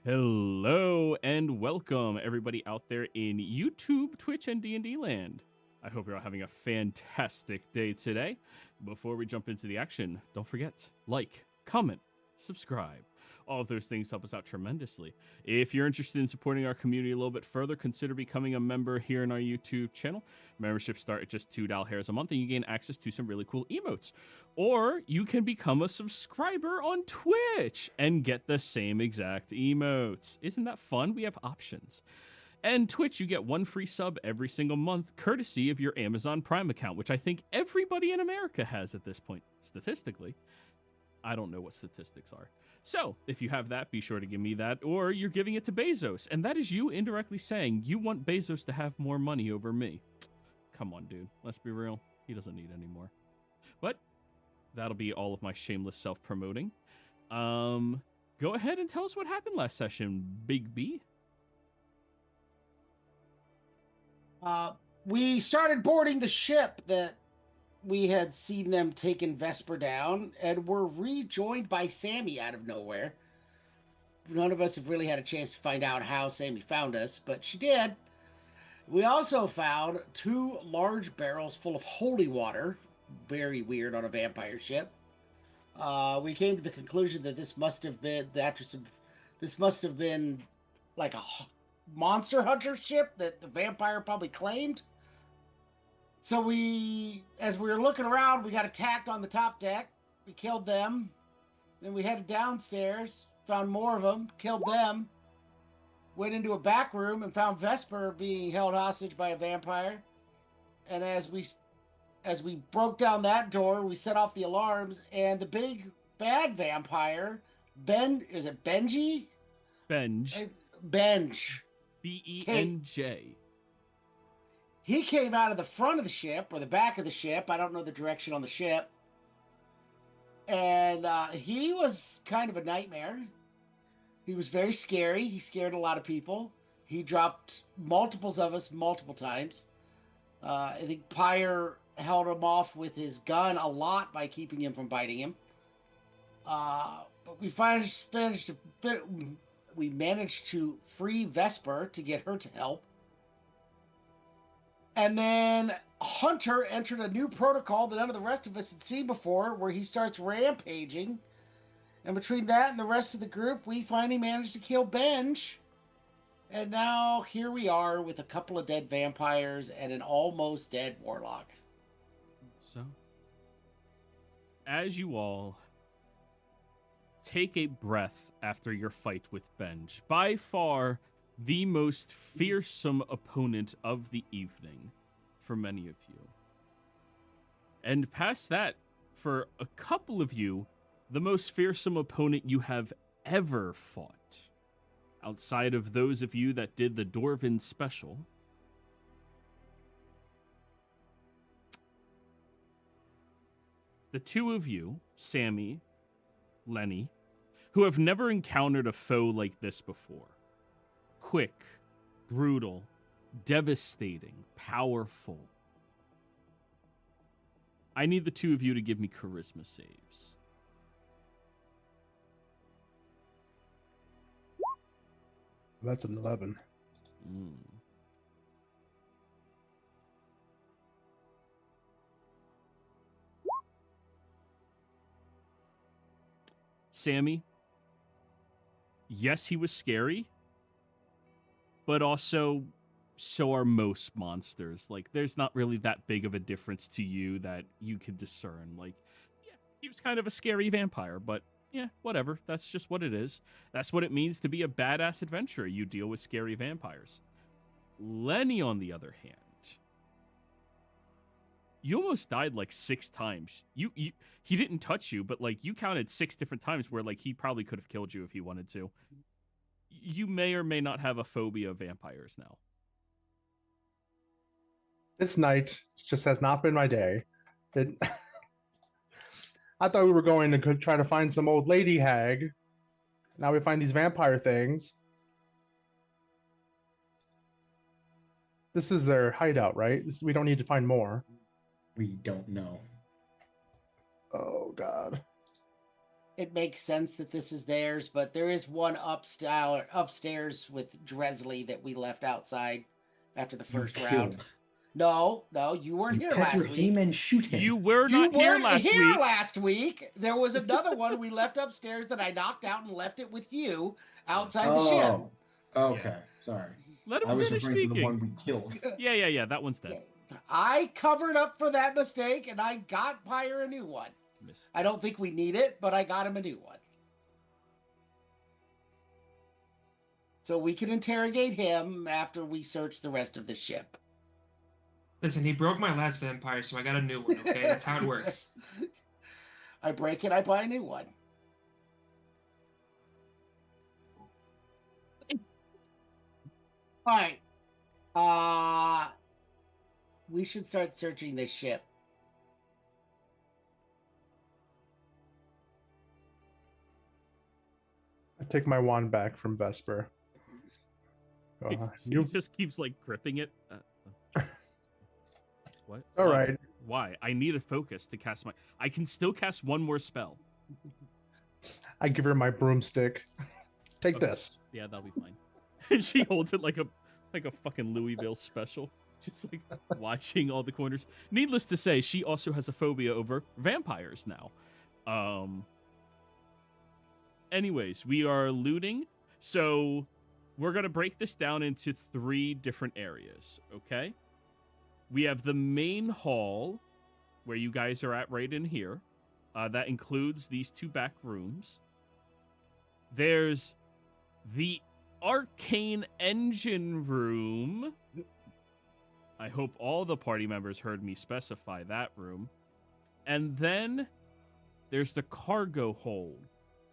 Hello and welcome everybody out there in YouTube, Twitch, and D&D land. I hope you're all having a fantastic day today. Before we jump into the action, don't forget, like, comment, subscribe. All of those things help us out tremendously. If you're interested in supporting our community a little bit further, consider becoming a member here in our YouTube channel. Memberships start at just $2 a month, and you gain access to some really cool emotes. Or you can become a subscriber on Twitch and get the same exact emotes. Isn't that fun? We have options. And Twitch, you get one free sub every single month, courtesy of your Amazon Prime account, which I think everybody in America has at this point, statistically. I don't know what statistics are. So, if you have that, be sure to give me that, or you're giving it to Bezos, and that is you indirectly saying you want Bezos to have more money over me. Come on, dude. Let's be real. He doesn't need any more. But that'll be all of my shameless self-promoting. Go ahead and tell us what happened last session, Big B. We started boarding the ship that we had seen them taking Vesper down, and were rejoined by Sammy out of nowhere. None of us have really had a chance to find out how Sammy found us, but she did. We also found 2 large barrels full of holy water. Very weird on a vampire ship. We came to the conclusion that this must have been like a monster hunter ship that the vampire probably claimed. So as we were looking around, we got attacked on the top deck. We killed them. Then we headed downstairs, found more of them, killed them. Went into a back room and found Vesper being held hostage by a vampire. And as we broke down that door, we set off the alarms, and the big bad vampire, is it Benji? Benj. Benj. B-E-N-J. He came out of the front of the ship, or the back of the ship. I don't know the direction on the ship. And he was kind of a nightmare. He was very scary. He scared a lot of people. He dropped multiples of us multiple times. I think Pyre held him off with his gun a lot by keeping him from biting him. But we managed to free Vesper to get her to help. And then Hunter entered a new protocol that none of the rest of us had seen before, where he starts rampaging. And between that and the rest of the group, we finally managed to kill Benj. And now here we are with a couple of dead vampires and an almost dead warlock. So, as you all take a breath after your fight with Benj, by far the most fearsome opponent of the evening for many of you. And past that, for a couple of you, the most fearsome opponent you have ever fought. Outside of those of you that did the Dwarven special. The 2 of you, Sammy, Lenny, who have never encountered a foe like this before. Quick, brutal, devastating, powerful. I need the 2 of you to give me charisma saves. That's an 11. Sammy, yes, he was scary, but also so are most monsters. Like, there's not really that big of a difference to you that you can discern. Like, yeah, he was kind of a scary vampire, but yeah, whatever. That's just what it is. That's what it means to be a badass adventurer. You deal with scary vampires. Lenny, on the other hand, you almost died like 6 times. He didn't touch you, but like you counted 6 different times where like he probably could have killed you if he wanted to. You may or may not have a phobia of vampires now. This night just has not been my day. I thought we were going to try to find some old lady hag. Now we find these vampire things. This is their hideout, right? We don't need to find more. We don't know. Oh, God. it makes sense that this is theirs, but there is one upstairs with Dresley that we left outside after the first round. No, you weren't here had last your week. Heyman shoot him. You were You not here weren't last here week. last week. There was another one we left upstairs that I knocked out and left it with you outside the ship. Oh, okay. Sorry. Let him I was finish referring to the speaking. one we killed. Yeah. That one's dead. I covered up for that mistake, and I got Pyre a new one. I don't think we need it, but I got him a new one. So we can interrogate him after we search the rest of the ship. Listen, he broke my last vampire, so I got a new one, okay? That's how it works. I break it, I buy a new one. Alright. We should start searching this ship. I take my wand back from Vesper. He You just keeps like gripping it. What? all Why? right? Why? I need a focus to cast my. I can still cast one more spell. I give her my broomstick. Take Okay. this. Yeah, that'll be fine. And she holds it like a fucking Louisville special, just like watching all the corners. Needless to say, she also has a phobia over vampires now. Anyways, we are looting, so we're gonna break this down into 3 different areas. Okay. We have the main hall, where you guys are at right in here. That includes these 2 back rooms. There's the arcane engine room. I hope all the party members heard me specify that room. And then there's the cargo hold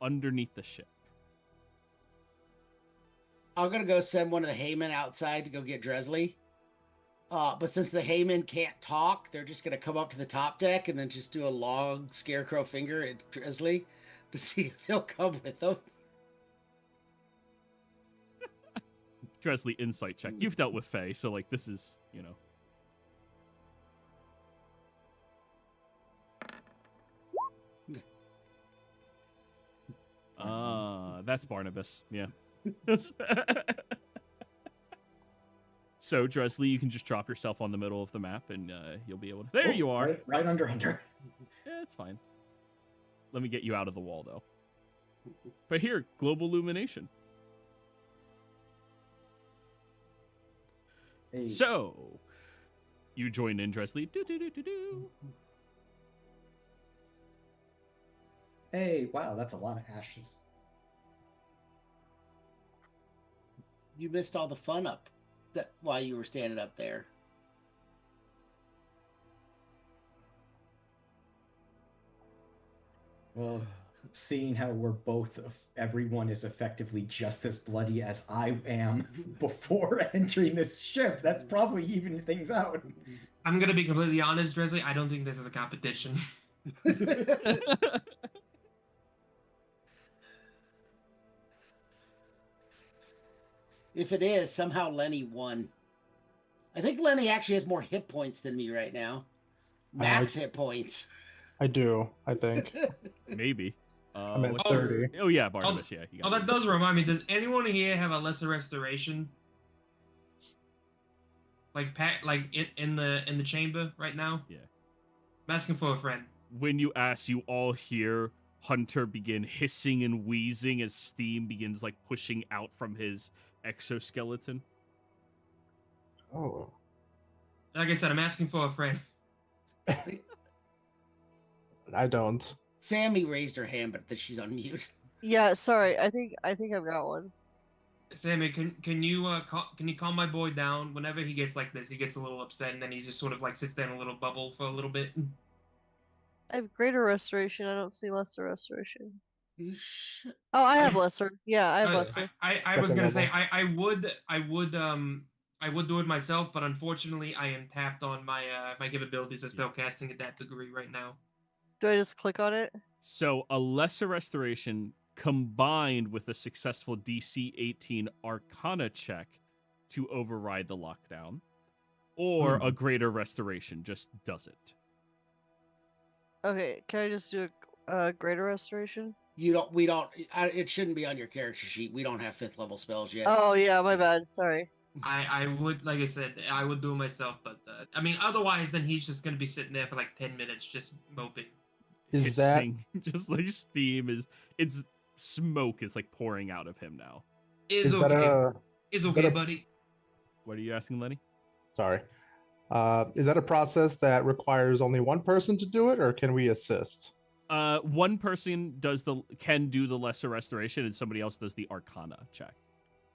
underneath the ship. I'm gonna go send one of the Heymen outside to go get Dresley. But since the Heymen can't talk, they're just gonna come up to the top deck and then just do a long scarecrow finger at Dresley to see if he'll come with them. Dresley, insight check. You've dealt with Fae, so like this is, you know. That's Barnabas. Yeah. So, Dresley, you can just drop yourself on the middle of the map and you'll be able to... There you are. Right under Hunter. Yeah, it's fine. Let me get you out of the wall, though. But here, global illumination. Hey. So, you join in, Dresley. Do. Hey, wow, that's a lot of ashes. You missed all the fun up that while you were standing up there. Well, seeing how we're both, everyone is effectively just as bloody as I am before entering this ship, that's probably evening things out. I'm gonna be completely honest, Dresley. I don't think this is a competition. If it is, somehow Lenny won. I think Lenny actually has more hit points than me right now. Max hit points. I do, I think. Maybe. I'm at what's 30. Oh, yeah, Barnabas, yeah. You Oh, got that does remind me. Does anyone here have a lesser restoration? Like in the chamber right now? Yeah. I'm asking for a friend. When you ask, you all hear Hunter begin hissing and wheezing as steam begins like pushing out from his exoskeleton. Oh. Like I said, I'm asking for a friend. I don't. Sammy raised her hand, but she's on mute. Yeah, sorry. I think I've got one. Sammy, can you calm my boy down? Whenever he gets like this, he gets a little upset, and then he just sort of like sits there in a little bubble for a little bit. I have greater restoration. I don't see lesser restoration. You should. Oh, I have lesser. Yeah, I have I- lesser. I was Second gonna say level. I would do it myself, but unfortunately I am tapped on my my capabilities as spellcasting at that degree right now. Do I just click on it? So a lesser restoration combined with a successful DC 18 Arcana check to override the lockdown, or a greater restoration just does it. Okay, can I just do a greater restoration? It shouldn't be on your character sheet. We don't have 5th level spells yet. Oh yeah, my bad. Sorry. I would, like I said, I would do it myself, but I mean, otherwise, then he's just gonna be sitting there for like 10 minutes just moping. Is that Hissing, just like steam it's smoke is like pouring out of him now. Is that okay, a is is okay, that a- buddy. What are you asking, Lenny? sorry? Is that a process that requires only one person to do it, or can we assist? One person can do the lesser restoration, and somebody else does the Arcana check.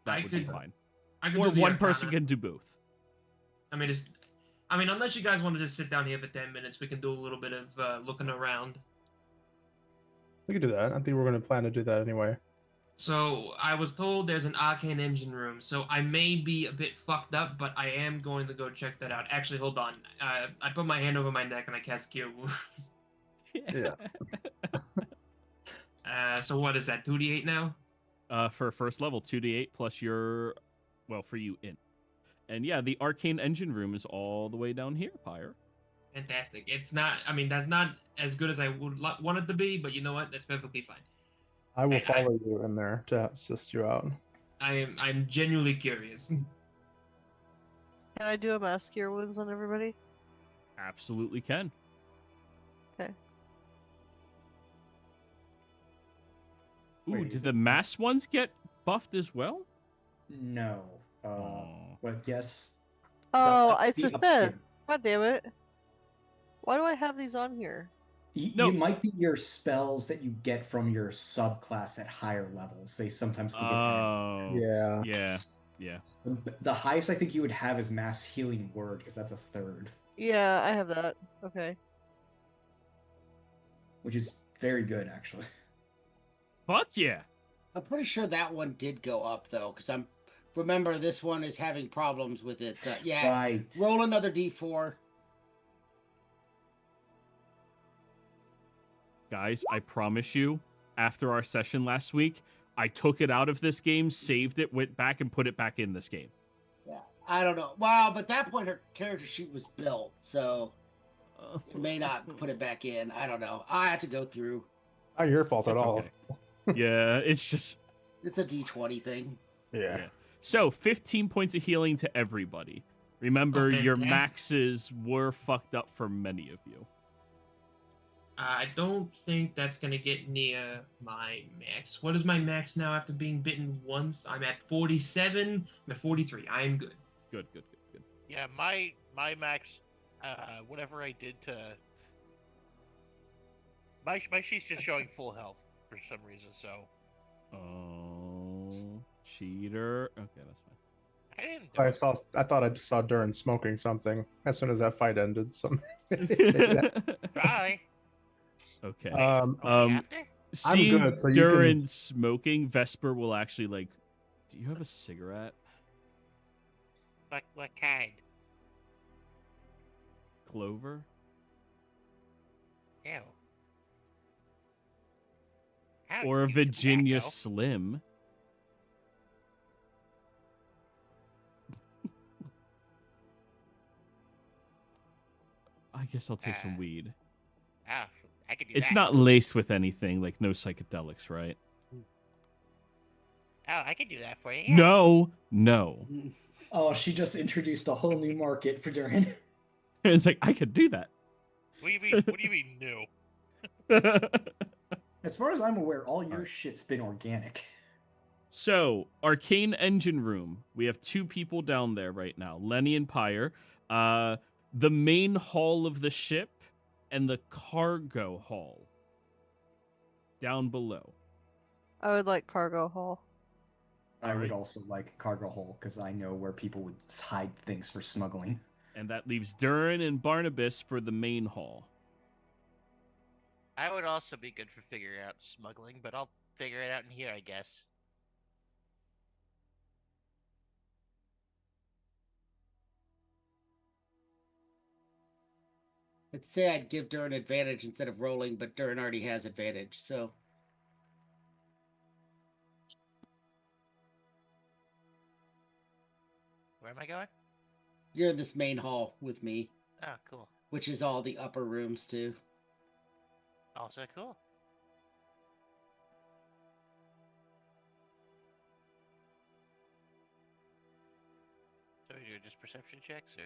That I would be could- fine. I could Or do the one person Arcana. can do both. I mean, unless you guys want to just sit down here for 10 minutes, we can do a little bit of looking around. We could do that. I think we're going to plan to do that anyway. So I was told there's an arcane engine room, so I may be a bit fucked up, but I am going to go check that out. Actually, hold on. I put my hand over my neck and I cast Cure Wounds. Yeah. So what is that? 2d8 now? For first level, 2d8 plus your, well, for you int. And yeah, the arcane engine room is all the way down here, Pyre. Fantastic. It's not. I mean, that's not as good as I would want it to be, but you know what? That's perfectly fine. I will I- follow you in there to assist you out. I'm genuinely curious. Can I do a mass cure wounds on everybody? Absolutely can. Okay. Ooh, Wait, did is the it- mass ones get buffed as well? No. Aw. But yes. Oh, the- I the took that. upskill. God damn it. Why do I have these on here? No. You might be your spells that you get from your subclass at higher levels. They sometimes can get that. Oh. Yeah. Yeah. The highest I think you would have is Mass Healing Word, because that's a 3rd, Yeah, I have that. Okay. which is very good, actually. Fuck yeah. I'm pretty sure that one did go up though, because remember this one is having problems with it. Yeah, Right. roll another d4. Guys, I promise you, after our session last week, I took it out of this game, saved it, went back, and put it back in this game. Yeah, I don't know. Well, but at that point her character sheet was built, so it may not put it back in. I don't know. I have to go through. Not your fault at It's all. okay. Yeah, it's just... It's a d20 thing. Yeah. So, 15 points of healing to everybody. Remember, your fantastic. maxes were fucked up for many of you. I don't think that's gonna get near my max. What is my max now after being bitten once? I'm at 47. I'm at 43. I am good. Good. Yeah, my max, whatever I did to my sheet's just showing full health for some reason. So Oh, cheater. Okay, that's fine. I didn't. Do it. I thought I just saw Durin smoking something as soon as that fight ended. So Try. Okay. um, Oh, we have to? Seeing good, so you Durin can- smoking, Vesper will actually like, do you have a cigarette? What kind? Clover? Ew. How Or a do you Virginia tobacco? Slim? I guess I'll take some weed. Ah, I could do It's that. not laced with anything, like no psychedelics, right? Oh, I could do that for you. Yeah. No. Oh, she just introduced a whole new market for Durin. It's like, I could do that. What do you mean? What do you mean new? As far as I'm aware, all your Alright. shit's been organic. So, Arcane Engine Room. We have 2 people down there right now, Lenny and Pyre. The main hall of the ship and the cargo hall down below. I would like cargo hall. I would Alright. also like cargo hole because I know where people would hide things for smuggling. And that leaves Durin and Barnabas for the main hall. I would also be good for figuring out smuggling, but I'll figure it out in here, I guess. I'd say I'd give Durin advantage instead of rolling, but Durin already has advantage, so Where am I going? you're in this main hall with me, Oh, cool. which is all the upper rooms too. Also cool. So we do just perception checks, or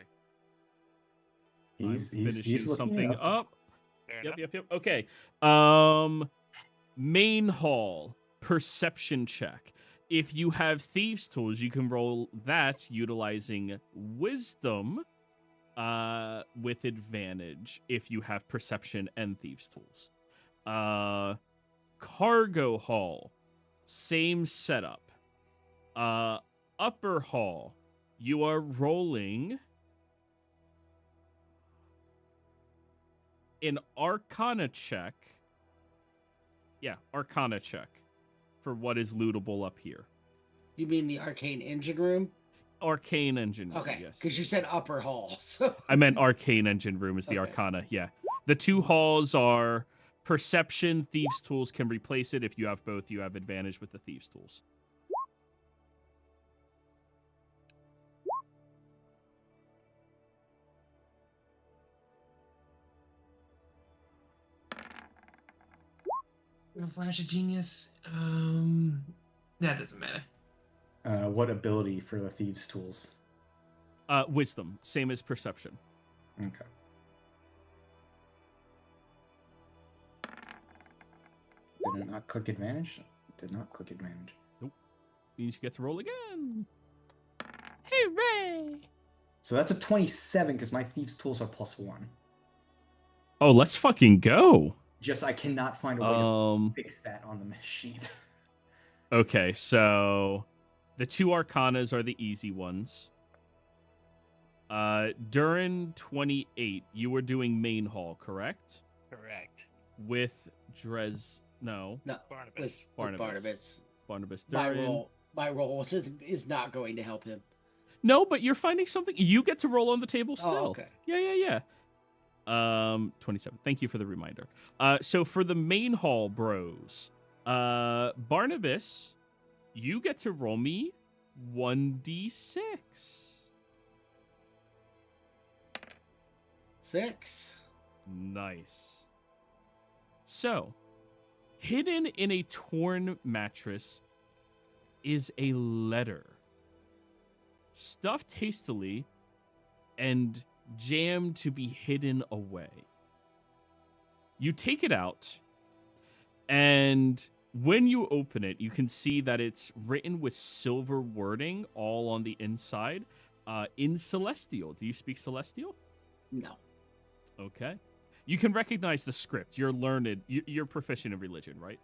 He's finishing looking something it up. up. fair Yep, enough. yep. Okay. Main hall perception check. If you have thieves tools, you can roll that utilizing wisdom with advantage if you have perception and thieves tools. Cargo hall, same setup. Upper hall, you are rolling an arcana check. Yeah, arcana check for what is lootable up here. You mean the arcane engine room? Arcane engine room, Okay, yes. because you said upper hall. So I meant arcane engine room is the Okay. arcana, yeah. The two halls are perception, thieves tools can replace it. If you have both, you have advantage with the thieves tools. A flash of genius. That doesn't matter. What ability for the thieves' tools? Wisdom, same as perception. Okay. Did it not click advantage? Did not click advantage. Means you get to roll again. Hooray! So that's a 27 because my thieves' tools are +1. Oh, let's fucking go. Just I cannot find a way to fix that on the mesh sheet. Okay, so the two arcanas are the easy ones. During 28, you were doing main hall, correct? Correct. With No, no, Barnabas. with Barnabas. Barnabas My Durin. role is not going to help him. No, but you're finding something. You get to roll on the table still. Oh, okay. Yeah. 27. Thank you for the reminder. So for the main hall bros, Barnabas, you get to roll me 1d6. 6. Nice. So, hidden in a torn mattress is a letter. Stuffed hastily and jammed to be hidden away. You take it out, and when you open it, you can see that it's written with silver wording all on the inside in Celestial. Do you speak Celestial? No. Okay. You can recognize the script. You're learned. You're proficient in religion, right?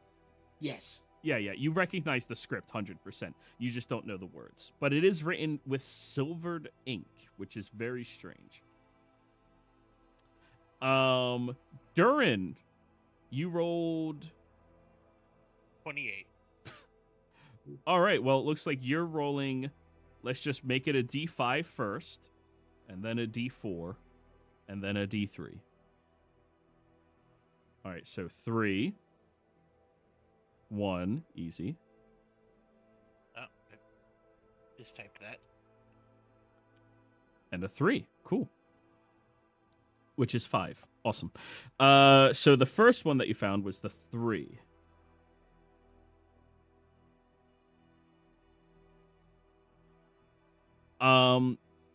Yes. Yeah. You recognize the script 100%. You just don't know the words. But it is written with silvered ink, which is very strange. Durin, you rolled 28. All right. Well, it looks like you're rolling. Let's just make it a D5 first, and then a D4, and then a D3. All right. So 3, 1, easy, Oh, I just typed that. and a 3. Cool. Which is 5. Awesome. So the first one that you found was the 3.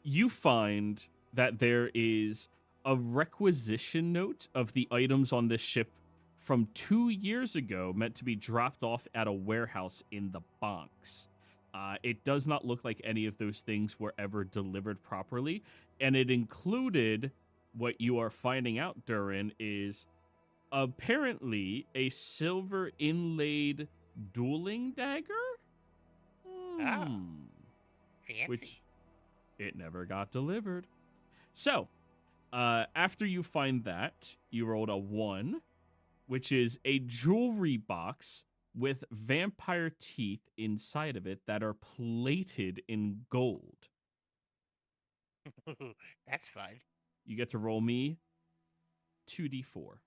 You find that there is a requisition note of the items on this ship from 2 years ago meant to be dropped off at a warehouse in the Bonks. It does not look like any of those things were ever delivered properly, and it included what you are finding out, Durin, is apparently a silver inlaid dueling dagger? Fancy. Which it never got delivered. So, after you find that, you rolled a 1, which is a jewelry box with vampire teeth inside of it that are plated in gold. That's fine. You get to roll me 2d4.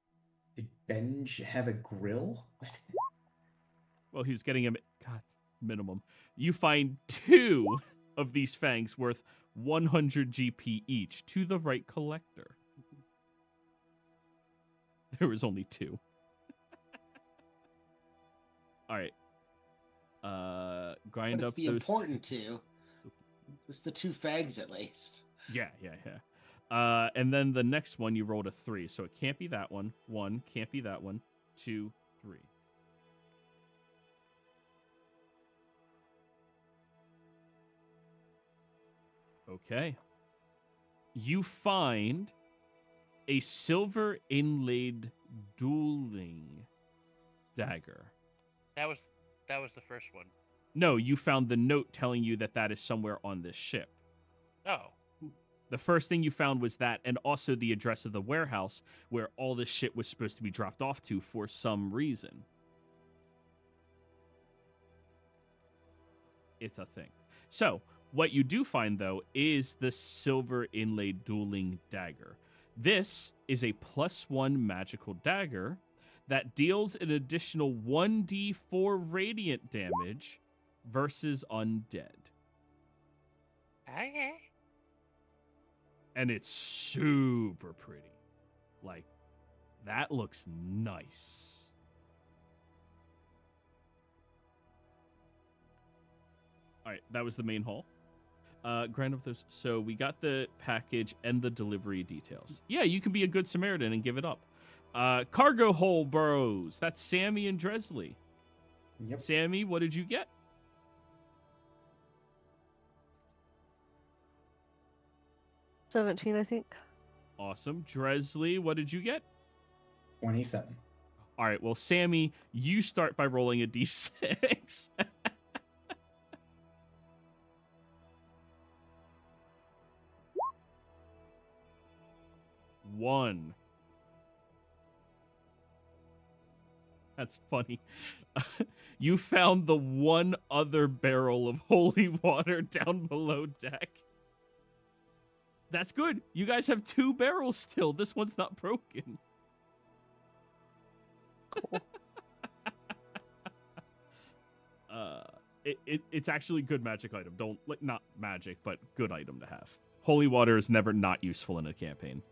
Did Benj have a grill? Well, he was getting him, God, minimum. You find 2 of these fangs worth 100 GP each to the right collector. There was only 2. All right. Grind But up it's the those. important 2. It's the 2 fags at least. Yeah. And then the next one you rolled a 3, so it can't be that one. 1 can't be that one. 2, 3. Okay. You find a silver inlaid dueling dagger. That was the first one. No, you found the note telling you that that is somewhere on this ship. Oh. The first thing you found was that, and also the address of the warehouse where all this shit was supposed to be dropped off to for some reason. It's a thing. So, what you do find, though, is the silver inlaid dueling dagger. This is a +1 magical dagger that deals an additional 1d4 radiant damage versus undead. Okay. And it's super pretty. Like, that looks nice. All right, that was the main haul. Grand of those. So we got the package and the delivery details. Yeah, you can be a good Samaritan and give it up. Cargo hole bros. That's Sammy and Dresley. Yep. Sammy, what did you get? 17, I think. Awesome. Dresley, what did you get? 27. All right, well, Sammy, you start by rolling a d6. 1. That's funny. You found the one other barrel of holy water down below deck. That's good. You guys have 2 barrels still. This one's not broken. Cool. It's actually a good magic item. Don't, like, not magic, but good item to have. Holy water is never not useful in a campaign.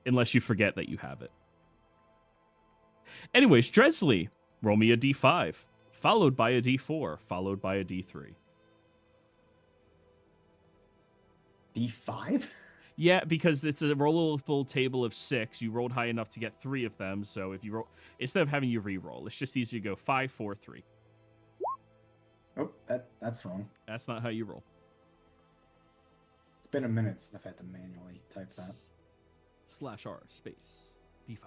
Unless you forget that you have it. Anyways, Dresley, roll me a d5, followed by a d4, followed by a d3. D5? Yeah, because it's a rollable table of 6. You rolled high enough to get 3 of them, so if you roll, instead of having you re-roll, it's just easier to go 5, 4, 3. Oh, that's wrong. That's not how you roll. It's been a minute since I've had to manually type that. /r space d5.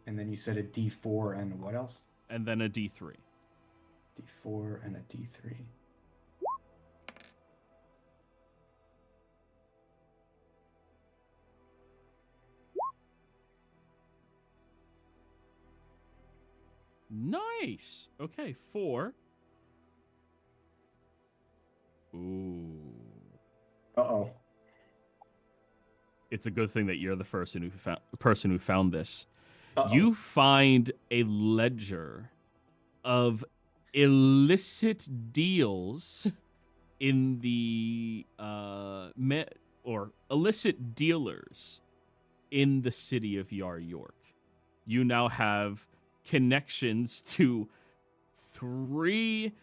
And then you said a D4 and what else? And then a d3. D4 and a D3. Nice. Okay, 4. Ooh. Uh-oh. It's a good thing that you're the person who found this. Uh-oh. You find a ledger of illicit deals in the illicit dealers in the city of Yar York. You now have connections to 3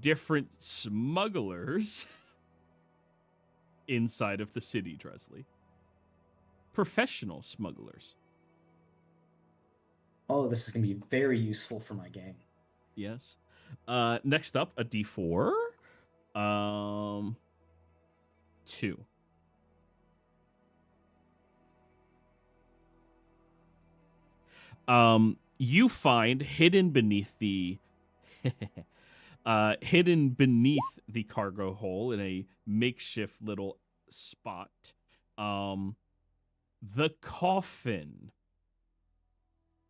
different smugglers inside of the city, Dresley. Professional smugglers. Oh, this is going to be very useful for my gang. Yes. Next up, a d4. 2. You find hidden beneath the cargo hole in a makeshift little spot, the coffin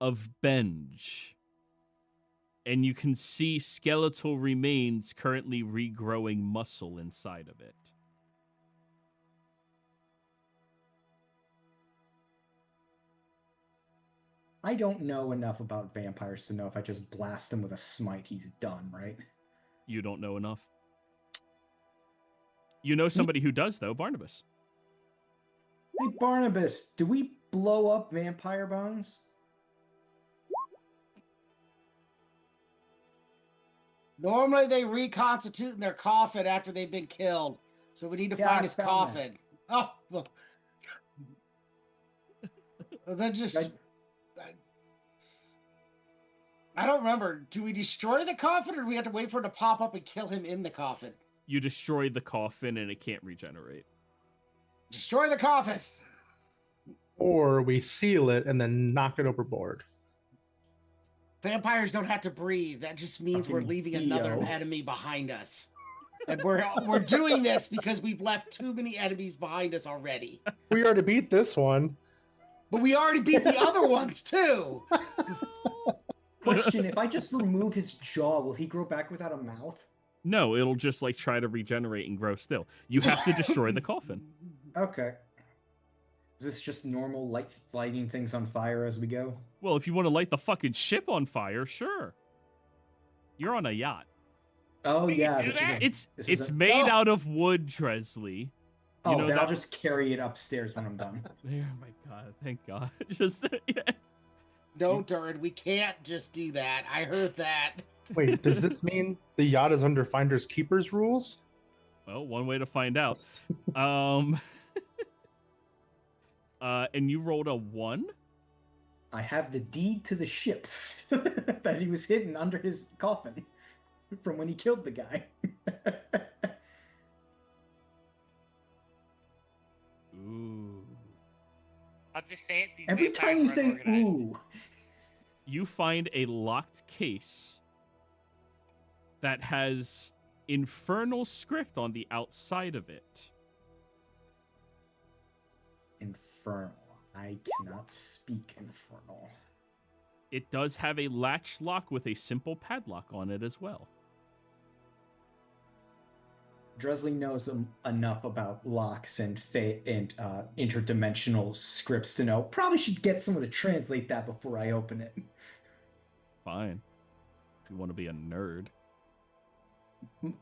of Benj. And you can see skeletal remains currently regrowing muscle inside of it. I don't know enough about vampires to know if I just blast him with a smite, he's done, right? You don't know enough. You know somebody who does, though, Barnabas. Hey, Barnabas, do we blow up vampire bones? Normally they reconstitute in their coffin after they've been killed. So we need to Yeah, find I his found coffin. Oh, well. Then just... I don't remember. Do we destroy the coffin or do we have to wait for it to pop up and kill him in the coffin? You destroy the coffin and it can't regenerate. Destroy the coffin! Or we seal it and then knock it overboard. Vampires don't have to breathe. That just means we're Fucking leaving another Dio. enemy behind us. And we're doing this because we've left too many enemies behind us already. We already beat this one. But we already beat the other ones too. Question, if I just remove his jaw, will he grow back without a mouth? No, it'll just like try to regenerate and grow still. You have to destroy the coffin. Okay. Is this just normal lighting things on fire as we go? Well, if you want to light the fucking ship on fire, sure. You're on a yacht. Oh We can yeah, do this is that? this It's is made Oh. out of wood, Tresley. Oh, know then that- I'll just carry it upstairs when I'm done. There, my God, thank God. Just yeah. No, Durin, we can't just do that. I heard that. Wait, does this mean the yacht is under Finders Keepers rules? Well, one way to find out. And you rolled a 1. I have the deed to the ship that he was hidden under his coffin from when he killed the guy. Ooh. I'll just say it. These Every time you vampires say are unorganized. "ooh," You find a locked case that has infernal script on the outside of it. infernal. I cannot speak infernal. It does have a latch lock with a simple padlock on it as well. Dresley knows enough about locks and interdimensional scripts to know. Probably should get someone to translate that before I open it. Fine. If you want to be a nerd.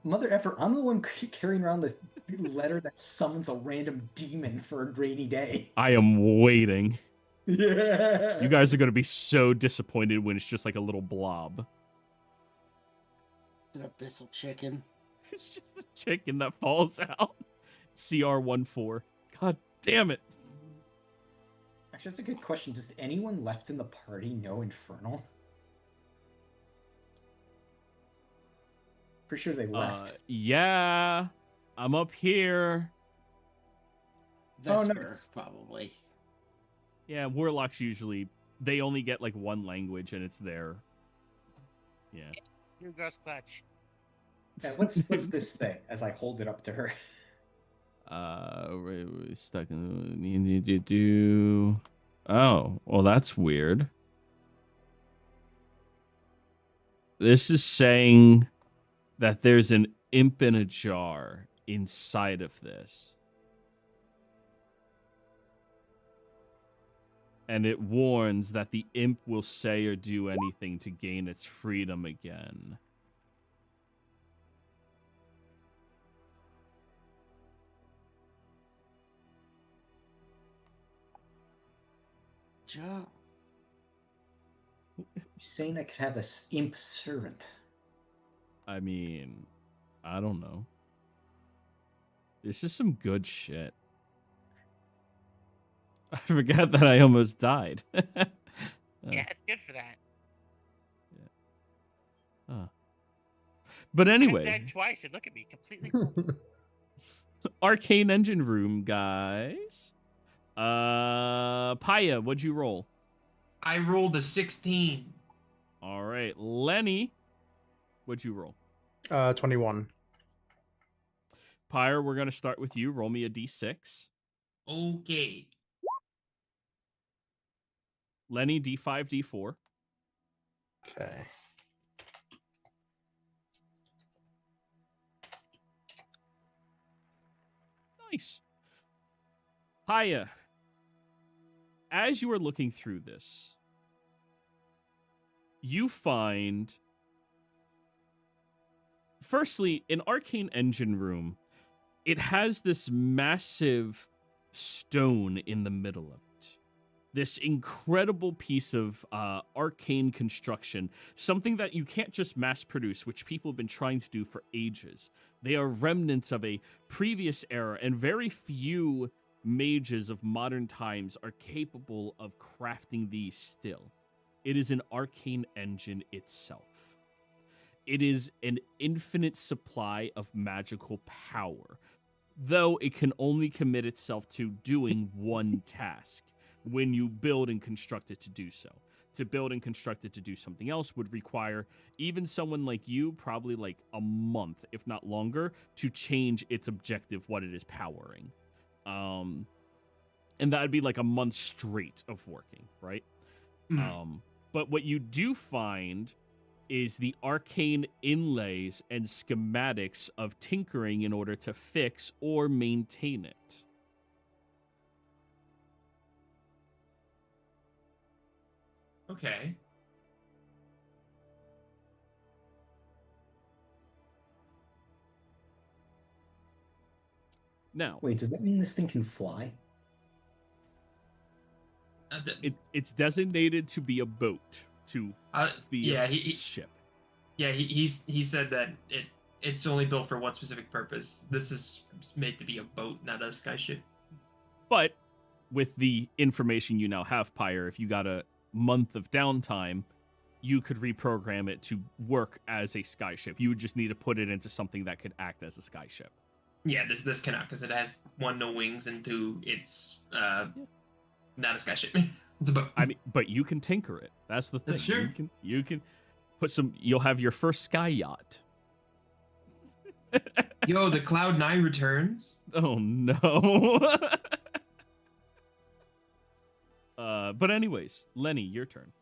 Mother effer, I'm the one carrying around the letter that summons a random demon for a rainy day. I am waiting. Yeah. You guys are going to be so disappointed when it's just like a little blob. An abyssal chicken. It's just the chicken that falls out. CR14. God damn it. Actually, that's a good question. Does anyone left in the party know Infernal? Pretty sure they left. Yeah. I'm up here. Oh, Vesper, nice. probably. Yeah, warlocks usually, they only get like one language and it's there. Yeah. You Ghost Clutch. Yeah, what's this say as I hold it up to her? We're stuck in. Oh, well, that's weird. This is saying that there's an imp in a jar inside of this. And it warns that the imp will say or do anything to gain its freedom again. Joe. You're saying I could have a imp servant. I mean, I don't know. This is some good shit. I forgot that I almost died. Yeah, it's good for that. But I anyway, died twice and look at me, completely. Arcane Engine Room, guys. Paya, what'd you roll? I rolled a 16. All right, Lenny, what'd you roll? 21. Pyre, we're gonna start with you. Roll me a d6. Okay. Lenny, d5, d4. Okay. Nice. Paya, as you are looking through this, you find, firstly, an Arcane Engine Room. It has this massive stone in the middle of it. this incredible piece of arcane construction, something that you can't just mass produce, which people have been trying to do for ages. They are remnants of a previous era, and very few mages of modern times are capable of crafting these still. It is an arcane engine itself. It is an infinite supply of magical power, though it can only commit itself to doing one task when you build and construct it to do so. To build and construct it to do something else would require even someone like you, probably like a month, if not longer, to change its objective, what it is powering. And that would be like a month straight of working, right? But what you do find is the arcane inlays and schematics of tinkering in order to fix or maintain it. Okay. Now, Wait, does that mean this thing can fly? it's designated to be a boat, to be a ship. Yeah, he said that it's only built for one specific purpose. This is made to be a boat, not a skyship. But with the information you now have, Pyre, if you got a month of downtime, you could reprogram it to work as a skyship. You would just need to put it into something that could act as a skyship. Yeah, this cannot, because it has one, no wings, and two, it's not a skyship. It's a boat. I mean, but you can tinker it. That's the thing. That's true. You can put some. You'll have your first sky yacht. Yo, the Cloud9 returns. Oh no. But anyways, Lenny, your turn.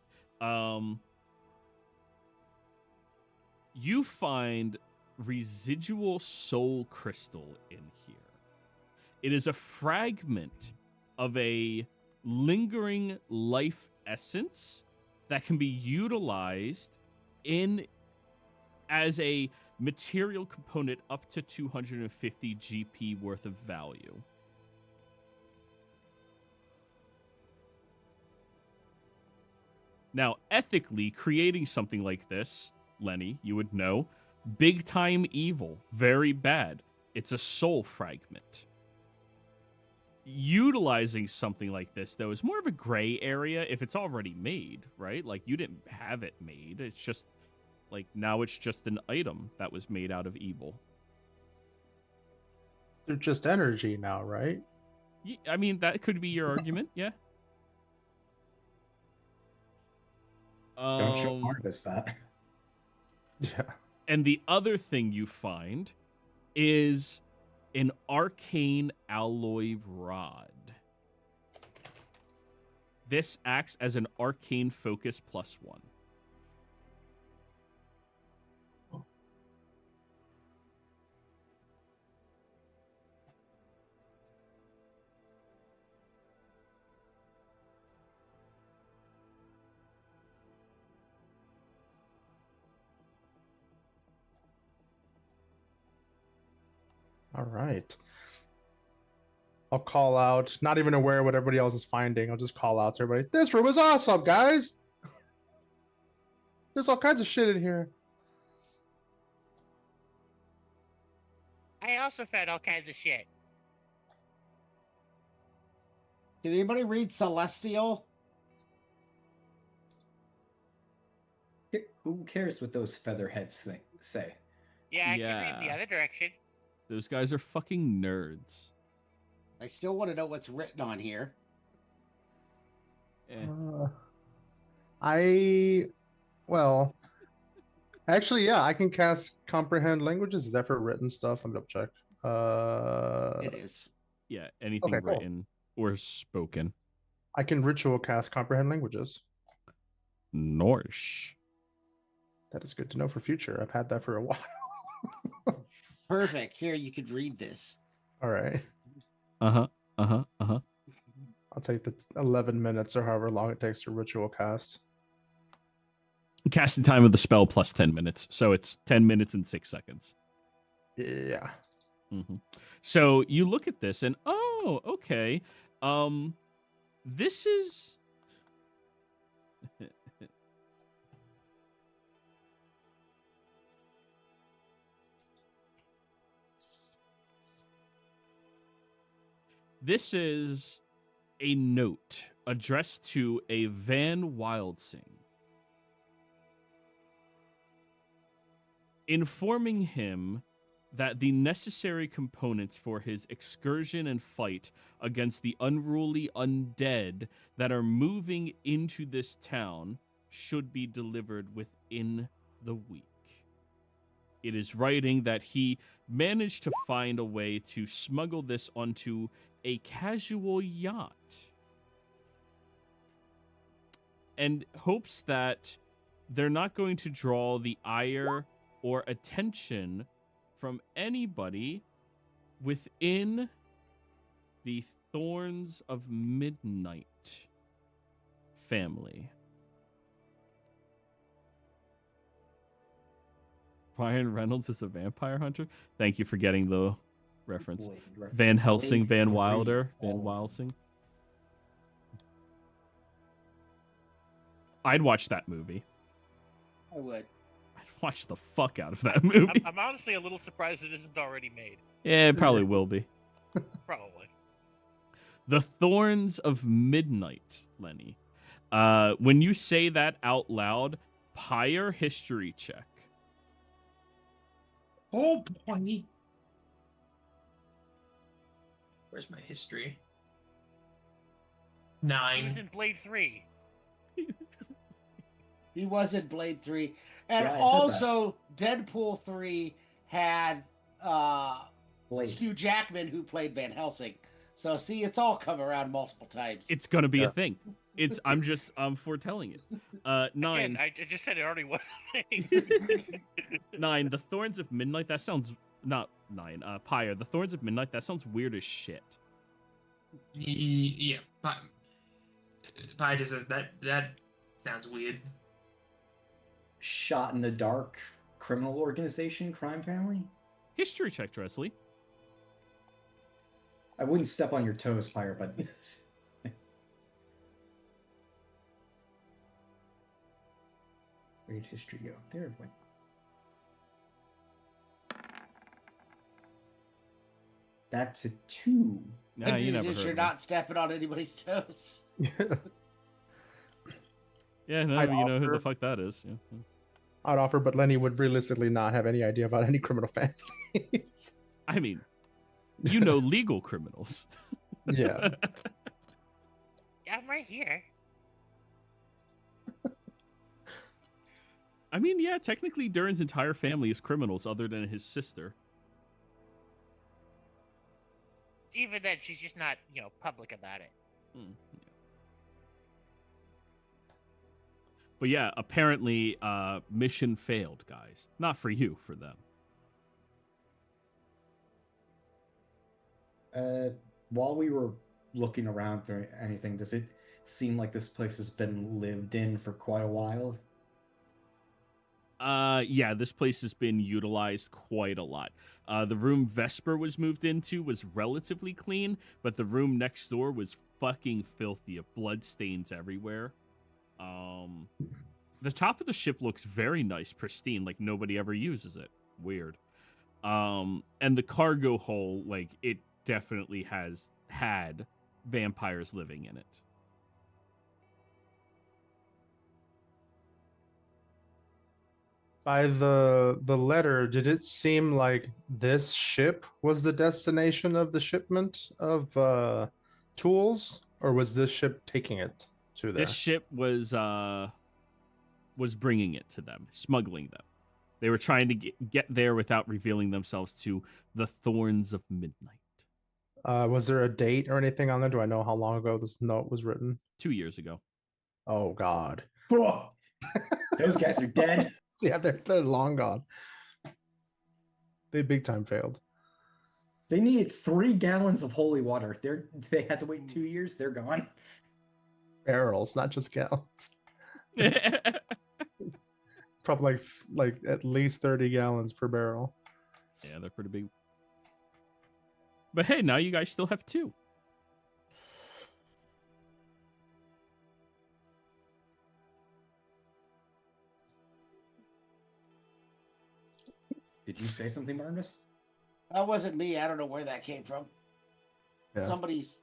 You find residual soul crystal in here. It is a fragment of a lingering life essence that can be utilized as a material component up to 250 GP worth of value. Now, ethically, creating something like this, Lenny, you would know, big time evil, very bad. It's a soul fragment. Utilizing something like this, though, is more of a gray area if it's already made, right? Like, you didn't have it made. It's just, like, now it's just an item that was made out of evil. They're just energy now, right? I mean, that could be your argument, yeah. Don't show Marcus that. Yeah. And the other thing you find is an arcane alloy rod. This acts as an arcane focus +1. All right. I'll call out, not even aware of what everybody else is finding. I'll just call out to everybody. This room is awesome, guys. There's all kinds of shit in here. I also found all kinds of shit. Can anybody read Celestial? Who cares what those featherheads say? Yeah, I can read the other direction. Those guys are fucking nerds. I still want to know what's written on here. Well, actually, yeah, I can cast comprehend languages. Is that for written stuff? I'm gonna check. It is. Yeah, anything Okay, cool. written or spoken. I can ritual cast comprehend languages. Norsh. That is good to know for future. I've had that for a while. Perfect. Here, you could read this. All right. I'll take the 11 minutes or however long it takes to ritual cast. Casting time of the spell plus 10 minutes. So it's 10 minutes and 6 seconds. Yeah. So you look at this and, oh, okay. This is This is a note addressed to a Van Wildsing, informing him that the necessary components for his excursion and fight against the unruly undead that are moving into this town should be delivered within the week. It is writing that he managed to find a way to smuggle this onto a casual yacht, and hopes that they're not going to draw the ire or attention from anybody within the Thorns of Midnight family. Ryan Reynolds is a vampire hunter. Thank you for getting the reference. Van Helsing, Van Wilder, Van Wildsing. I'd watch that movie. I would. I'd watch the fuck out of that movie. I'm honestly a little surprised it isn't already made. Yeah, it probably will be. Probably. The Thorns of Midnight, Lenny. When you say that out loud, Pyre history check. Oh boy. Where's my history? He was 9. in Blade 3. He was in Blade 3. And Yeah, I said also, Deadpool 3 had Blade. Hugh Jackman, who played Van Helsing. So, see, it's all come around multiple times. It's gonna be a thing. I'm foretelling it. 9. Again, I just said it already was a thing. 9. The Thorns of Midnight. That sounds not 9. Pyre. The Thorns of Midnight. That sounds weird as shit. Yeah. Pi just says that sounds weird. Shot in the dark criminal organization, crime family? History check, Dresley. I wouldn't step on your toes, Pyre, but where did history go? There it went. That's a 2. Nah, Good you news never is heard you're of me. not stepping on anybody's toes. Yeah, no, I'd you know who the offer- fuck that is. Yeah. I'd offer, but Lenny would realistically not have any idea about any criminal families. I mean, you know legal criminals. Yeah. I'm right here. I mean, yeah, technically Durin's entire family is criminals other than his sister. Even then, she's just not, public about it. Yeah. But yeah, apparently mission failed, guys. Not for you, for them. While we were looking around for anything, does it seem like this place has been lived in for quite a while? Yeah, this place has been utilized quite a lot. The room Vesper was moved into was relatively clean, but the room next door was fucking filthy of blood stains everywhere. The top of the ship looks very nice, pristine, like nobody ever uses it. Weird. And the cargo hold, like, it definitely has had vampires living in it. By the letter, did it seem like this ship was the destination of the shipment of tools, or was this ship taking it to there? This ship was bringing it to them, smuggling them. They were trying to get there without revealing themselves to the Thorns of Midnight. Was there a date or anything on there? Do I know how long ago this note was written? 2 years ago. Oh God. Whoa. Those guys are dead. Yeah, they're long gone. They big time failed. They needed 3 gallons of holy water. They had to wait 2 years. They're gone. Barrels, not just gallons. Probably like at least 30 gallons per barrel. Yeah, they're pretty big. But hey, now you guys still have 2. Did you say something, Barnabas? That wasn't me. I don't know where that came from. Yeah. Somebody's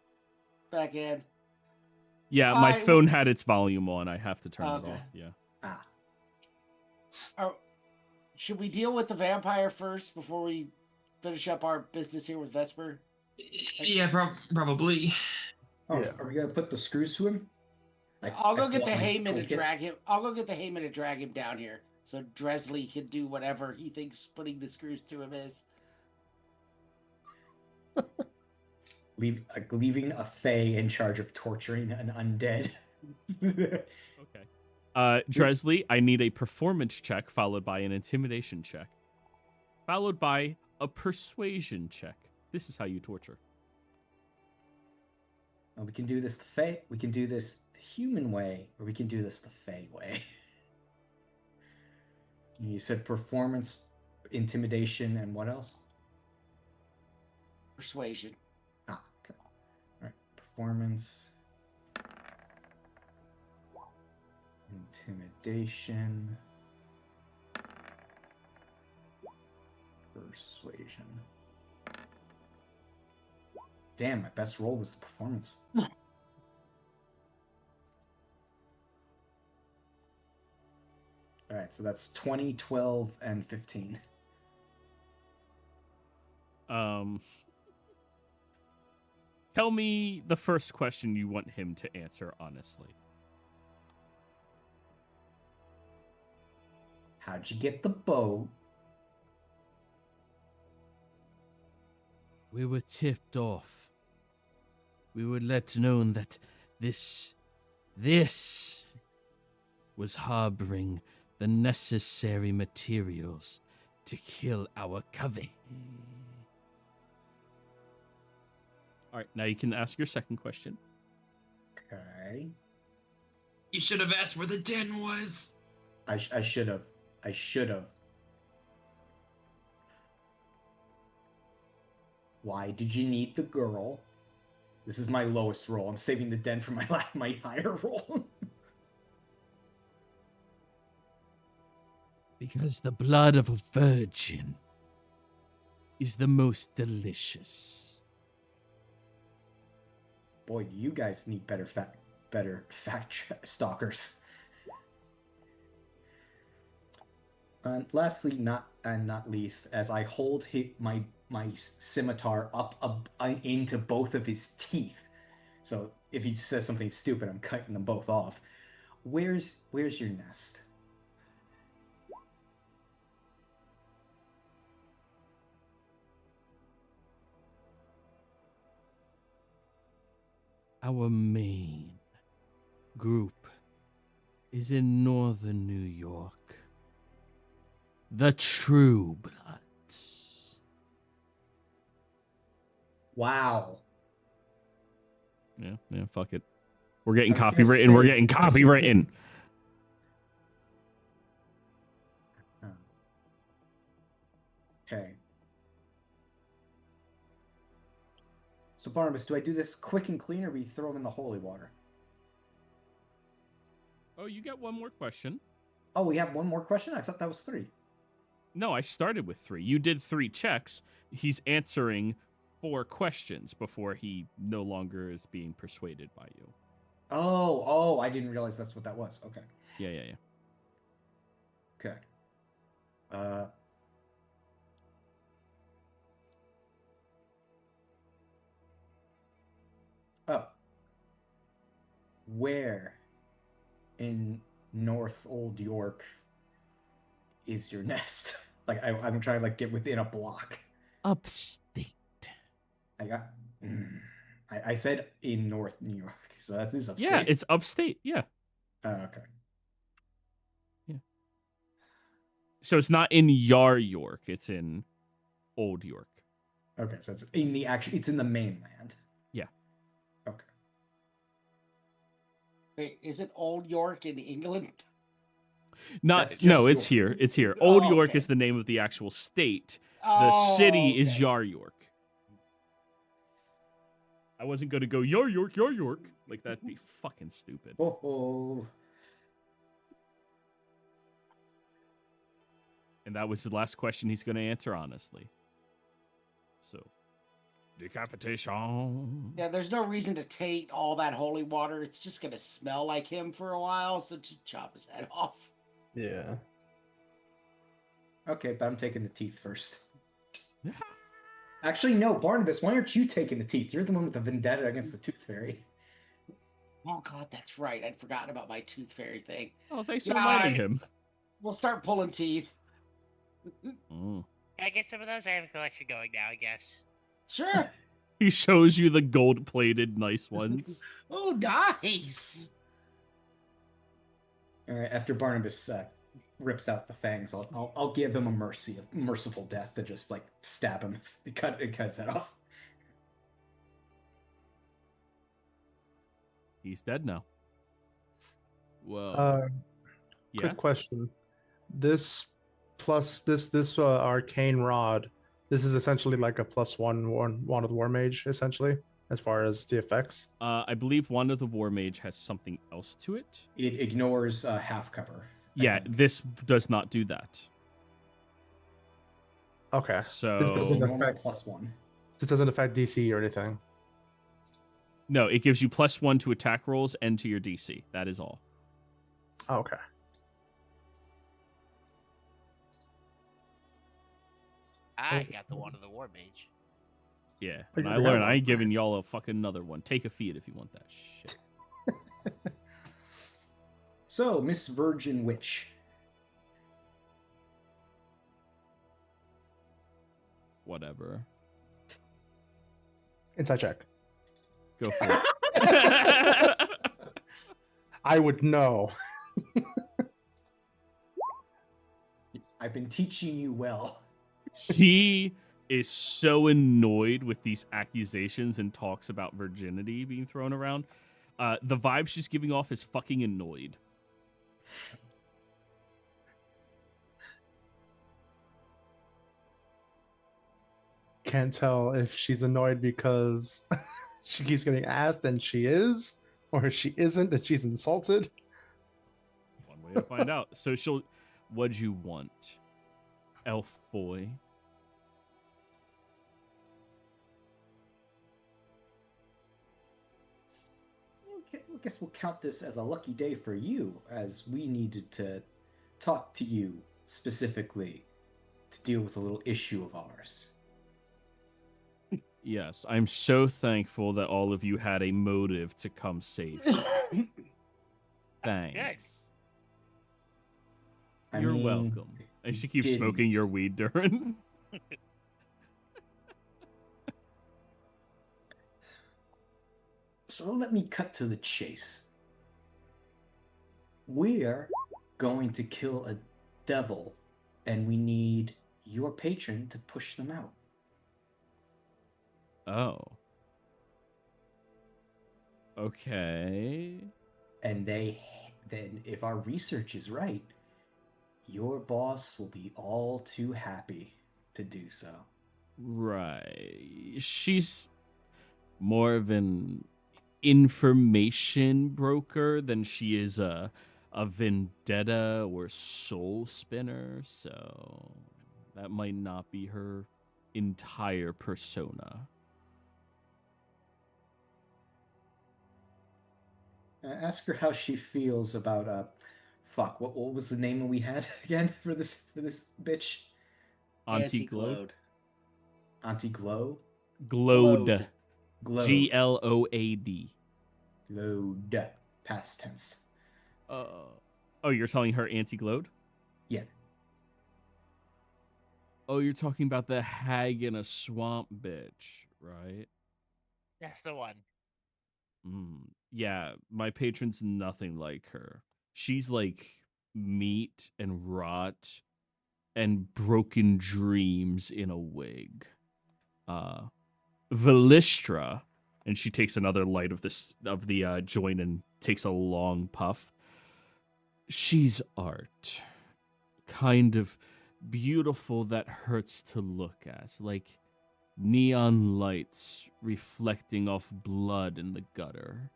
back end. Yeah, my phone had its volume on. I have to turn it Okay. off. Yeah. Should we deal with the vampire first before we finish up our business here with Vesper? Yeah, probably. Oh, Yeah. are we gonna put the screws to him? I'll go get the pull out my Heyman and toolkit. drag him. I'll go get the Heyman and drag him down here, so Dresley can do whatever he thinks putting the screws to him is. Leaving a Fae in charge of torturing an undead. Okay. Dresley, I need a performance check followed by an intimidation check, followed by a persuasion check. This is how you torture. And we can do this the Fae. We can do this the human way, or we can do this the Fae way. You said performance, intimidation, and what else? Persuasion. Okay. All right. Performance, intimidation, persuasion. Damn, my best roll was the performance. All right, so that's 20, 12, and 15. Tell me the first question you want him to answer honestly. How'd you get the boat? We were tipped off. We were let known that this was harboring the necessary materials to kill our coven. All right, now you can ask your second question. Okay. You should have asked where the den was. I should have. Why did you need the girl? This is my lowest roll. I'm saving the den for my higher roll. Because the blood of a virgin is the most delicious. Boy, do you guys need better fact stalkers. And lastly, not least, as I hold my scimitar up into both of his teeth. So if he says something stupid, I'm cutting them both off. Where's your nest? Our main group is in northern New York. The True Bloods. Wow. Yeah, fuck it. We're getting I was gonna copywritten. say- We're getting copywritten. Okay. So Barnabas, do I do this quick and clean, or we throw him in the holy water? Oh, you get one more question. Oh, we have one more question? I thought that was 3. No, I started with 3. You did 3 checks. He's answering 4 questions before he no longer is being persuaded by you. Oh, I didn't realize that's what that was. Okay. Yeah. Okay. Oh. Where in North Old York is your nest? Like I'm trying to get within a block. Upstate. I got. I said in North New York, so that is upstate. Yeah, it's upstate. Yeah. Okay. Yeah. So it's not in York. It's in Old York. Okay, so it's in the it's in the mainland. Yeah. Okay. Wait, isn't Old York in England? It's just here. York. It's here. Oh, Old York okay. is the name of the actual state. The Oh, city is okay. Yar York. I wasn't going to go Yar York. Like, that'd be fucking stupid. Oh. And that was the last question he's going to answer honestly. So, decapitation. Yeah, there's no reason to taint all that holy water. It's just gonna smell like him for a while, so just chop his head off. Yeah. Okay, but I'm taking the teeth first. Actually, no, Barnabas, why aren't you taking the teeth? You're the one with the vendetta against the Tooth Fairy. Oh god, that's right. I'd forgotten about my tooth fairy thing. Oh, thanks for Yeah, reminding him. We'll start pulling teeth. Mm. Can I get some of those? I have a collection going now, I guess. Sure. He shows you the gold-plated nice ones. Oh, nice. All right, after Barnabas rips out the fangs, I'll give him a merciful death and just like stab him, cut his head off. He's dead now. Whoa. Yeah. Quick question. This plus this arcane rod, this is essentially like a +1 wand of the war mage, essentially, as far as the effects. I believe Wand of the War Mage has something else to it. It ignores half cover. I Yeah, think. this does not do that. Okay. So This doesn't Normal affect +1. this doesn't affect DC or anything. no, it gives you +1 to attack rolls and to your DC. That is all. Oh, okay. I got the one of the War Mage. Yeah. Oh, And you I got learned one. I ain't giving Nice. y'all a fucking another one. Take a feat if you want that shit. So, Miss Virgin Witch. Whatever. Inside check. Go for it. I would know. I've been teaching you well. She is so annoyed with these accusations and talks about virginity being thrown around. The vibe she's giving off is fucking annoyed. Can't tell if she's annoyed because she keeps getting asked and she is, or if she isn't and she's insulted. One way to find out. So she'll... What'd you want? Elf boy. Okay, I guess we'll count this as a lucky day for you, as we needed to talk to you specifically to deal with a little issue of ours. Yes, I'm so thankful that all of you had a motive to come save me. Thanks. I You're mean, welcome. And she keeps didn't. smoking your weed, Durin. So let me cut to the chase. We're going to kill a devil, and we need your patron to push them out. Oh. Okay. And then, if our research is right, your boss will be all too happy to do so. Right. She's more of an information broker than she is a vendetta or soul spinner, so that might not be her entire persona. Ask her how she feels about fuck. What was the name we had again for this bitch? Auntie Glowed. Auntie Glow. Glowed. Glowed. Gload. Glowed. Past tense. Oh, you're telling her Auntie Glowed? Yeah. Oh, you're talking about the hag in a swamp bitch, right? That's the one. Yeah, my patron's nothing like her. She's like meat and rot and broken dreams in a wig. Velistra, and she takes another light of the joint and takes a long puff. She's art. Kind of beautiful that hurts to look at, like neon lights reflecting off blood in the gutter.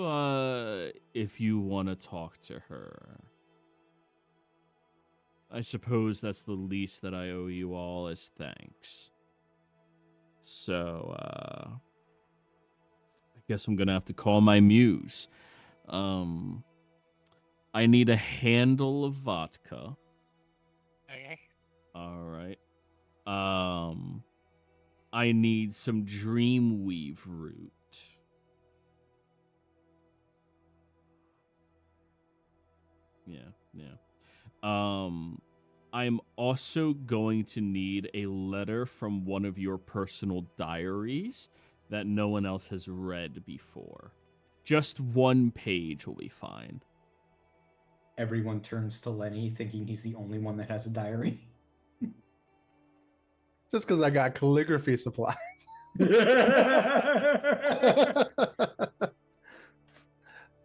But if you want to talk to her, I suppose that's the least that I owe you all as thanks. So, I guess I'm gonna have to call my muse. I need a handle of vodka. Okay. All right. I need some dreamweave root. Yeah. I'm also going to need a letter from one of your personal diaries that no one else has read before. Just one page will be fine. Everyone turns to Lenny, thinking he's the only one that has a diary. Just because I got calligraphy supplies.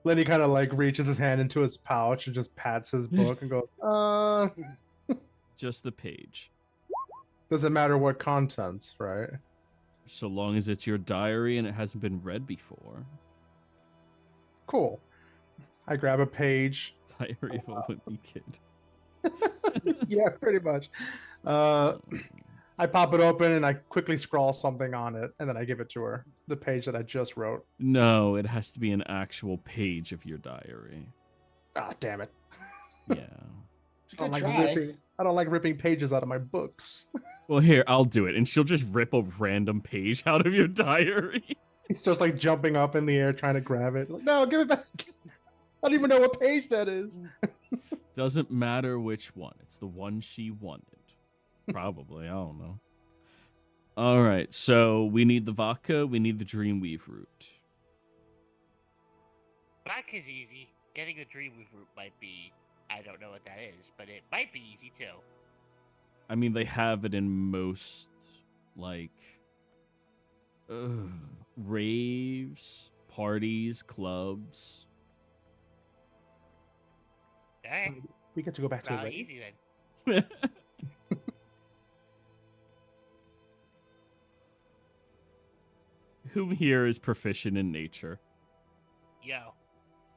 Lenny kind of like reaches his hand into his pouch and just pats his book and goes, Just the page. doesn't matter what content, right? So long as it's your diary and it hasn't been read before. Cool. I grab a page. Diary of a Wimpy Kid. Yeah, pretty much. I pop it open and I quickly scrawl something on it, and then I give it to her. The page that I just wrote. No, it has to be an actual page of your diary. Ah, damn it. Yeah. It's a good try. I don't like ripping pages out of my books. Well, here, I'll do it. And she'll just rip a random page out of your diary. He starts like jumping up in the air trying to grab it. Like, no, give it back. I don't even know what page that is. Doesn't matter which one. It's the one she wanted. Probably. I don't know. All right. So we need the vodka. We need the dreamweave root. Vodka's easy. Getting the dreamweave root might be. I don't know what that is, but it might be easy too. I mean, they have it in most, like, raves, parties, clubs. Okay. We get to go back to the rave. Easy then. Who here is proficient in nature? Yo.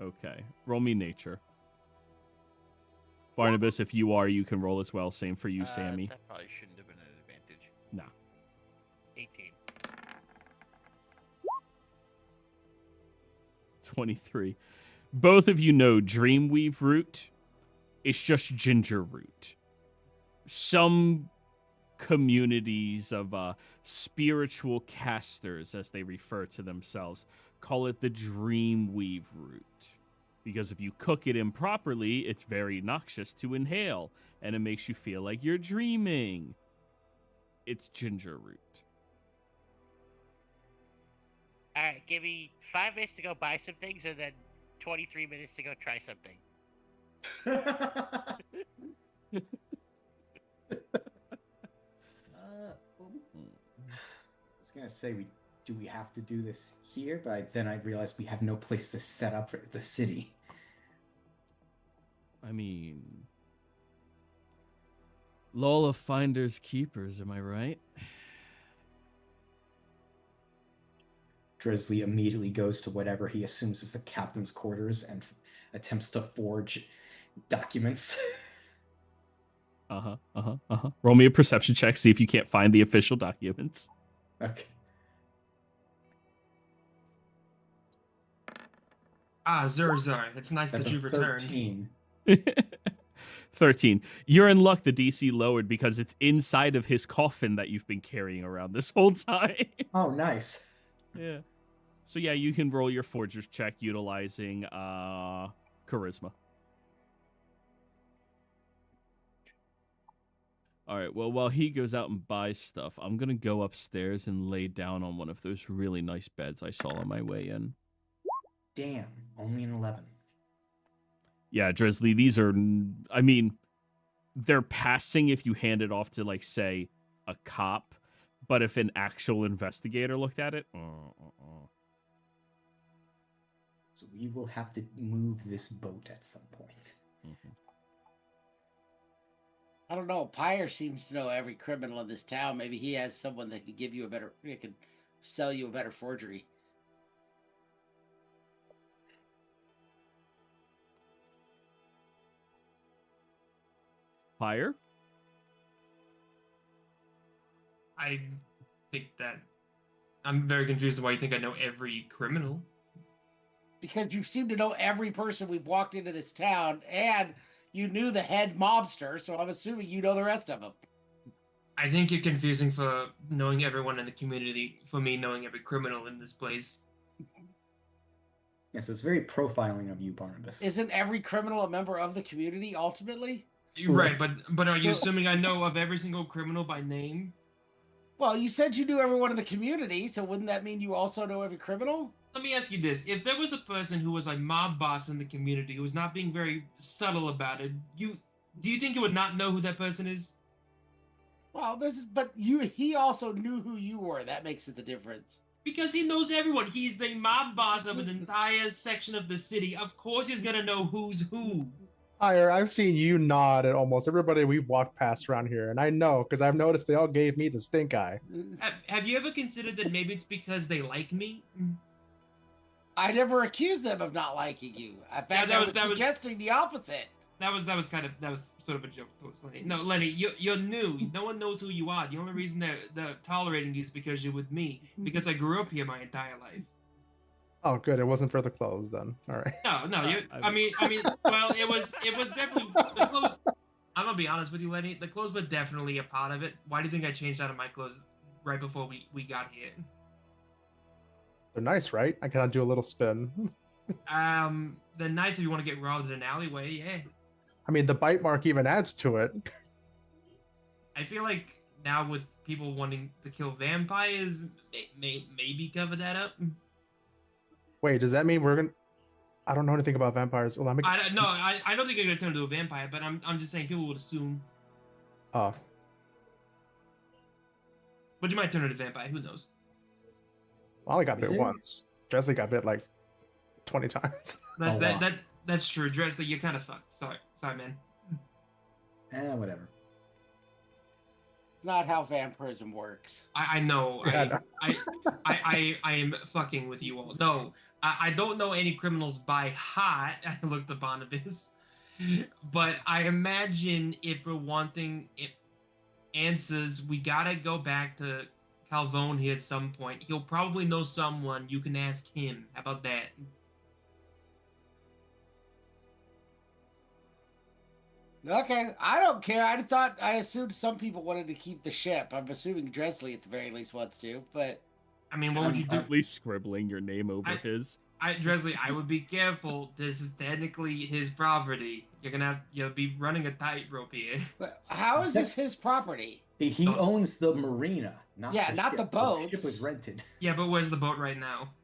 Okay. Roll me nature. Barnabas, if you are, you can roll as well. Same for you, Sammy. That probably shouldn't have been an advantage. Nah. 18. 23. Both of you know dreamweave root. It's just ginger root. Some communities of spiritual casters, as they refer to themselves, call it the dreamweave root. Because if you cook it improperly, it's very noxious to inhale, and it makes you feel like you're dreaming. It's ginger root. Alright, give me 5 minutes to go buy some things and then 23 minutes to go try something. I was gonna say, do we have to do this here? But then I realized we have no place to set up for the city. I mean, law of finders keepers, am I right? Drizly immediately goes to whatever he assumes is the captain's quarters and attempts to forge documents. Roll me a perception check, see if you can't find the official documents. Okay. Ah, Zurzar, it's nice That's that you've a returned. 13. 13. You're in luck the DC lowered because it's inside of his coffin that you've been carrying around this whole time. Oh, nice. Yeah. So yeah, you can roll your forger's check utilizing charisma. All right, well, while he goes out and buys stuff, I'm going to go upstairs and lay down on one of those really nice beds I saw on my way in. Damn, only an 11. Yeah, Drizzly, these are, I mean, they're passing if you hand it off to, like, say, a cop, but if an actual investigator looked at it, So we will have to move this boat at some point. Mm-hmm. I don't know. Pyre seems to know every criminal in this town. Maybe he has someone that could give you a better, he could sell you a better forgery. Pyre? I think that I'm very confused why you think I know every criminal. Because you seem to know every person we've walked into this town, and you knew the head mobster, so I'm assuming you know the rest of them. I think you're confusing for knowing everyone in the community for me knowing every criminal in this place. Yes, it's very profiling of you, Barnabas. Isn't every criminal a member of the community, ultimately? You're right, but are you assuming I know of every single criminal by name? Well, you said you knew everyone in the community, so wouldn't that mean you also know every criminal? Let me ask you this. If there was a person who was a mob boss in the community who was not being very subtle about it, do you think you would not know who that person is? Well, he also knew who you were. That makes it the difference. Because he knows everyone. He's the mob boss of an entire section of the city. Of course he's gonna know who's who. Pyre, I've seen you nod at almost everybody we've walked past around here, and I know because I've noticed they all gave me the stink eye. Have you ever considered that maybe it's because they like me? I never accused them of not liking you. In fact, I was suggesting the opposite. That was sort of a joke towards Lenny. No, Lenny, you're new. No one knows who you are. The only reason they're tolerating you is because you're with me. Because I grew up here my entire life. Oh, good. It wasn't for the clothes then. All right. No. I mean, well, it was definitely the clothes. I'm gonna be honest with you, Lenny. The clothes were definitely a part of it. Why do you think I changed out of my clothes right before we got here? They're nice, right? I cannot do a little spin. They're nice if you want to get robbed in an alleyway. Yeah. I mean, the bite mark even adds to it. I feel like now with people wanting to kill vampires, maybe cover that up. Wait, does that mean we're gonna? I don't know anything about vampires. Well, I don't think you're gonna turn into a vampire, but I'm just saying people would assume. Oh. But you might turn into a vampire. Who knows? Well, I only got bit once. Dresley got bit like 20 times. That's true. Dresley, you're kind of fucked. Sorry, man. Whatever. Not how vampirism works. I know. Yeah, I am fucking with you all. No, I don't know any criminals by heart. I looked at Barnabas, but I imagine if we're wanting answers, we gotta go back to Calvone here at some point. He'll probably know someone. You can ask him. How about that? Okay, I don't care. I assumed some people wanted to keep the ship. I'm assuming Dresley at the very least wants to, but I mean, what would you do? At least scribbling your name over his. Dresley, I would be careful. This is technically his property. You'll be running a tightrope here. But how is this his property? He owns the marina, not the boat. The ship was rented. Yeah, but where's the boat right now?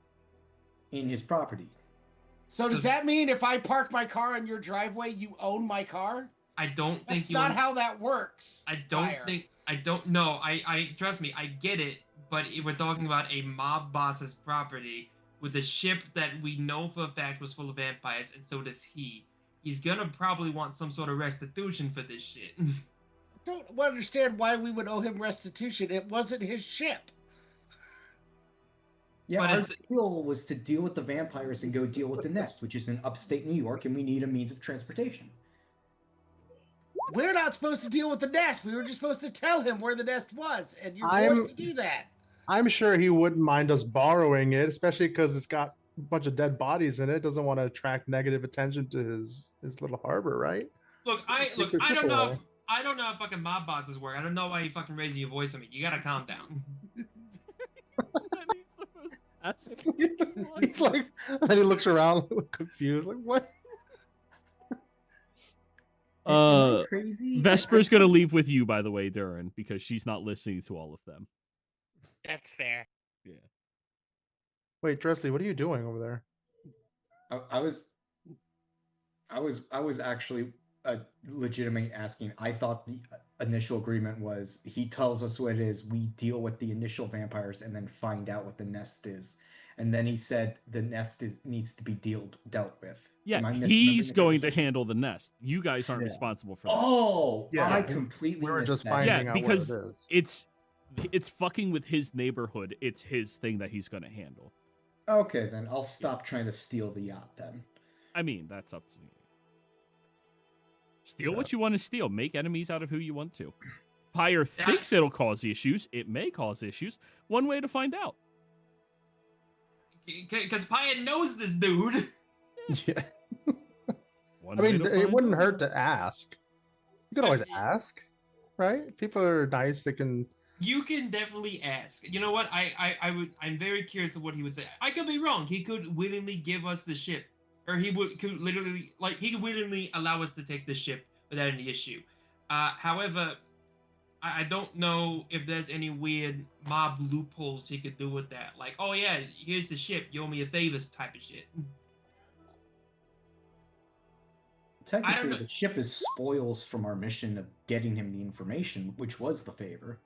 In his property. So does that mean if I park my car in your driveway, you own my car? I don't think that's not how that works. I don't know. I trust me, I get it, but we're talking about a mob boss's property with a ship that we know for a fact was full of vampires, and so does he. He's gonna probably want some sort of restitution for this shit. I don't understand why we would owe him restitution. It wasn't his ship. Yeah, our deal was to deal with the vampires and go deal with the nest, which is in upstate New York, and we need a means of transportation. We're not supposed to deal with the nest. We were just supposed to tell him where the nest was, and you're going to do that. I'm sure he wouldn't mind us borrowing it, especially because it's got a bunch of dead bodies in it. Doesn't want to attract negative attention to his little harbor, right? Look, I don't know if fucking mob bosses work. I don't know why you fucking raising your voice at me. You gotta calm down. He's like, and then he looks around confused, like what? Crazy? Vesper's gonna leave with you, by the way, Durin, because she's not listening to all of them. That's fair. Yeah. Wait, Dresley, what are you doing over there? I was actually legitimately asking. I thought the initial agreement was he tells us what it is, we deal with the initial vampires, and then find out what the nest is. And then he said the nest needs to be dealt with. Yeah, he's going to handle the nest. You guys aren't responsible for that. Oh, yeah, I completely we're missed just that. finding out because what it is. it's fucking with his neighborhood. It's his thing that he's going to handle. Okay, then I'll stop trying to steal the yacht then. I mean, that's up to you. Steal Yeah. what you want to steal. Make enemies out of who you want to. Pyre thinks it'll cause issues. It may cause issues. One way to find out. Because Pyatt knows this dude. Yeah. One I way mean, to it find wouldn't out. hurt to ask. You could always ask, right? People are nice. They can. You can definitely ask. You know what? I'm very curious of what he would say. I could be wrong. He could willingly give us the ship, or could literally he could willingly allow us to take the ship without any issue. However, I don't know if there's any weird mob loopholes he could do with that. Like, oh yeah, here's the ship. You owe me a favor type of shit. Technically, the ship is spoils from our mission of getting him the information, which was the favor.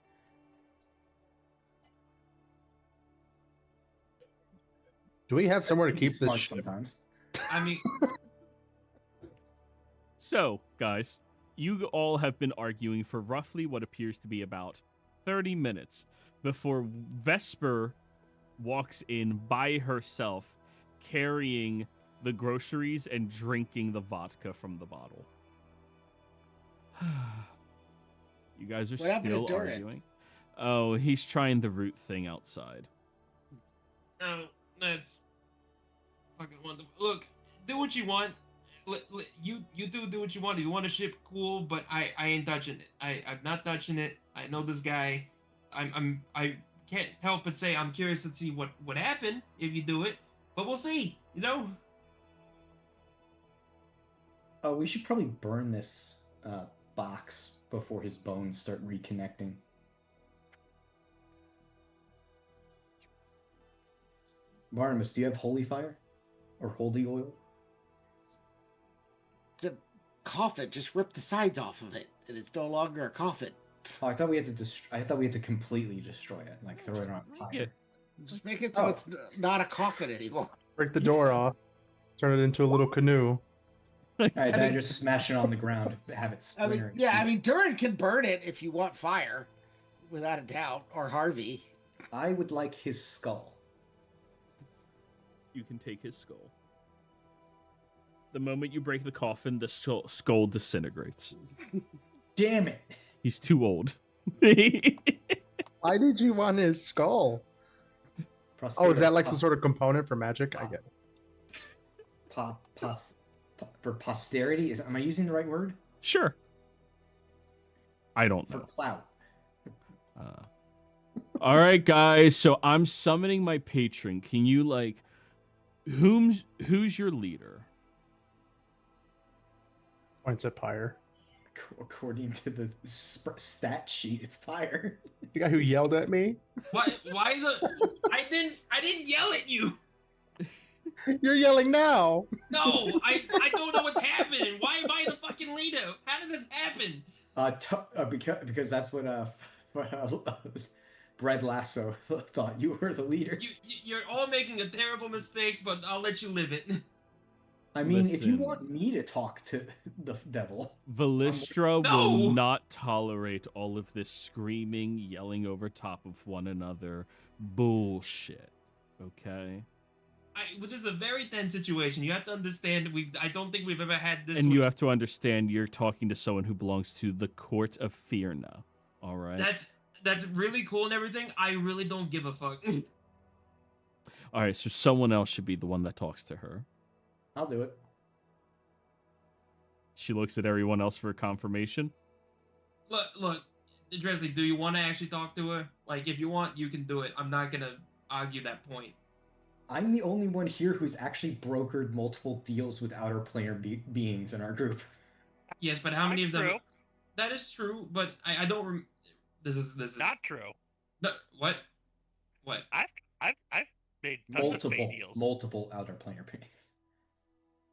Do we have somewhere to keep the smart ship? sometimes? I mean, So, guys, you all have been arguing for roughly what appears to be about 30 minutes before Vesper walks in by herself carrying the groceries and drinking the vodka from the bottle. You guys are What happened to still Durin? arguing. Oh, he's trying the root thing outside. no, that's fucking wonderful. Look, do what you want. You do what you want. If you want a ship, cool. But I ain't touching it. I'm not touching it. I know this guy. I can't help but say I'm curious to see what happened if you do it. But we'll see. You know. Oh, we should probably burn this box before his bones start reconnecting. Barnabas, do you have holy fire? Or holy oil? The coffin, just rip the sides off of it, and it's no longer a coffin. Oh, I thought we had to I thought we had to completely destroy it, like throw it on fire. Yeah. Just make it so it's not a coffin anymore. Break the door off. Turn it into a little canoe. All right, then mean- just smash it on the ground, have it I splinter. mean, yeah, I mean, Durin can burn it if you want fire, without a doubt, or Harvey. I would like his skull. You can take his skull. The moment you break the coffin, the skull disintegrates. Damn it! He's too old. Why did you want his skull? Oh, is that like some sort of component for magic? I get it. For posterity? Am I using the right word? Sure. I don't For know. clout. All right, guys. So I'm summoning my patron. Can you who's your leader? Points at Pyre. According to the stat sheet, it's fire. The guy who yelled at me. Why the? I didn't yell at you. You're yelling now. No, I don't know what's happening. Why am I the fucking leader? How did this happen? Because that's what Bread Lasso thought you were the leader. You're all making a terrible mistake, but I'll let you live it. I mean, if you Listen. want me to talk to the devil, Velistra No! will not tolerate all of this screaming, yelling over top of one another bullshit. Okay? This is a very tense situation. You have to understand. I don't think we've ever had this. And you have to understand you're talking to someone who belongs to the court of Fearna. All right? That's really cool and everything. I really don't give a fuck. All right, so someone else should be the one that talks to her. I'll do it. She looks at everyone else for confirmation. Look, Dresley, do you want to actually talk to her? Like, if you want, you can do it. I'm not gonna argue that point. I'm the only one here who's actually brokered multiple deals with outer planar beings in our group. Yes, but how many of them? True. That is true, but I don't. This is Not true. No, what? What? I've made tons of fey deals. Multiple outer planar beings.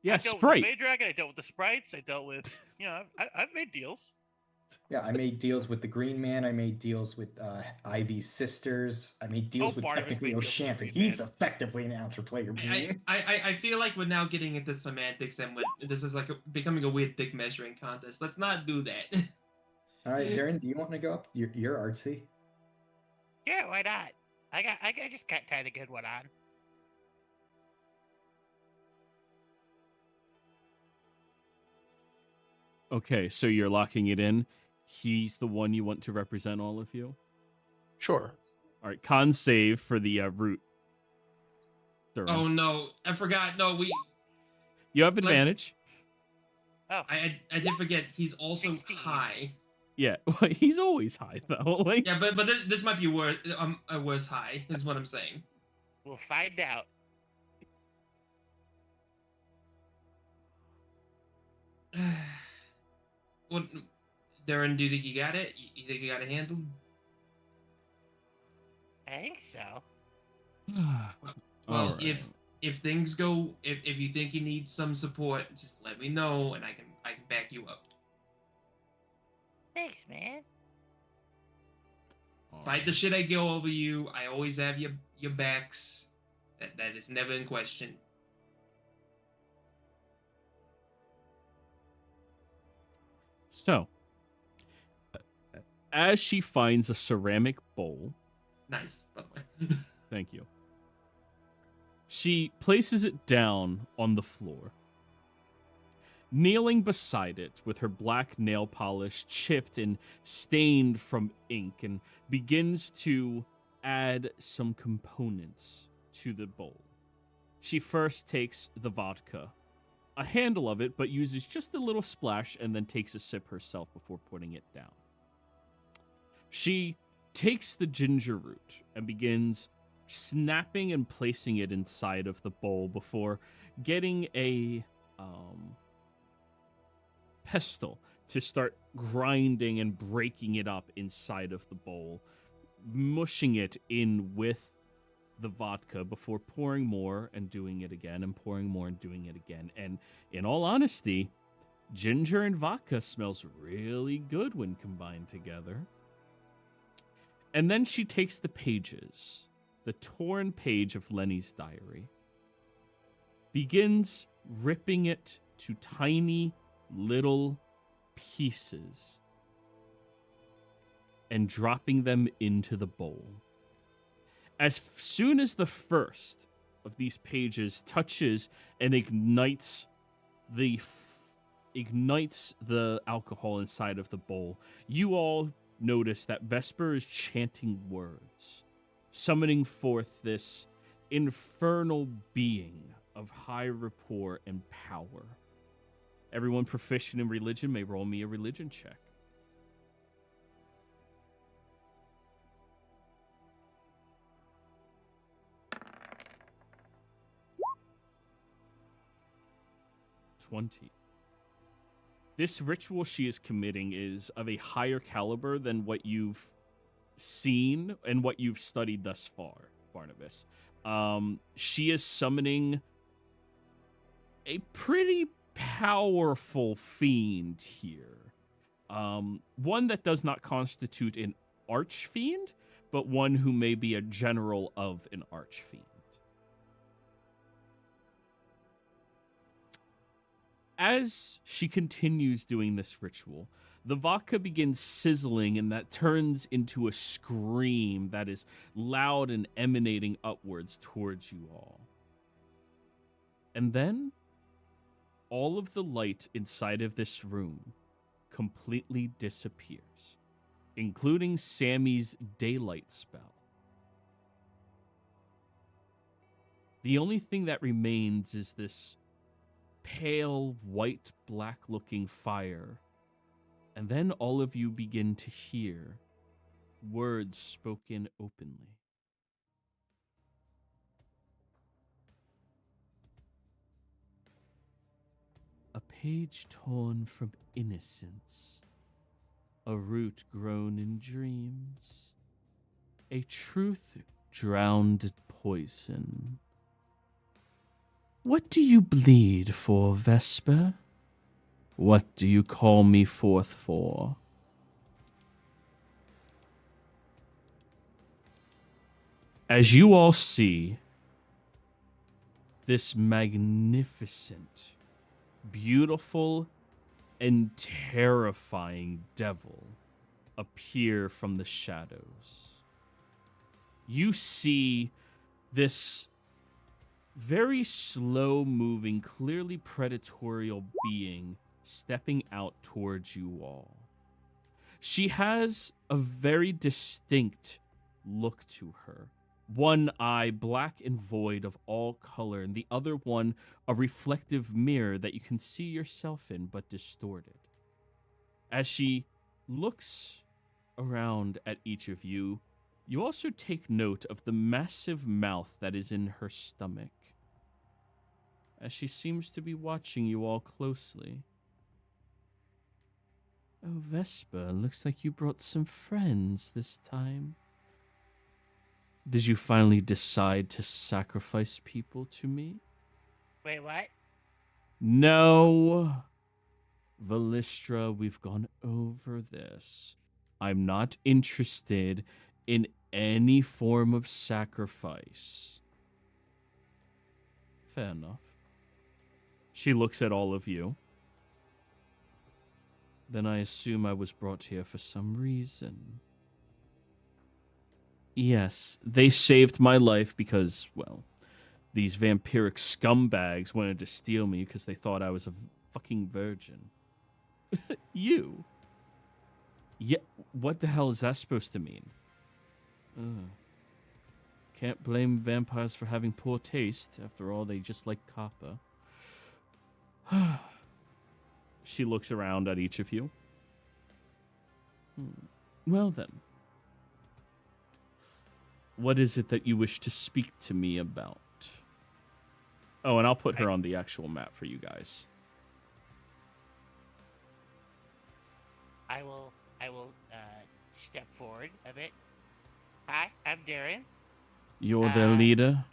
Yeah, I dealt with Sprite. the Fey Dragon. I dealt with the sprites. I dealt with I've made deals. Yeah, I made deals with the Green Man. I made deals with Ivy's sisters. I made deals with Barnabas technically made deals with the O'Shanty. Green He's Man. effectively an outer player being. I feel like we're now getting into semantics and this is like becoming a weird dick measuring contest. Let's not do that. All right, Darren, do you want to go up? You're artsy. Yeah, why not? I just got kind of good one on. Okay, so you're locking it in. He's the one you want to represent all of you? Sure. All right, con save for the root. Thurin. Oh no, I forgot. No, You have let's- advantage. Oh, I did forget. He's also 16. high. Yeah, well, he's always high though. Like, Yeah, but this might be worse. A worse high is what I'm saying. we'll find out. What, Darren? Do you think you got it? You think you got it handled? I think so. Well, all right. if things go, if you think you need some support, just let me know and I can back you up. Thanks, man. Fight the shit I go over you. I always have your backs. That is never in question. So, as she finds a ceramic bowl, Nice, by the way. thank you. She places it down on the floor. Kneeling beside it with her black nail polish chipped and stained from ink, and begins to add some components to the bowl. She first takes the vodka, a handle of it, but uses just a little splash and then takes a sip herself before putting it down. She takes the ginger root and begins snapping and placing it inside of the bowl before getting a pestle to start grinding and breaking it up inside of the bowl, mushing it in with the vodka before pouring more and doing it again and pouring more and doing it again. And in all honesty, ginger and vodka smells really good when combined together. And then she takes the pages, the torn page of Lenny's diary, begins ripping it to tiny little pieces and dropping them into the bowl. As soon as the first of these pages touches and ignites the alcohol inside of the bowl, you all notice that Vesper is chanting words, summoning forth this infernal being of high rapport and power. Everyone proficient in religion may roll me a religion check. This ritual she is committing is of a higher caliber than what you've seen and what you've studied thus far, Barnabas. She is summoning a pretty powerful fiend here. One that does not constitute an archfiend, but one who may be a general of an archfiend. As she continues doing this ritual, the vodka begins sizzling, and that turns into a scream that is loud and emanating upwards towards you all. And then, all of the light inside of this room completely disappears, including Sammy's daylight spell. The only thing that remains is this pale, white, black-looking fire. And then all of you begin to hear words spoken openly. A page torn from innocence, a root grown in dreams, a truth drowned in poison. What do you bleed for, Vesper? What do you call me forth for? As you all see this magnificent, beautiful, and terrifying devil appear from the shadows, you see this very slow-moving, clearly predatorial being stepping out towards you all. She has a very distinct look to her. One eye black and void of all color, and the other one a reflective mirror that you can see yourself in but distorted. As she looks around at each of you, you also take note of the massive mouth that is in her stomach, as she seems to be watching you all closely. Oh, Vesper, looks like you brought some friends this time. Did you finally decide to sacrifice people to me? Wait, what? No. Velistra, we've gone over this. I'm not interested in any form of sacrifice. Fair enough. She looks at all of you. Then I assume I was brought here for some reason. Yes, they saved my life because, well, these vampiric scumbags wanted to steal me because they thought I was a fucking virgin. You? Yeah, what the hell is that supposed to mean? Can't blame vampires for having poor taste. After all, they just like copper. She looks around at each of you. Well then. What is it that you wish to speak to me about? Oh, and I'll put her on the actual map for you guys. I will step forward a bit. Hi, I'm Darren. You're their leader?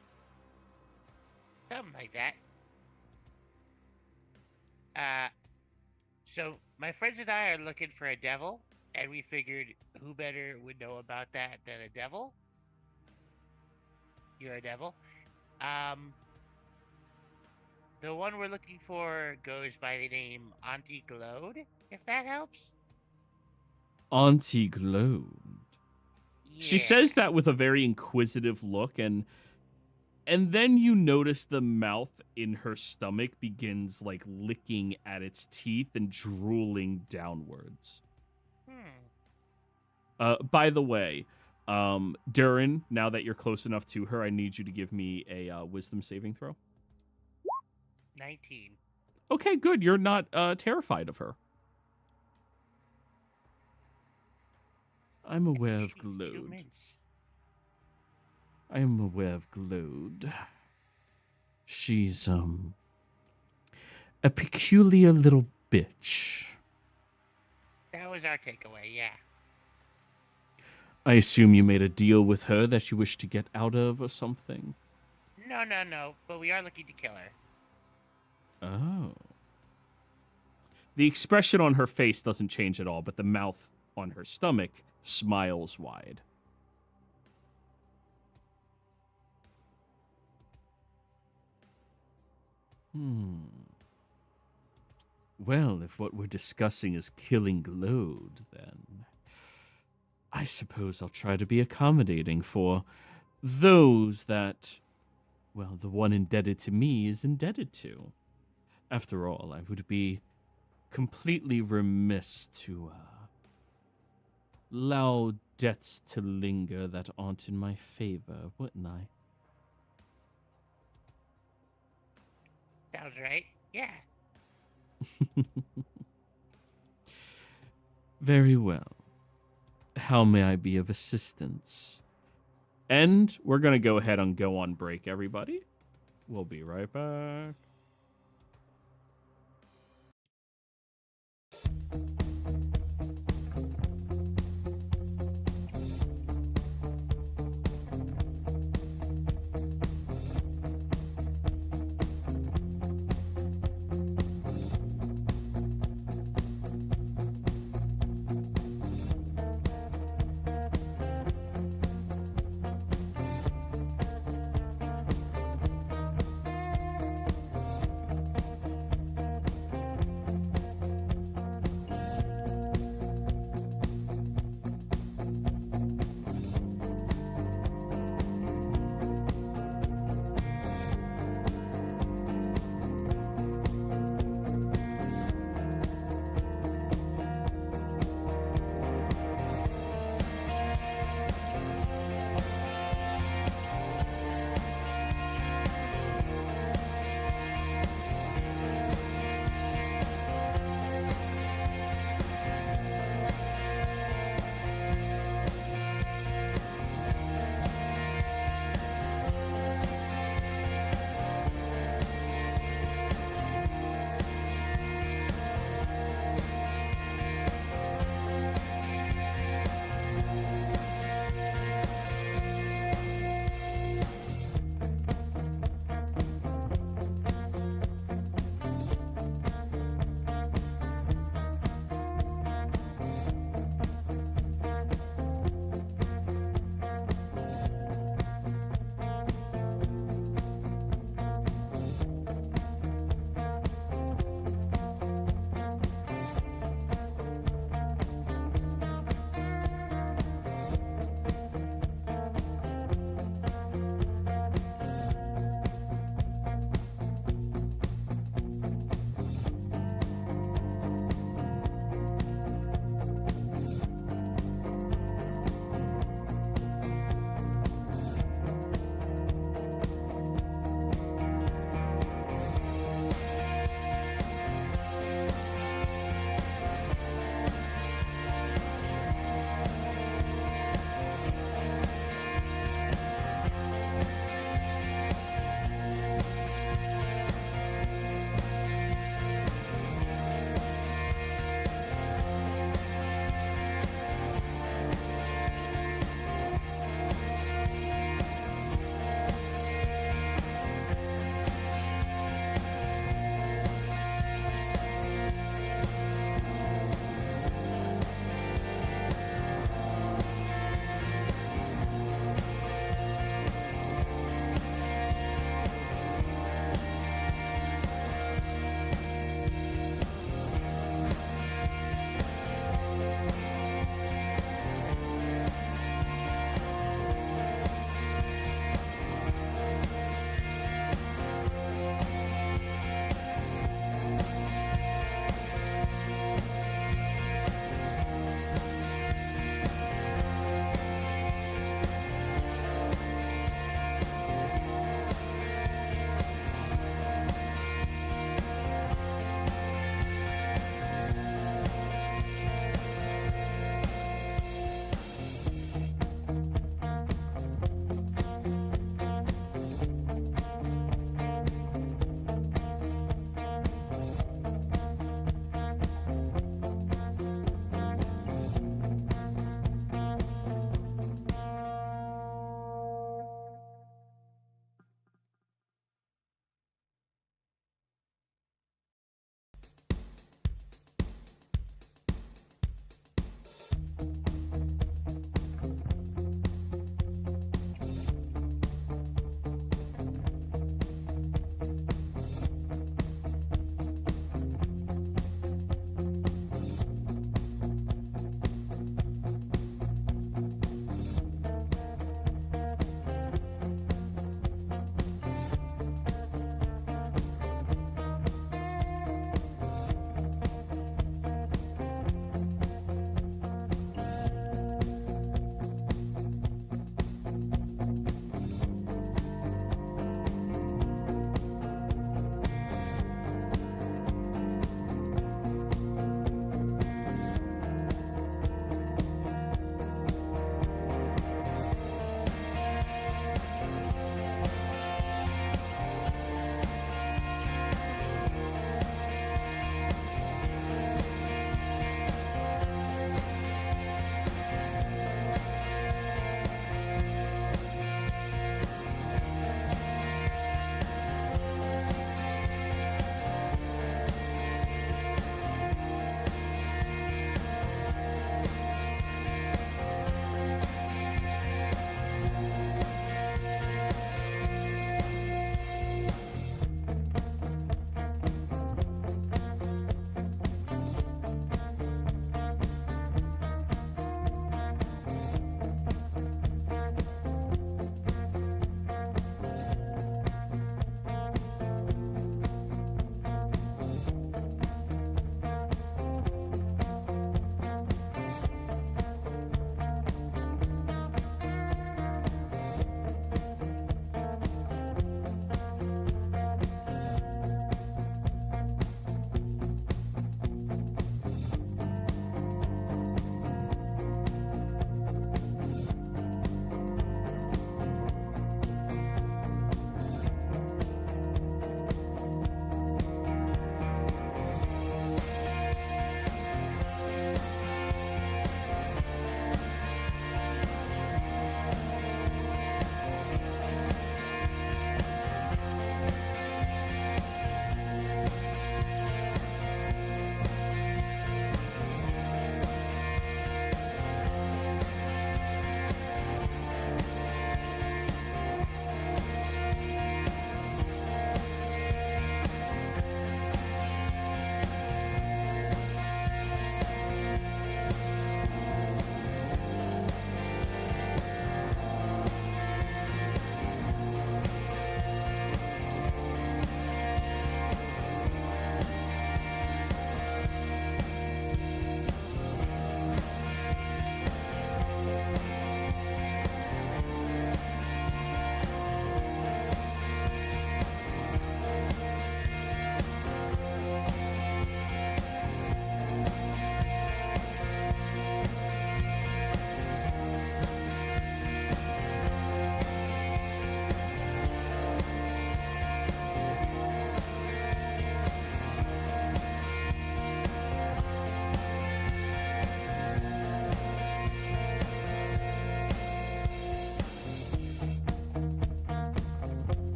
Something like that. So my friends and I are looking for a devil, and we figured who better would know about that than a devil? You're a devil. The one we're looking for goes by the name Auntie Glowed, if that helps. Auntie Glowed. Yeah. She says that with a very inquisitive look, and then you notice the mouth in her stomach begins like licking at its teeth and drooling downwards. By the way, Durin, now that you're close enough to her, I need you to give me a wisdom saving throw. 19. Okay, good. You're not terrified of her. I'm aware of Glowed. I am aware of Glowed. She's, a peculiar little bitch. That was our takeaway, yeah. I assume you made a deal with her that you wish to get out of or something? No, but we are looking to kill her. Oh. The expression on her face doesn't change at all, but the mouth on her stomach smiles wide. Well, if what we're discussing is killing Glowed, then I suppose I'll try to be accommodating for those that, well, the one indebted to me is indebted to. After all, I would be completely remiss to allow debts to linger that aren't in my favor, wouldn't I? Sounds right. Yeah. Very well. How may I be of assistance? And we're going to go ahead and go on break, everybody. We'll be right back.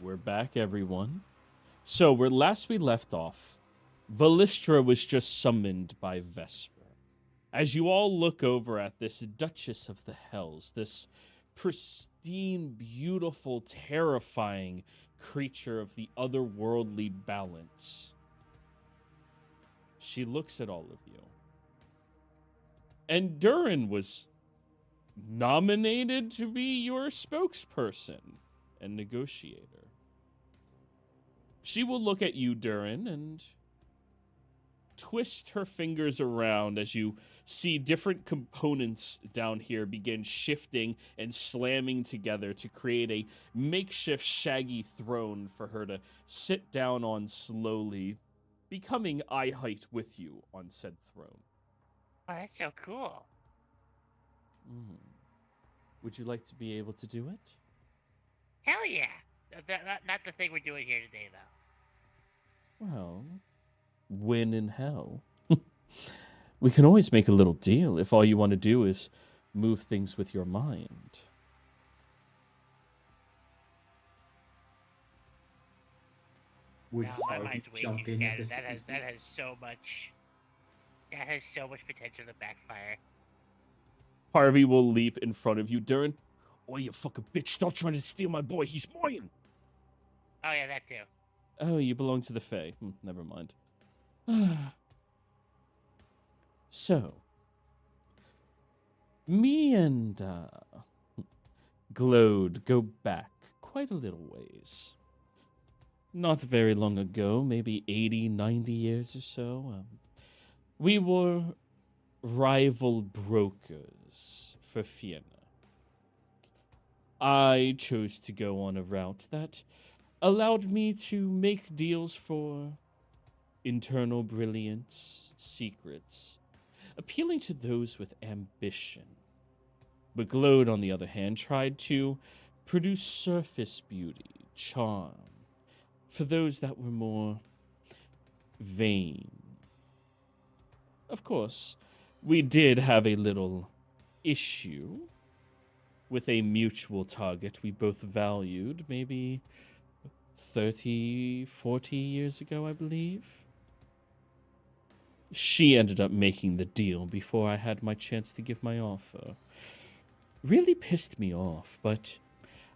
We're back, everyone. So, where last we left off, Vallistra was just summoned by Vesper. As you all look over at this Duchess of the Hells, this pristine, beautiful, terrifying creature of the otherworldly balance, she looks at all of you. And Durin was nominated to be your spokesperson and negotiator. She will look at you, Durin, and twist her fingers around as you see different components down here begin shifting and slamming together to create a makeshift shaggy throne for her to sit down on slowly, becoming eye height with you on said throne. Oh, that's so cool. Would you like to be able to do it? Hell yeah. Not the thing we're doing here today, though. Well, when in hell. We can always make a little deal if all you want to do is move things with your mind. Would No, my Harvey mind's way jump too in at scattered. this That has instance? so much. That has so much potential to backfire. Harvey will leap in front of you, Durin. Oh, you fucking bitch, stop trying to steal my boy, he's mine! Oh yeah, that too. Oh, you belong to the Fae. Never mind. So, me and Glode go back quite a little ways. Not very long ago, maybe 80, 90 years or so, we were rival brokers for Fiena. I chose to go on a route that allowed me to make deals for internal brilliance, secrets, appealing to those with ambition. But Glode, on the other hand, tried to produce surface beauty, charm, for those that were more vain. Of course, we did have a little issue with a mutual target we both valued, maybe 30, 40 years ago, I believe. She ended up making the deal before I had my chance to give my offer. Really pissed me off, but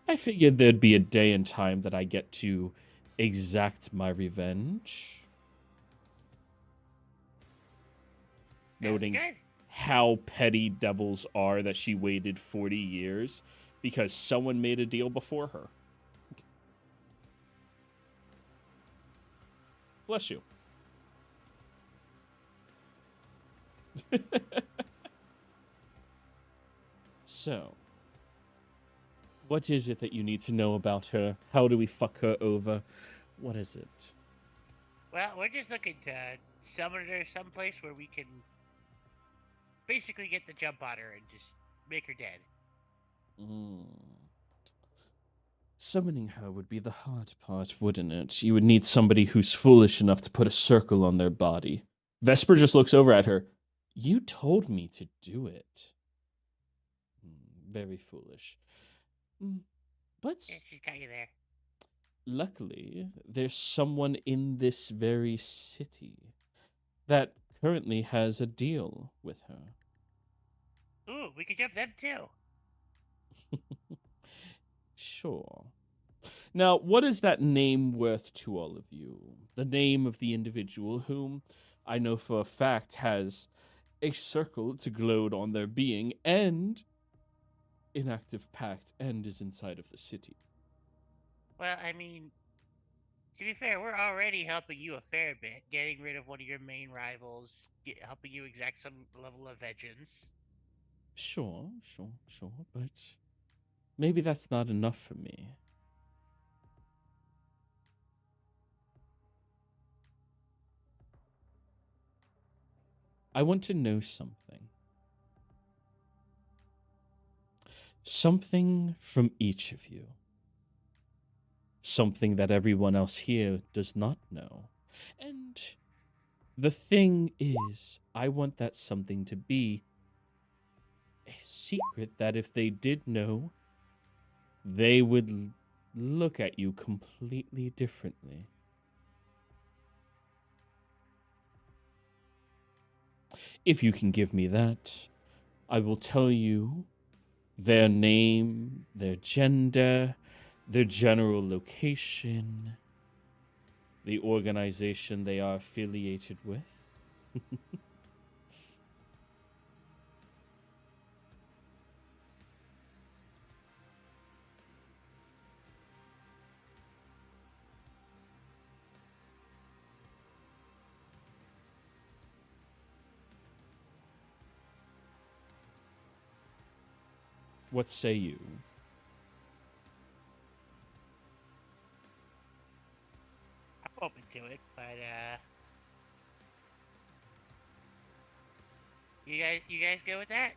I figured there'd be a day and time that I get to exact my revenge. Noting Good. how petty devils are that she waited 40 years because someone made a deal before her. Bless you. So, what is it that you need to know about her? How do we fuck her over? What is it? Well, we're just looking to summon her someplace where we can basically get the jump on her and just make her dead. Summoning her would be the hard part, wouldn't it? You would need somebody who's foolish enough to put a circle on their body. Vesper just looks over at her. You told me to do it. Very foolish. But Yeah, she's got you there. luckily, there's someone in this very city that currently has a deal with her. Ooh, we could jump them too. Sure. Now, what is that name worth to all of you? The name of the individual whom I know for a fact has a circle to gloat on their being and inactive pact and is inside of the city. Well, I mean, to be fair, we're already helping you a fair bit, getting rid of one of your main rivals, helping you exact some level of vengeance. Sure, but maybe that's not enough for me. I want to know something. Something from each of you. Something that everyone else here does not know. And the thing is, I want that something to be a secret that if they did know, they would look at you completely differently. If you can give me that, I will tell you their name, their gender, their general location, the organization they are affiliated with. What say you? I'm open to it, but you guys go with that?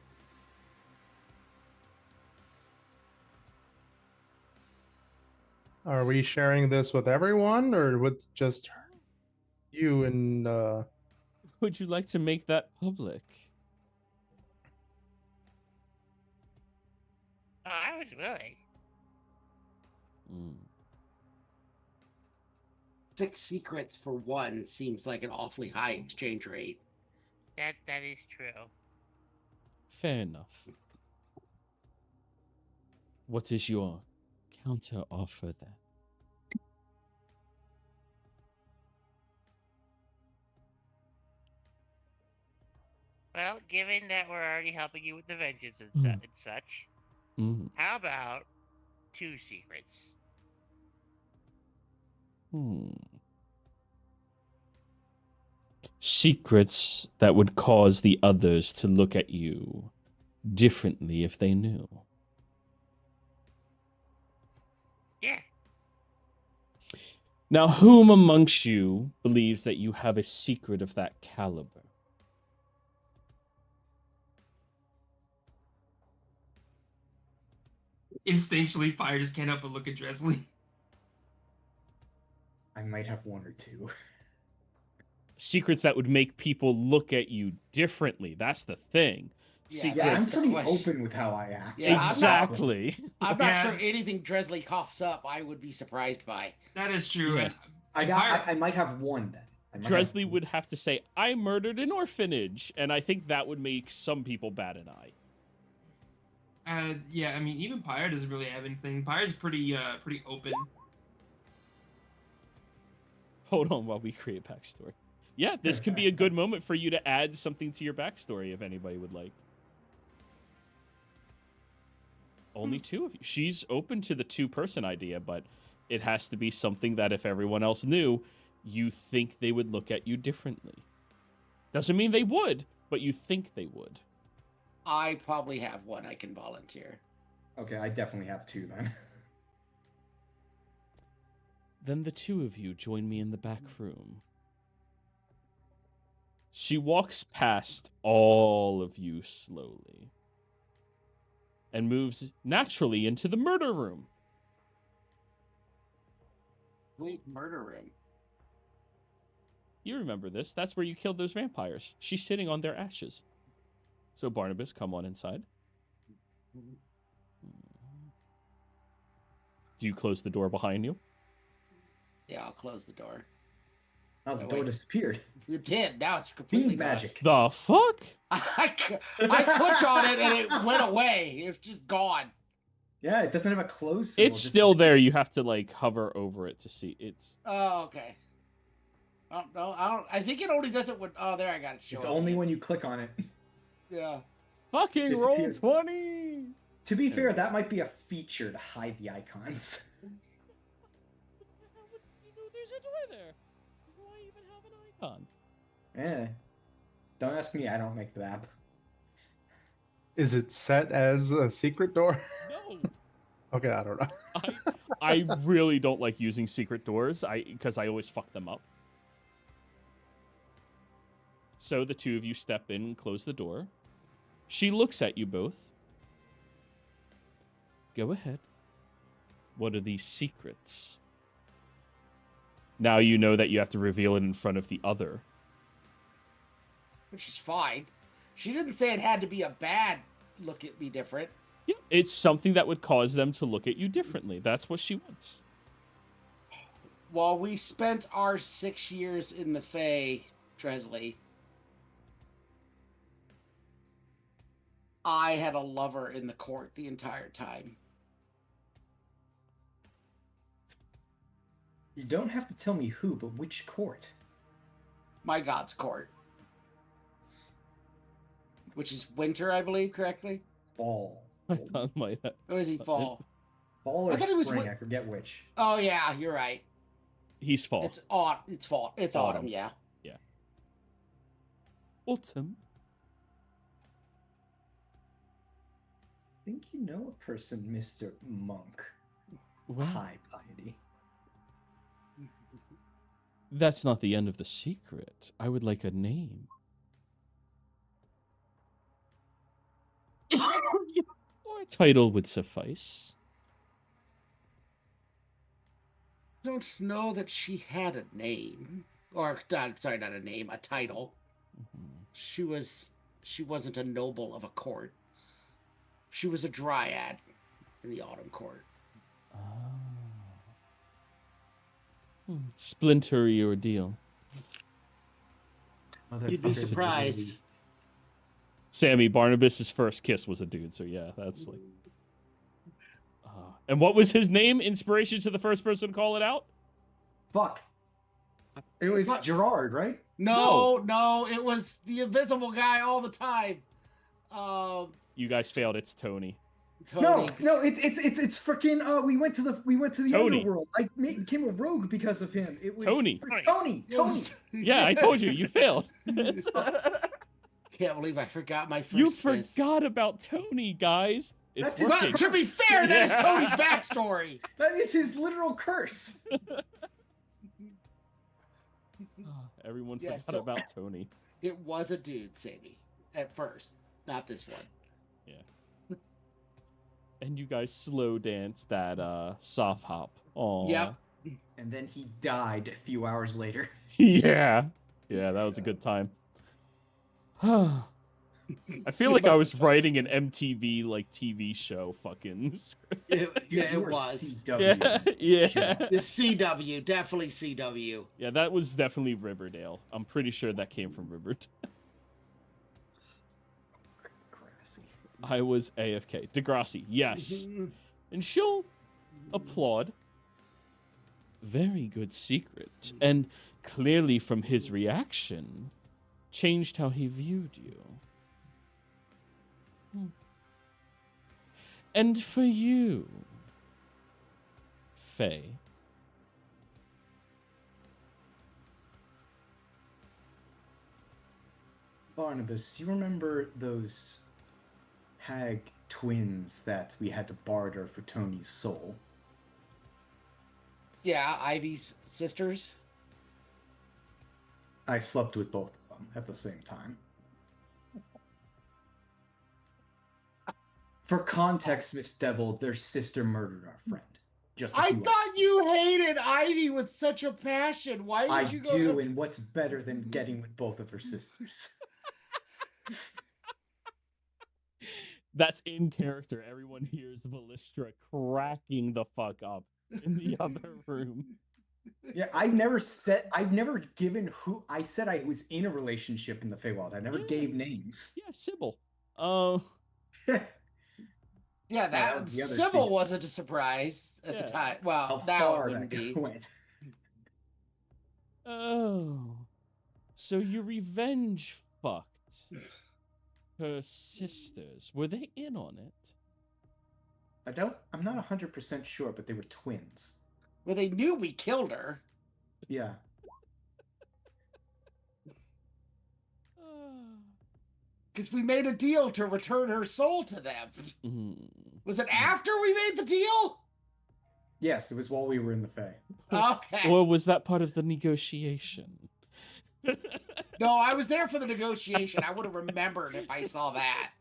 Are we sharing this with everyone or with just you and Would you like to make that public? Oh, I was willing. Mm. 6 secrets for 1 seems like an awfully high exchange rate. That is true. Fair enough. What is your counter offer then? Well, given that we're already helping you with the vengeance and, Mm. and such, Mm. how about 2 secrets? Secrets that would cause the others to look at you differently if they knew. Yeah. Now, whom amongst you believes that you have a secret of that caliber? Instinctually, Fire just can't help but look at Dresley. I might have 1 or 2. Secrets that would make people look at you differently. That's the thing. Yeah, Yeah, I'm that's the pretty question. open with how I act. Yeah, Exactly. I'm not Yeah. sure anything Dresley coughs up I would be surprised by. That is true. Yeah. And Fire, I might have 1 then. I might have- Dresley would have to say, I murdered an orphanage. And I think that would make some people bat an eye. yeah, I mean, even Pyre doesn't really have anything. Pyre's pretty open. Hold on while we create backstory. Yeah, this can be a good moment for you to add something to your backstory if anybody would like. Only 2 of you. She's open to the 2-person idea, but it has to be something that if everyone else knew, you think they would look at you differently. Doesn't mean they would, but you think they would. I probably have 1 I can volunteer. Okay, I definitely have 2 then. Then the 2 of you join me in the back room. She walks past all of you slowly and moves naturally into the murder room. Sweet murder room. You remember this. That's where you killed those vampires. She's sitting on their ashes. So Barnabas, come on inside. Do you close the door behind you? Yeah, I'll close the door. Oh, the Oh, door wait. disappeared. It did. Now it's completely Being gone. magic. The fuck? I clicked on it and it went away. It's just gone. Yeah, it doesn't have a close symbol. It's just- still there. You have to like hover over it to see. It's Oh, okay. I think it only does it when. Oh, there I got it. It's only when you click on it. Yeah. fucking roll Disappears. 20. To be fair, Anyways. that might be a feature to hide the icons. You know there's a door there. Why even have an icon? Yeah. Don't ask me, I don't make the app. is it set as a secret door? No. Okay, I don't know. I really don't like using secret doors because I always fuck them up. So the 2 of you step in and close the door. She looks at you both. Go ahead. What are these secrets? Now you know that you have to reveal it in front of the other. Which is fine. She didn't say it had to be a bad look at me different. Yeah, It's something that would cause them to look at you differently. That's what she wants. While we spent our 6 years in the Fae, Tresley, I had a lover in the court the entire time. You don't have to tell me who, but which court? My god's court. Which is winter, I believe, correctly? Fall. I thought might have. Or is he fall? Fall I or thought it was spring, wi- I forget which. Oh, yeah, you're right. He's fall. It's fall. It's autumn, yeah. Autumn. I think you know a person, Mr. Monk. Well, High piety. that's not the end of the secret. I would like a name. Or a title would suffice. Don't know that she had a name. Or, sorry, not a name, a title. Mhm. She wasn't a noble of a court. She was a dryad in the autumn court. Ah. Splintery ordeal. You'd be surprised. Sammy, Barnabas's first kiss was a dude, so yeah, that's like. And what was his name? Inspiration to the first person to call it out? Fuck. It was What? Gerard, right? No, it was the invisible guy all the time. You guys failed. It's Tony. Tony. No, it's freaking. We went to the Tony. underworld. I became a rogue because of him. It was Tony. Tony. It was- Yeah, I told you. You failed. Can't believe I forgot my first You kiss. forgot about Tony, guys. It's That's his- working. But to be fair, that is Tony's backstory. That is his literal curse. Everyone Yeah, forgot so- about Tony. It was a dude, Sadie, at first. Not this one. And you guys slow danced that soft hop. Aw. Yep. And then he died a few hours later. Yeah. Yeah, that was a good time. I feel like I was writing an MTV like TV show fucking script. Yeah, You it were was. CW. Yeah. The CW, definitely CW. Yeah, that was definitely Riverdale. I'm pretty sure that came from Riverdale. Crassy. I was AFK. Degrassi, yes. Mhm. And she'll applaud. Very good secret. And clearly from his reaction, changed how he viewed you. And for you, Faye, Barnabas, you remember those hag twins that we had to barter for Tony's soul? Yeah, Ivy's sisters. I slept with both of them at the same time. For context, Miss Devil, their sister murdered our friend. Just a I few thought you hated Ivy with such a passion. Why did I you go do, to... and what's better than getting with both of her sisters? that's in character. Everyone hears Ballistra cracking the fuck up in the other room. Yeah, I've never given who. I said I was in a relationship in the Feywild. I never Yeah. gave names. Yeah, Sybil. Yeah, that was the other Sybil secret. wasn't a surprise at the Yeah. time. Well, How now it far wouldn't that be. went. Oh. So you revenge fucked her sisters. Were they in on it? I'm not 100% sure, but they were twins. Well, they knew we killed her. Yeah. Because we made a deal to return her soul to them. Mhm. Was it after we made the deal? Yes, it was while we were in the Fae. Okay. Or was that part of the negotiation? No, I was there for the negotiation. I would have remembered if I saw that.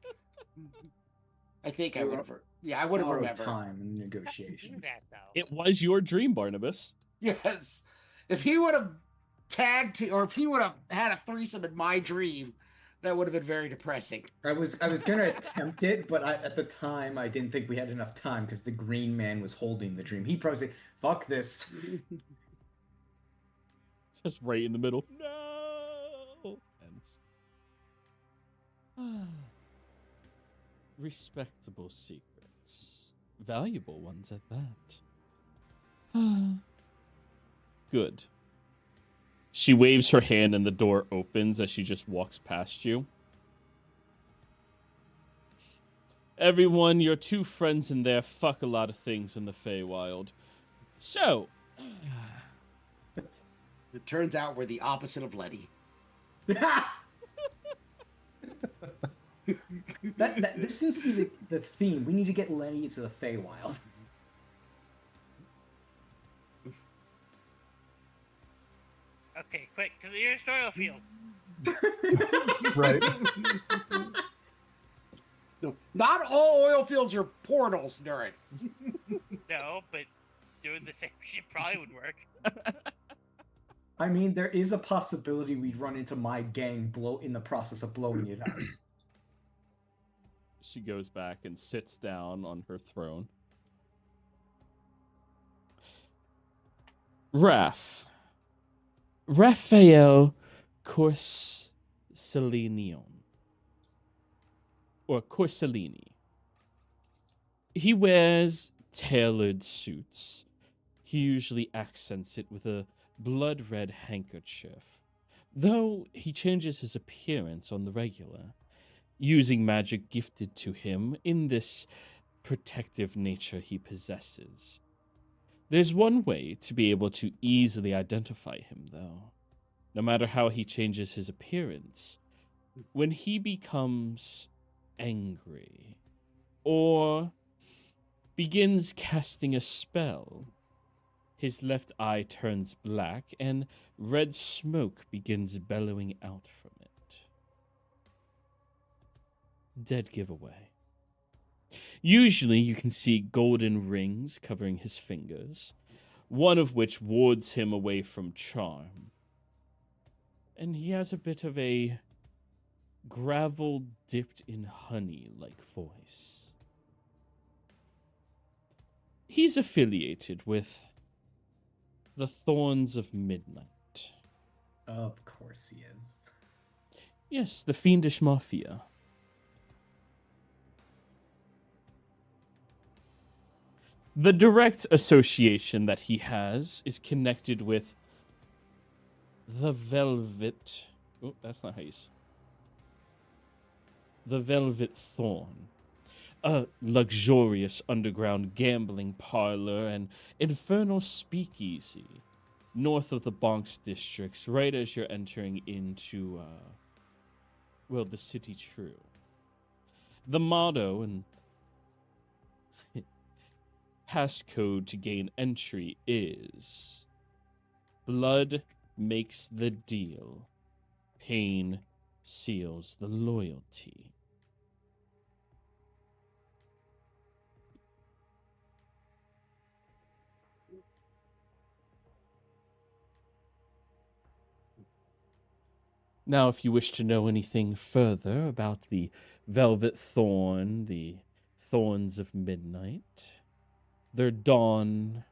I think I They would were have. Yeah, I would have Borrowed remembered. time in Do negotiations. that though. It was your dream, Barnabas. Yes. If he would have tagged to, or if he would have had a threesome in my dream, That would have been very depressing. I was gonna attempt it, but at the time I didn't think we had enough time because the green man was holding the dream. He probably said, "Fuck this." Just right in the middle. No. Ends. Respectable secrets. Valuable ones at that. Good. She waves her hand and the door opens as she just walks past you. Everyone, your two friends in there fuck a lot of things in the Feywild. So... It turns out we're the opposite of Letty. This seems to be the theme. We need to get Lenny into the Feywild. Okay, quick, to the nearest oil field. Right. No, not all oil fields are portals, Durin. No, but doing the same shit probably would work. I mean, there is a possibility we run into my gang in the process of blowing it up. She goes back and sits down on her throne. Raphael Corsellinion. Or Corsellini. He wears tailored suits. He usually accents it with a blood-red handkerchief, though he changes his appearance on the regular, using magic gifted to him in this protective nature he possesses. There's one way to be able to easily identify him, though. No matter how he changes his appearance, when he becomes angry or begins casting a spell, his left eye turns black and red smoke begins bellowing out from it. Dead giveaway. Usually you can see golden rings covering his fingers, one of which wards him away from charm. And he has a bit of a gravel dipped in honey-like voice. He's affiliated with the Thorns of Midnight. Of course he is. Yes, the fiendish mafia. The direct association that he has is connected with the Velvet... Oh, that's not how you... The Velvet Thorn. A luxurious underground gambling parlor and infernal speakeasy north of the Bonks districts, right as you're entering into, well, the city true. The motto and passcode to gain entry is blood makes the deal, pain seals the loyalty. Now, if you wish to know anything further about the Velvet Thorn, the Thorns of Midnight, their dawn,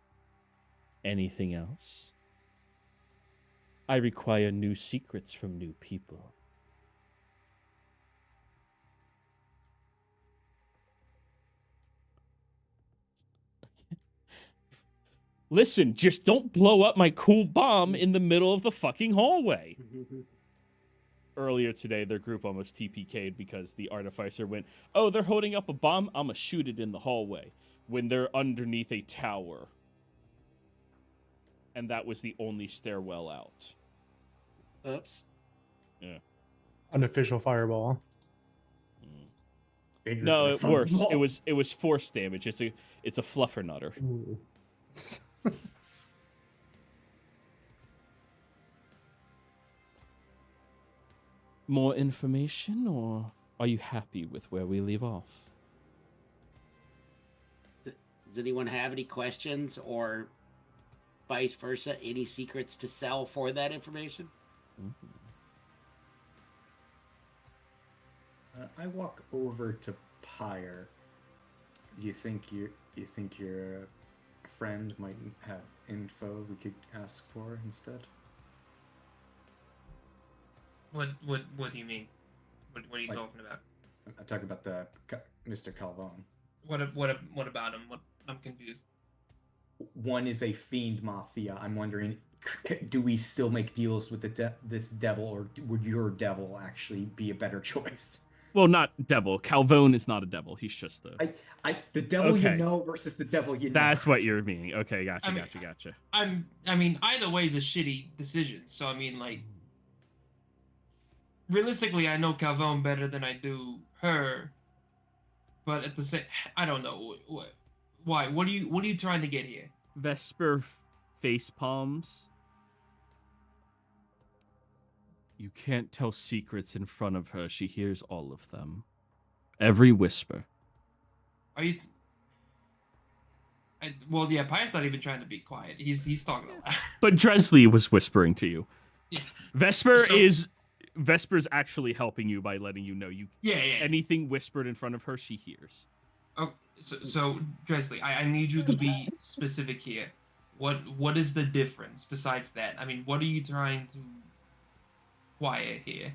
anything else, I require new secrets from new people. Listen, just don't blow up my cool bomb in the middle of the fucking hallway. Earlier today, their group almost TPK'd because the artificer went, oh, they're holding up a bomb? I'm gonna shoot it in the hallway. When they're underneath a tower. And that was the only stairwell out. Oops. Yeah. Unofficial fireball. No, worse. It was force damage. It's a fluffernutter. Ooh. More information, or are you happy with where we leave off? Does anyone have any questions or vice versa? Any secrets to sell for that information? Mm-hmm. I walk over to Pyre. You think your friend might have info we could ask for instead? What do you mean? What are you Like- talking about? I'm talking about the Mr. Calvone. What about him? What I'm confused. One is a fiend mafia. I'm wondering, do we still make deals with this devil, or would your devil actually be a better choice? Well, not devil. Calvone is not a devil. He's just the. The devil you Okay. know versus the devil you know. That's what you're meaning. Okay, gotcha, I mean, gotcha. I mean, either way is a shitty decision. So I mean, like, realistically, I know Calvone better than I do her. But at the same, I don't know. Why? What are you trying to get here? Vesper face palms. You can't tell secrets in front of her. She hears all of them. Every whisper. Are you? Well, yeah, Pyre's not even trying to be quiet. He's talking a lot. But Dresley was whispering to you. Yeah. Vesper's actually helping you by letting you know Yeah. anything whispered in front of her, she hears. Oh, so Dresley, I need you to be specific here. What is the difference besides that? I mean, what are you trying to acquire here?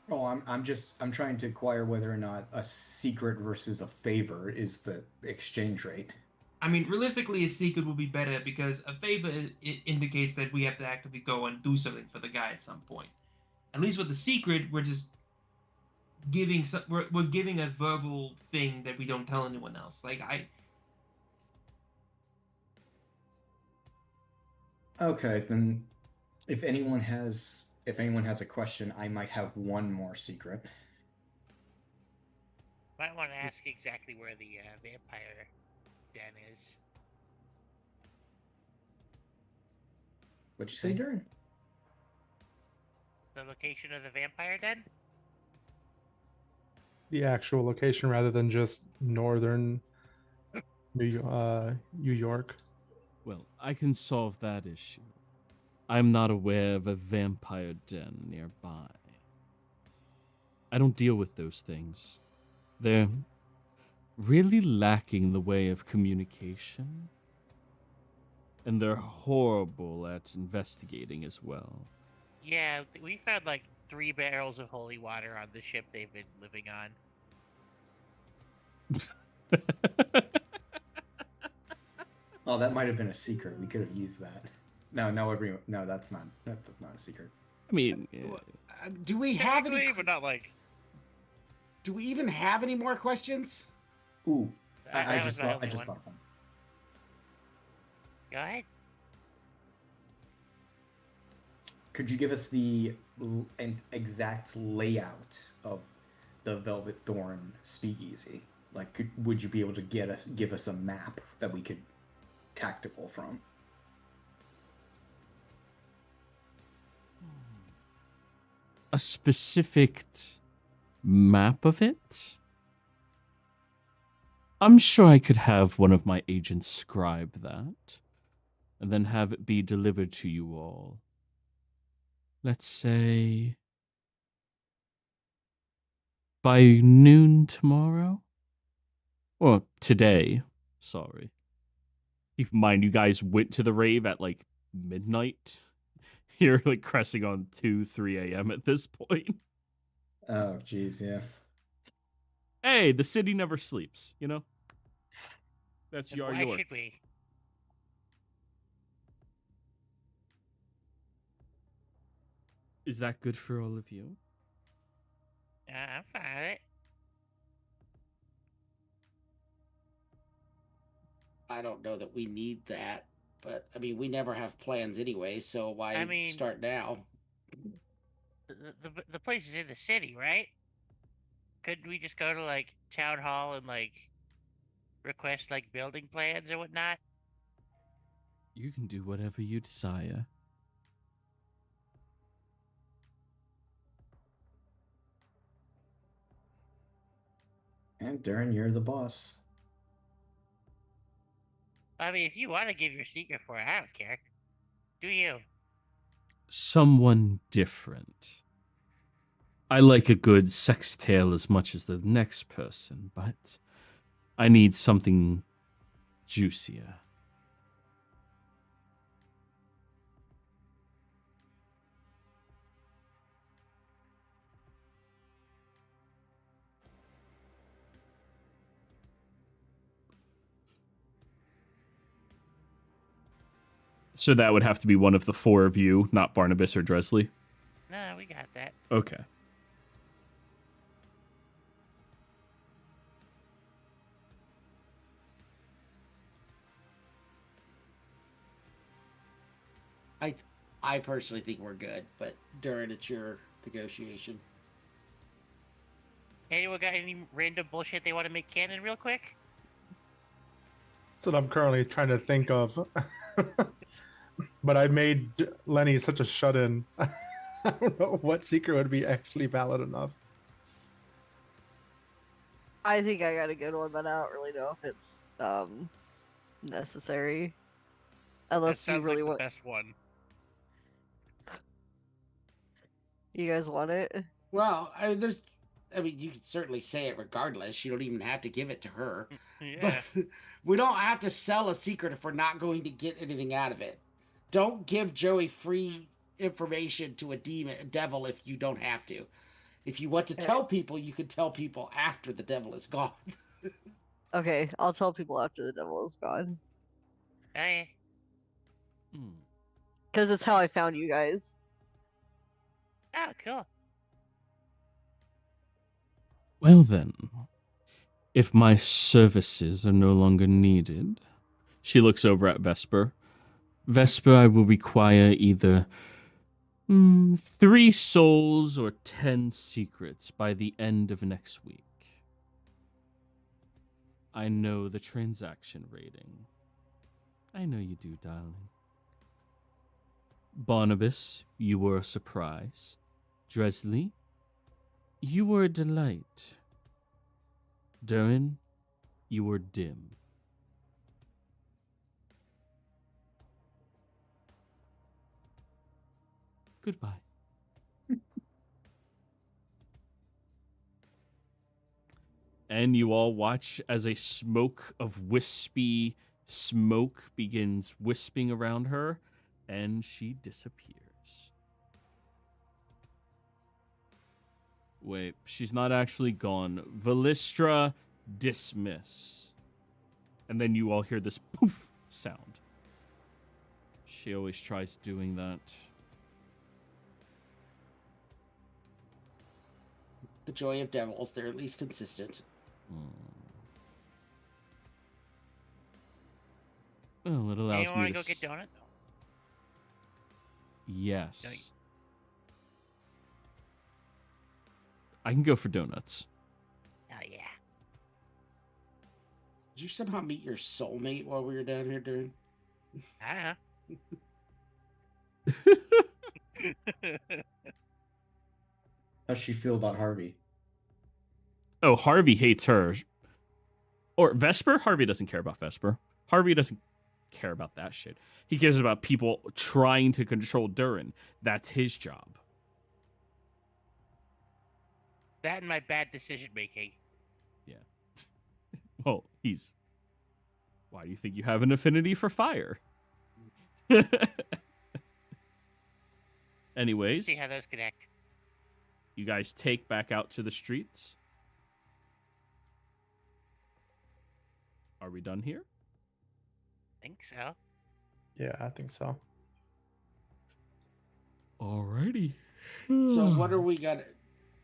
Oh, I'm trying to acquire whether or not a secret versus a favor is the exchange rate. I mean, realistically, a secret would be better because a favor it indicates that we have to actively go and do something for the guy at some point. At least with the secret, we're just giving we're giving a verbal thing that we don't tell anyone else. Like Okay, then if anyone has a question, I might have one more secret. Might want to ask exactly where the vampire den is. What'd you say, Durin? The location of the vampire den? The actual location rather than just northern New York. Well, I can solve that issue. I'm not aware of a vampire den nearby. I don't deal with those things. They're really lacking the way of communication. And they're horrible at investigating as well. Yeah, we found like 3 barrels of holy water on the ship they've been living on. Oh, that might have been a secret. We could have used that. No, that's not a secret. I mean, Do we have any? Technically, but not like. Do we even have any more questions? Ooh, I That just was my thought I only just one. thought one. Go ahead. Could you give us the an exact layout of the Velvet Thorn speakeasy? Like, would you be able to give us a map that we could tactical from? a specific map of it? I'm sure I could have one of my agents scribe that, and then have it be delivered to you all. Let's say by noon tomorrow? Or today, sorry. Keep in mind, you guys went to the rave at like midnight. You're like cressing on 2, 3 a.m. at this point. Oh, jeez, yeah. Hey, the city never sleeps, you know? That's Then your why York. should we? Is that good for all of you? I'm fine with it. I don't know that we need that, but I mean, we never have plans anyway, so why I mean- start now? The place is in the city, right? Couldn't we just go to like town hall and like request like building plans or whatnot? You can do whatever you desire. And Darren, you're the boss. I mean, if you want to give your secret for it, I don't care. Do you? Someone different. I like a good sex tale as much as the next person, but I need something juicier. So that would have to be one of the four of you, not Barnabas or Dresley? No, we got that. Okay. I personally think we're good, but Durin, it's your negotiation. Anyone got any random bullshit they want to make canon real quick? That's what I'm currently trying to think of. But I made Lenny such a shut-in. I don't know what secret would be actually valid enough. I think I got a good one, but I don't really know if it's necessary. That Unless you sounds really like want. the best one. You guys want it? Well, I mean, you could certainly say it regardless. You don't even have to give it to her. Yeah. But we don't have to sell a secret if we're not going to get anything out of it. Don't give Joey free information to a devil if you don't have to. If you want to tell people, you can tell people after the devil is gone. Okay, I'll tell people after the devil is gone. Hey. Because it's how I found you guys. Oh, cool. Well then, if my services are no longer needed, she looks over at Vesper. Vesper, I will require either 3 souls or 10 secrets by the end of next week. I know the transaction rating. I know you do, darling. Barnabas, you were a surprise. Dresley, you were a delight. Durin, you were dim. Goodbye. And you all watch as a smoke of wispy smoke begins wisping around her, and she disappears. Wait, she's not actually gone. Velistra, dismiss. And then you all hear this poof sound. She always tries doing that. The joy of devils, they're at least consistent. Well, it allows You me want to to go get donut? Yes. Nice. I can go for donuts. Oh yeah. Did you somehow meet your soulmate while we were down here, Durin? I How's she feel about Harvey? Oh, Harvey hates her. Or Vesper? Harvey doesn't care about Vesper. Harvey doesn't care about that shit. He cares about people trying to control Durin. That's his job. That and my bad decision making. Yeah. Well, he's... Why do you think you have an affinity for fire? Anyways, See how those connect. you guys take back out to the streets. Are we done here? Think so. Yeah, I think so. Alrighty. So what are we gonna?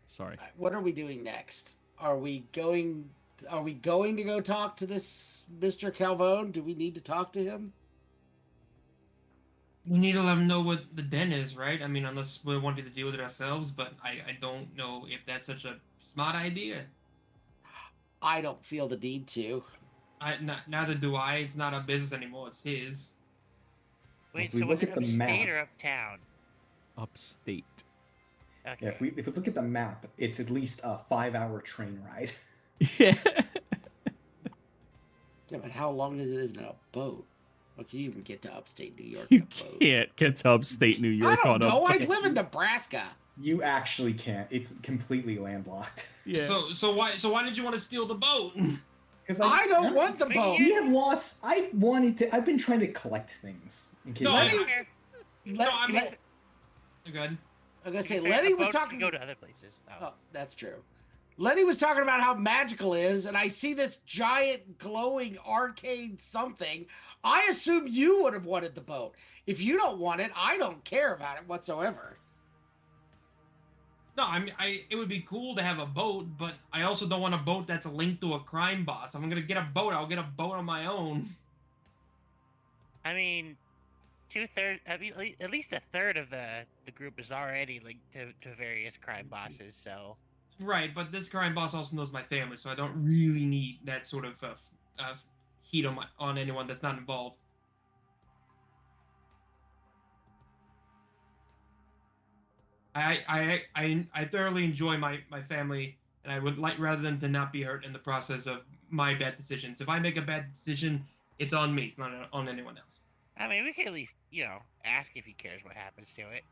Sorry. What are we doing next? Are we going to go talk to this Mr. Calvone? Do we need to talk to him? We need to let them know what the den is, right? I mean, unless we wanted to deal with it ourselves, but I don't know if that's such a smart idea. I don't feel the need to. Neither do I. It's not our business anymore. It's his. If Wait, we so look was at it the upstate map- or uptown? Upstate. Okay. Yeah, if we look at the map, it's at least a 5-hour train ride. Yeah. Yeah, but how long is it in a boat? How can you even get to upstate New York You in a boat? can't get to upstate New York I on don't a know. I boat. live in Nebraska. You actually can't. It's completely landlocked. Yeah. So why did you want to steal the boat? Because I don't want the boat. We have lost. I've been trying to collect things in case. No, Lenny, You're good. I'm gonna To say be fair, Lenny a was boat talking. can go to other places. Oh, that's true. Lenny was talking about how magical it is, and I see this giant glowing arcade something. I assume you would have wanted the boat. If you don't want it, I don't care about it whatsoever. No, I mean, it would be cool to have a boat, but I also don't want a boat that's linked to a crime boss. If I'm gonna get a boat, I'll get a boat on my own. I mean, 2/3. I mean, at least a third of the group is already linked to various crime bosses. So. Right, but this crime boss also knows my family, so I don't really need that sort of heat on anyone that's not involved. I thoroughly enjoy my family, and I would like rather them to not be hurt in the process of my bad decisions. If I make a bad decision, it's on me. It's not on anyone else. I mean, we can at least, ask if he cares what happens to it.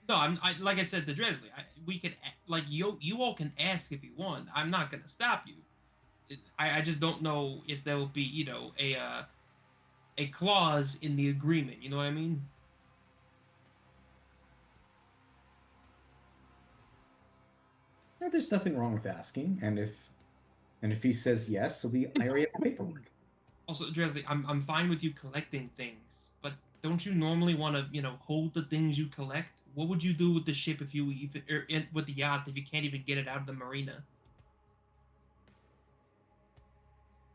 No, like I said to Dresley, we can you all can ask if you want. I'm not gonna stop you. I just don't know if there will be a clause in the agreement. You know what I mean? No, there's nothing wrong with asking, and if he says yes, I already have the paperwork. Also, Dresley, I'm fine with you collecting things, but don't you normally want to hold the things you collect? What would you do with the ship if you with the yacht if you can't even get it out of the marina?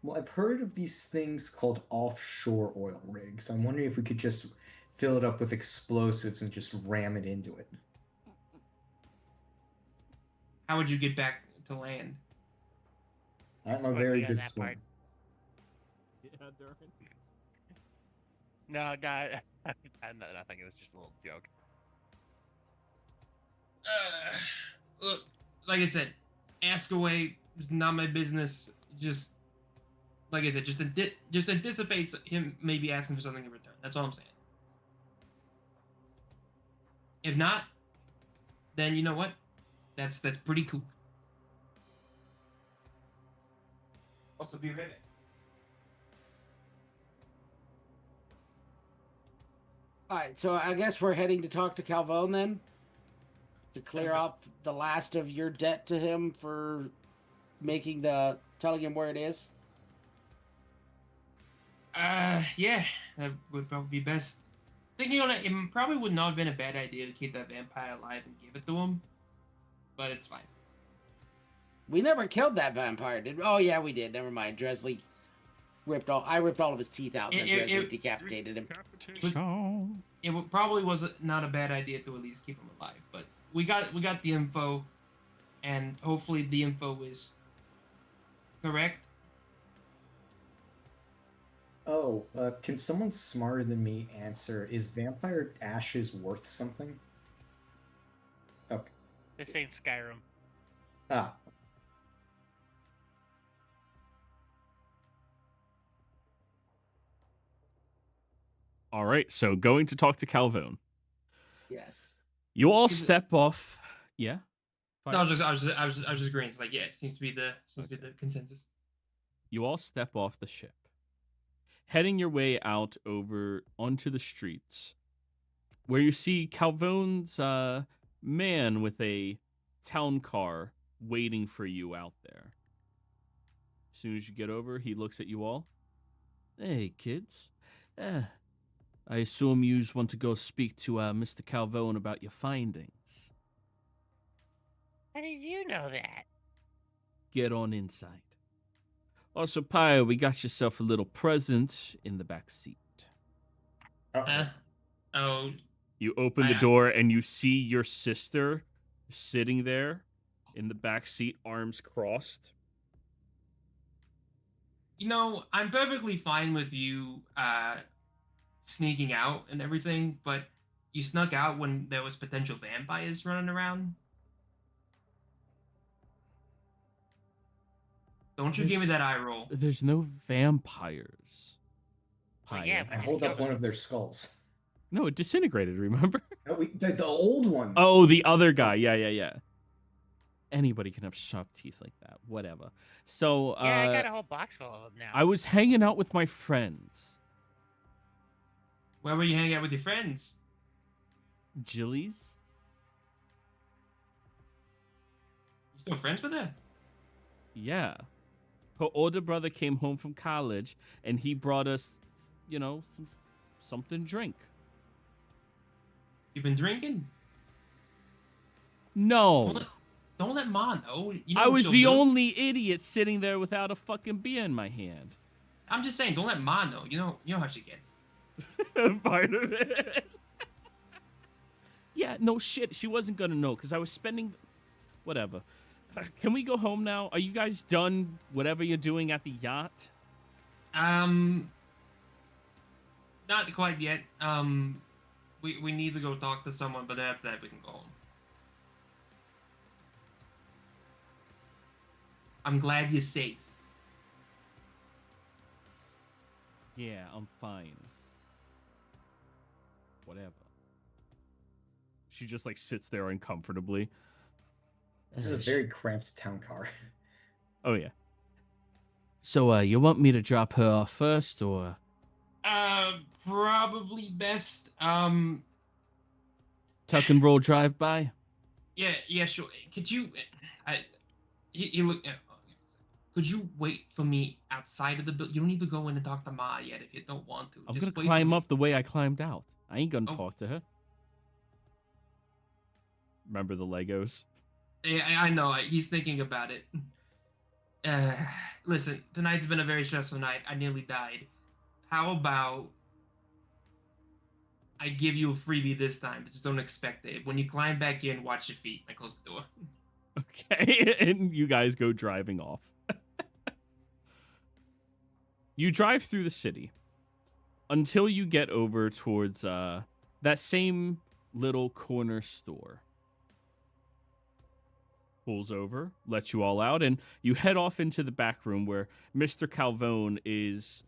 Well, I've heard of these things called offshore oil rigs. I'm wondering if we could just fill it up with explosives and just ram it into it. How would you get back to land? I'm a But very yeah, good that swimmer. part. Yeah, Durin. No, nothing. It was just a little joke. Look, like I said, ask away. It's not my business. Just like I said, just anticipates him maybe asking for something in return. That's all I'm saying. If not, then you know what? That's pretty cool. Also, be ready. All right, so I guess we're heading to talk to Calvone then, to clear up the last of your debt to him for telling him where it is. Yeah, that would probably be best. Thinking on it, it probably would not have been a bad idea to keep that vampire alive and give it to him, but it's fine. We never killed that vampire, did we? Oh yeah, we did. Never mind. Dresley I ripped all of his teeth out, and then Dresley decapitated him. It probably was not a bad idea to at least keep him alive, but we got the info, and hopefully the info is correct. Oh, can someone smarter than me answer, is vampire ashes worth something? Okay. This ain't Skyrim. Ah. All right, so going to talk to Calvone. Yes. You all step off. Yeah. No, I was just agreeing. It's like, yeah, it seems to be the consensus. You all step off the ship, heading your way out over onto the streets, where you see Calvone's man with a town car waiting for you out there. As soon as you get over, he looks at you all. Hey, kids. I assume you want to go speak to Mr. Calvone about your findings. How did you know that? Get on inside. Also, Pyre, we got yourself a little present in the back seat. Oh. You open the door and you see your sister sitting there in the back seat, arms crossed. I'm perfectly fine with you sneaking out and everything, but you snuck out when there was potential vampires running around. Don't you give me that eye roll. There's no vampires. Well, yeah, I hold up one of their skulls. No, it disintegrated, remember? No, the old ones. Oh, the other guy. Yeah. Anybody can have sharp teeth like that. Whatever. So, Yeah, I got a whole box full of them now. I was hanging out with my friends. Where were you hanging out with your friends? Jillies? You still friends with her? Yeah. Her older brother came home from college, and he brought us, something to drink. You've been drinking? No. Don't let Ma know. You know I what was she'll the do. only idiot sitting there without a fucking beer in my hand. I'm just saying, don't let Ma know. You know how she gets. Part of it. Yeah, no shit. She wasn't gonna know because I was spending. Whatever. Can we go home now? Are you guys done? Whatever you're doing at the yacht. Not quite yet. We need to go talk to someone, but after that we can go home. I'm glad you're safe. Yeah, I'm fine. Whatever. She just sits there uncomfortably. This is a very cramped town car. Oh yeah. So you want me to drop her off first or Probably best. tuck and roll drive by? Yeah, sure. Could you you look could you wait for me outside of the building? You don't need to go in and talk to Ma yet if you don't want to. I'm Just gonna wait climb for me. up the way I climbed out. I ain't gonna Oh. talk to her. Remember the Legos? Yeah, I know. He's thinking about it. Listen, tonight's been a very stressful night. I nearly died. How about I give you a freebie this time, but just don't expect it. When you climb back in, watch your feet. I close the door. Okay, and you guys go driving off. You drive through the city until you get over towards that same little corner store. Pulls over, lets you all out, and you head off into the back room where Mr. Calvone is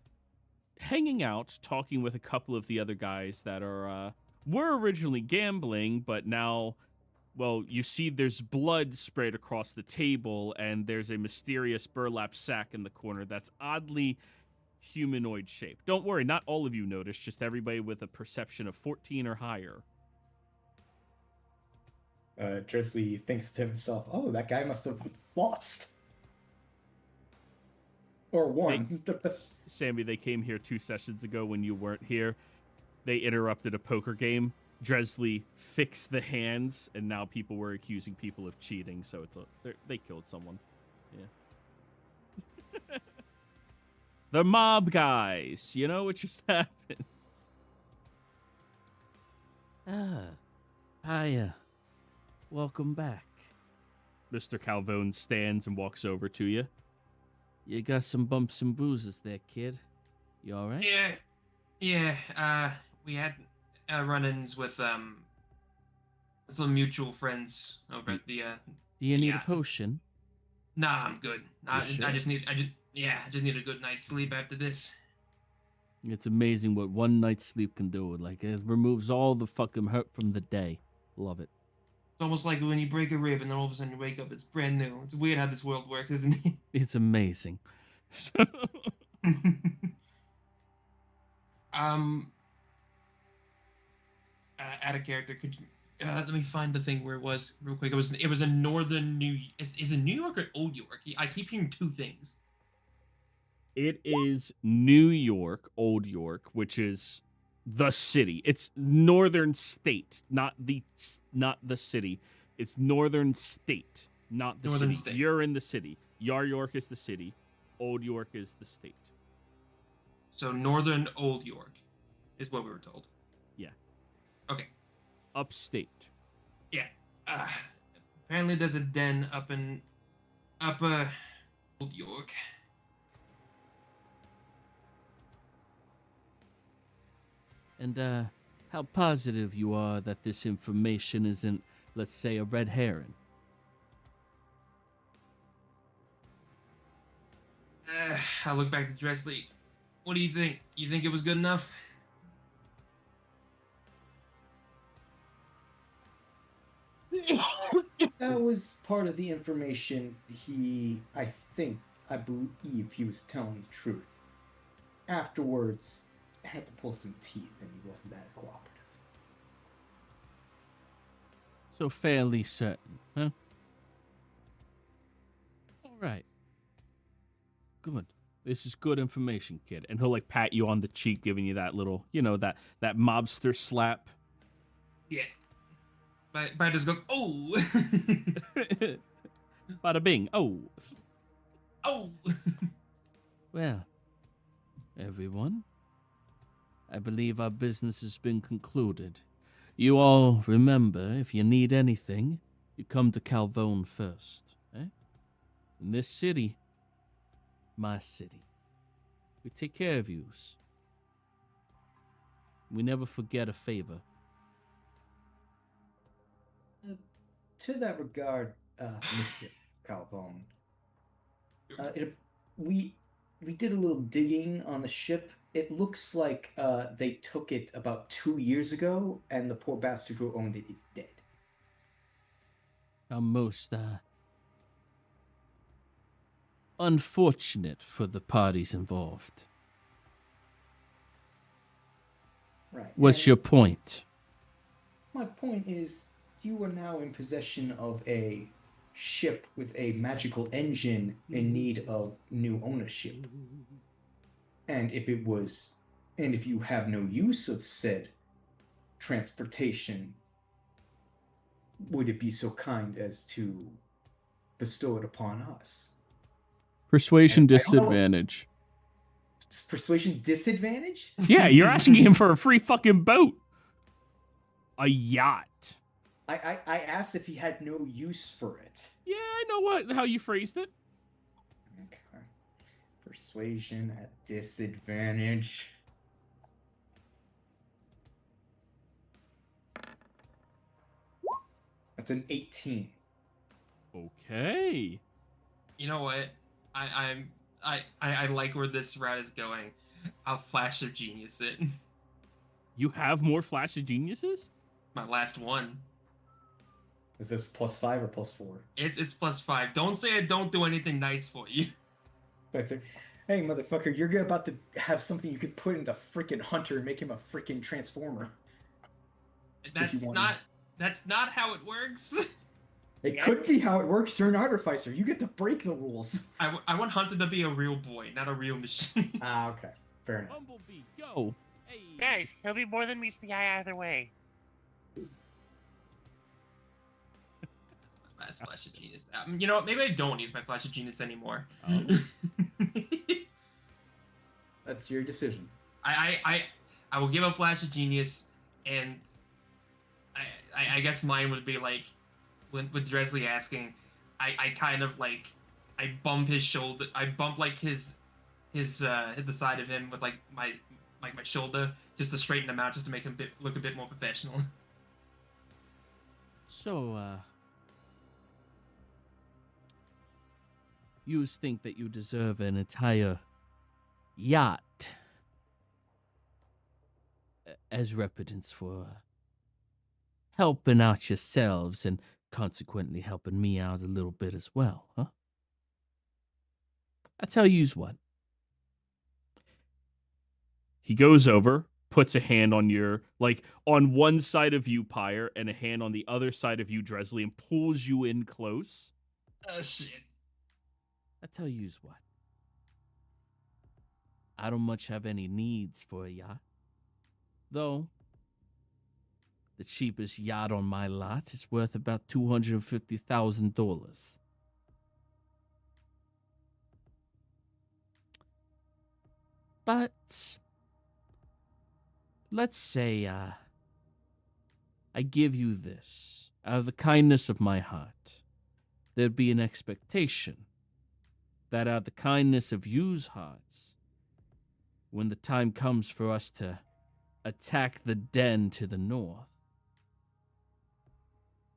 hanging out, talking with a couple of the other guys that were originally gambling, but now, well, you see there's blood sprayed across the table, and there's a mysterious burlap sack in the corner that's oddly humanoid shaped. Don't worry, not all of you notice, just everybody with a perception of 14 or higher. Drizzly thinks to himself, "Oh, that guy must have lost or won." Sammy, they came here 2 sessions ago when you weren't here. They interrupted a poker game. Dresley fixed the hands, and now people were accusing people of cheating, so they killed someone. Yeah. The mob guys, it just happens. Hiya. Welcome back. Mr. Calvone stands and walks over to you. You got some bumps and bruises there, kid. You all right? Yeah. We had run-ins with some mutual friends over at the. Do you need yeah. a potion? Nah, I'm good. Sure? I just need a good night's sleep after this. It's amazing what one night's sleep can do. It removes all the fucking hurt from the day. Love it. It's almost like when you break a rib and then all of a sudden you wake up, it's brand new. It's weird how this world works, isn't it? It's amazing. So... Out of character, could you let me find the thing where it was real quick. It was in northern is it New York or Old York? I keep hearing two things. It is New York, Old York, which is the city. It's northern state, not the city. It's northern state, not the Northern city. state. You're in the city. Yar York is the city. Old York is the state. So northern Old York is what we were told. Yeah. Okay. Upstate. Yeah. Apparently there's a den up Old York. And how positive you are that this information isn't, let's say, a red herring. I look back to Dresley. What do you think? You think it was good enough? That was part of the information I believe he was telling the truth. Afterwards, I had to pull some teeth and he wasn't that cooperative. So fairly certain, huh? All right. Good. This is good information, kid. And he'll like pat you on the cheek, giving you that little, that mobster slap. Yeah. But just goes, oh. Bada bing. Oh. Oh. Well, everyone, I believe our business has been concluded. You all remember, if you need anything, you come to Calvone first. In this city, my city, we take care of yous. We never forget a favor. To that regard, Mr. Calvone, we did a little digging on the ship. It looks like they took it about 2 years ago, and the poor bastard who owned it is dead. How most unfortunate for the parties involved. Right. What's your point? My point is, you are now in possession of a ship with a magical engine in need of new ownership. And if you have no use of said transportation, would it be so kind as to bestow it upon us? Persuasion And I don't know- disadvantage. Persuasion disadvantage? Yeah, you're asking him for a free fucking boat. A yacht. I asked if he had no use for it. Yeah, I know how you phrased it. Okay. Persuasion at disadvantage. That's an 18. Okay. You know what? I like where this route is going. I'll flash of genius it. You have more Flash of Geniuses? My last one. Is this +5 or +4? It's +5. Don't say I don't do anything nice for you. Hey, motherfucker, you're about to have something you could put into freaking Hunter and make him a freaking transformer. That's not how it works. It could be how it works. You're an artificer. You get to break the rules. I want Hunter to be a real boy, not a real machine. Ah, okay. Fair enough. Bumblebee, go. Hey. Guys, he'll be more than meets the eye either way. Last Flash of Genius. You know what? Maybe I don't use my Flash of Genius anymore. Oh. That's your decision. I will give a Flash of Genius, and I guess mine would be like, with Dresley asking, I kind of like, I bump his shoulder, I bump like his the side of him with like my shoulder, just to straighten him out, just to make him look a bit more professional. So, you think that you deserve an entire yacht as repentance for helping out yourselves and consequently helping me out a little bit as well, huh? I tell yous what. He goes over, puts a hand on on one side of you, Pyre, and a hand on the other side of you, Dresley, and pulls you in close. Oh, shit. I tell yous what. I don't much have any needs for a yacht. Though, the cheapest yacht on my lot is worth about $250,000. But let's say I give you this out of the kindness of my heart. There'd be an expectation that out of the kindness of you's hearts, when the time comes for us to attack the den to the north,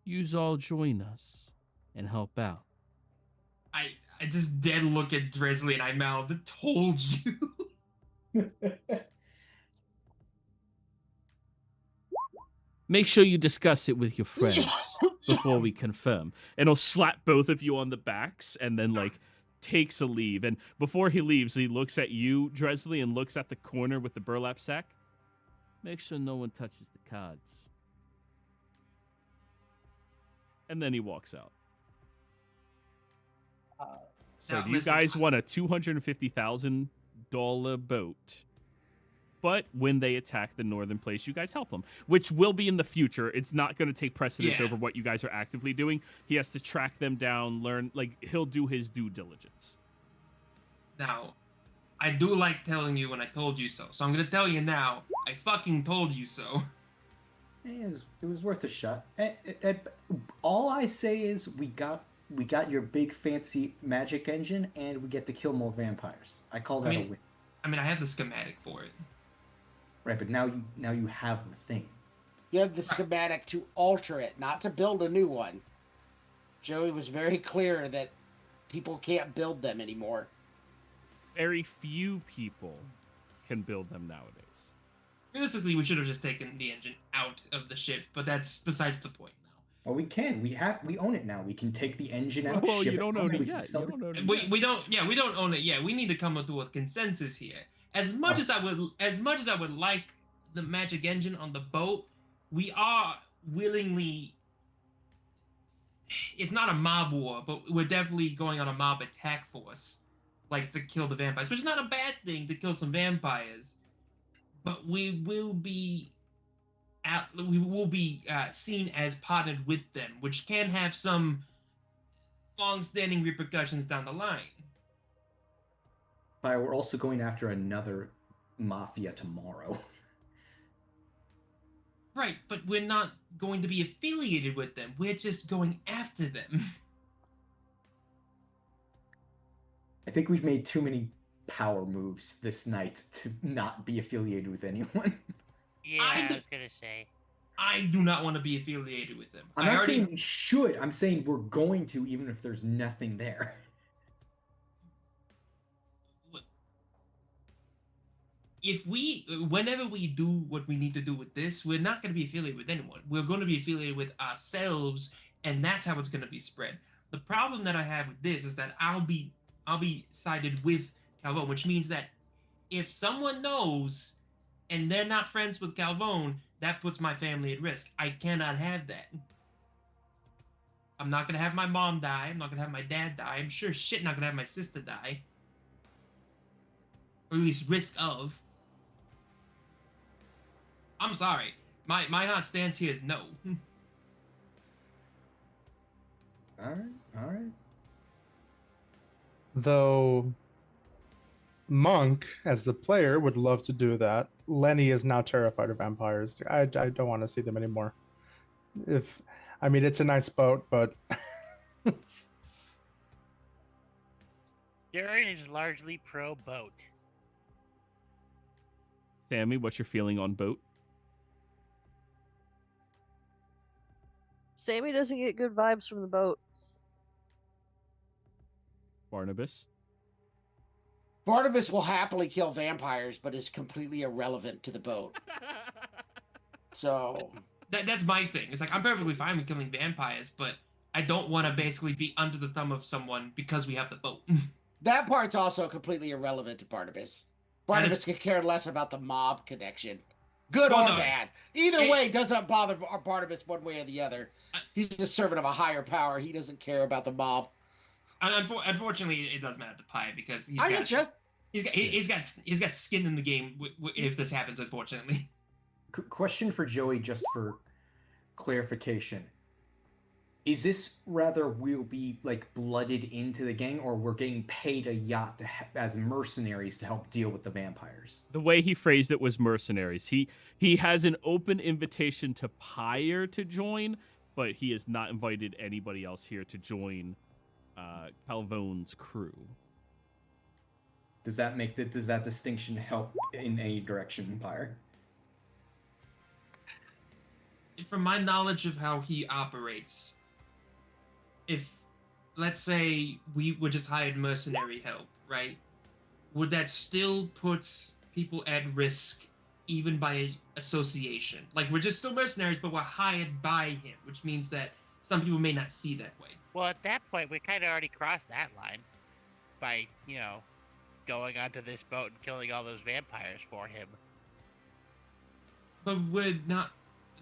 yous all join us and help out. I just dead look at Dresley and I mouthed, told you. Make sure you discuss it with your friends. before we confirm. And he'll slap both of you on the backs and then like takes a leave. And before he leaves, he looks at you, Dresley, and looks at the corner with the burlap sack. Make sure no one touches the cards. And then he walks out. So Now, do you listen, guys want a $250,000 boat? But when they attack the northern place, you guys help them, which will be in the future. It's not going to take precedence Yeah. over what you guys are actively doing. He has to track them down, learn, like, he'll do his due diligence. Now, I do like telling you when I told you so. So I'm going to tell you now. I fucking told you so. It was worth a shot. All I say is we got your big fancy magic engine, and we get to kill more vampires. I call that a win. I mean, I have the schematic for it. Right, but now you have the thing. You have the schematic to alter it, not to build a new one. Joey was very clear that people can't build them anymore. Very few people can build them nowadays. Realistically, we should have just taken the engine out of the ship, but that's besides the point now. Well, we can. We own it now. We can take the engine out. Well, ship you don't own it we can yet. sell You don't own it We, yet. we don't. Yeah, we don't own it yet. We need to come to a consensus here. As much as I would like the magic engine on the boat, we are willingly. It's not a mob war, but we're definitely going on a mob attack force, like to kill the vampires, which is not a bad thing to kill some vampires. But we will be seen as partnered with them, which can have some long-standing repercussions down the line. But we're also going after another mafia tomorrow. Right, but we're not going to be affiliated with them. We're just going after them. I think we've made too many power moves this night to not be affiliated with anyone. Yeah, I I d- was gonna say. I do not want to be affiliated with them. I'm not saying we should. I'm saying we're going to, even if there's nothing there. Whenever we do what we need to do with this, we're not going to be affiliated with anyone. We're going to be affiliated with ourselves, and that's how it's going to be spread. The problem that I have with this is that I'll be sided with Calvone, which means that if someone knows and they're not friends with Calvone, that puts my family at risk. I cannot have that. I'm not going to have my mom die. I'm not going to have my dad die. I'm sure shit not going to have my sister die. Or at least risk of. I'm sorry. My hot stance here is no. All right. Though Monk, as the player, would love to do that. Lenny is now terrified of vampires. I don't want to see them anymore. It's a nice boat, but Darren is largely pro boat. Sammy, what's your feeling on boat? Sammy doesn't get good vibes from the boat. Barnabas? Barnabas will happily kill vampires, but is completely irrelevant to the boat. So That's my thing. It's like I'm perfectly fine with killing vampires, but I don't want to basically be under the thumb of someone because we have the boat. that part's also completely irrelevant to Barnabas. Barnabas could care less about the mob connection. Good or bad. Either way, doesn't bother Barnabas one way or the other. He's a servant of a higher power. He doesn't care about the mob. Unfortunately, it does matter to Pi because I get you. He's got skin in the game if this happens. Unfortunately. Question for Joey, just for clarification. Is this rather we'll be like blooded into the gang, or we're getting paid a yacht as mercenaries to help deal with the vampires? The way he phrased it was mercenaries. He has an open invitation to Pyre to join, but he has not invited anybody else here to join Calvone's crew. Does that distinction help in any direction, Empire? From my knowledge of how he operates, if let's say we were just hired mercenary help, right? Would that still put people at risk, even by association? Like we're just still mercenaries, but we're hired by him, which means that some people may not see that way. Well, at that point, we kind of already crossed that line by, going onto this boat and killing all those vampires for him. But we're not.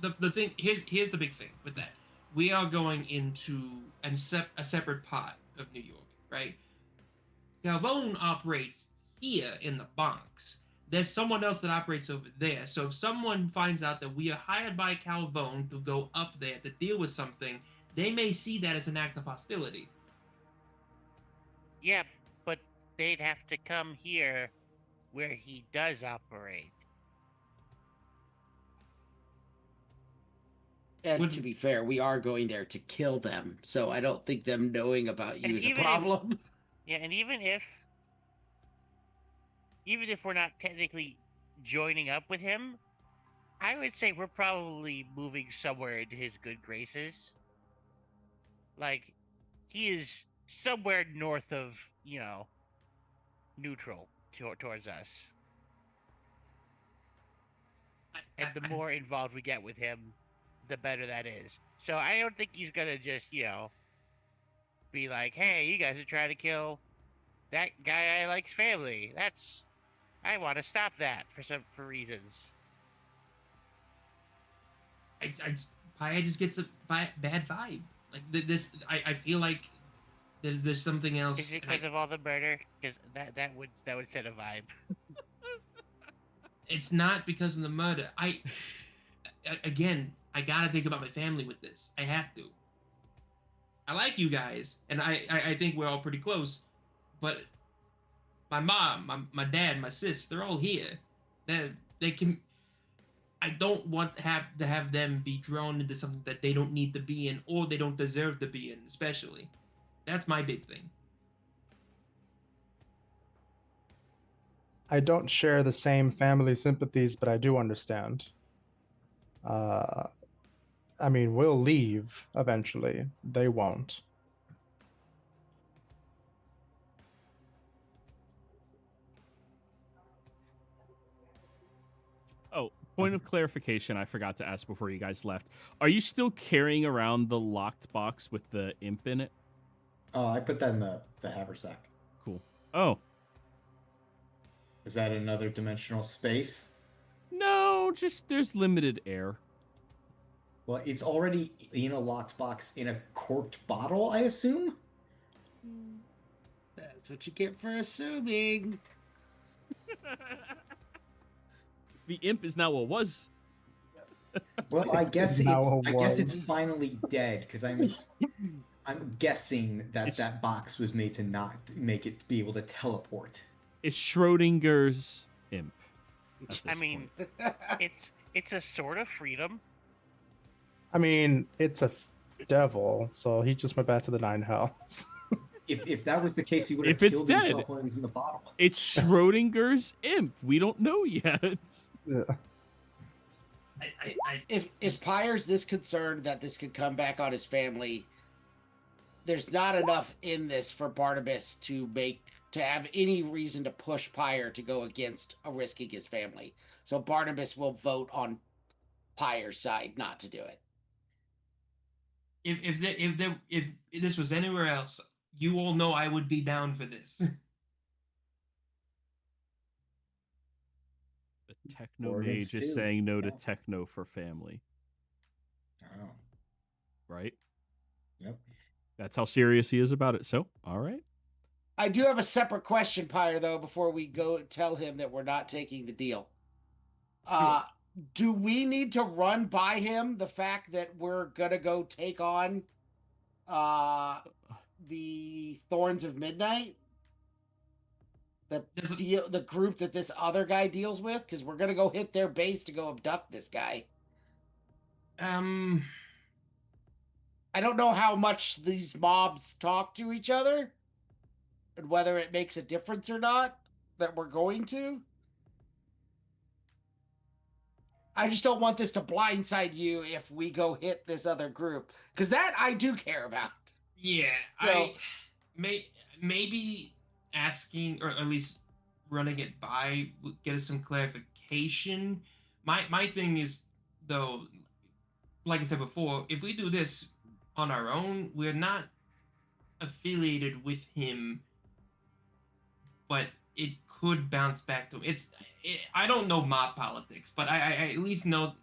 The thing here's the big thing with that. We are going into a separate part of New York, right? Galvone operates here in the Bronx. There's someone else that operates over there. So if someone finds out that we are hired by Calvone to go up there to deal with something, they may see that as an act of hostility. Yeah, but they'd have to come here where he does operate. And to be fair, we are going there to kill them, so I don't think them knowing about you is a problem. And even if we're not technically joining up with him, I would say we're probably moving somewhere into his good graces. Like, he is somewhere north of, neutral towards us. And the more involved we get with him, the better that is. So I don't think he's gonna just, be like, hey, you guys are trying to kill that guy I like's family. I want to stop that for reasons. I just gets a bad vibe. Like this, I feel like there's something else. Is it because of all the murder? Because that would set a vibe. It's not because of the murder. Again, I gotta think about my family with this. I have to. I like you guys, and I think we're all pretty close, but my mom, my dad, my sis, they're all here. They can. I don't want to have them be drawn into something that they don't need to be in, or they don't deserve to be in, especially. That's my big thing. I don't share the same family sympathies, but I do understand. I mean, we'll leave eventually. They won't. Oh, point of clarification, I forgot to ask before you guys left. Are you still carrying around the locked box with the imp in it? Oh, I put that in the haversack. Cool. Oh. Is that another dimensional space? No, just there's limited air. Well, it's already in a locked box in a corked bottle, I assume? That's what you get for assuming. The imp is now what was. Well, I guess Now it's finally dead, because I'm guessing that box was made to not make it be able to teleport. It's Schrodinger's imp. I mean, it's a sort of freedom. I mean, it's a devil, so he just went back to the nine hells. If that was the case, he would have If it's killed dead, himself when he was in the bottle. It's Schrodinger's imp. We don't know yet. Yeah. If Pyre's this concerned that this could come back on his family, there's not enough in this for Barnabas to have any reason to push Pyre to go against risking his family. So Barnabas will vote on Pyre's side not to do it. If this was anywhere else, you all know I would be down for this. The techno Organs mage is too. saying no to techno for family. Oh, Right? yep. That's how serious he is about it. So, all right. I do have a separate question, Pyre, though, before we go tell him that we're not taking the deal. Do we need to run by him the fact that we're going to go take on the Thorns of Midnight? The group that this other guy deals with? Because we're going to go hit their base to go abduct this guy. I don't know how much these mobs talk to each other and whether it makes a difference or not that we're going to. I just don't want this to blindside you if we go hit this other group, because that I do care about. Yeah, So- maybe asking, or at least running it by, would get us some clarification. My thing is, though, like I said before, if we do this on our own. We're not affiliated with him, but it could bounce back to him. I don't know mob politics, but I at least know.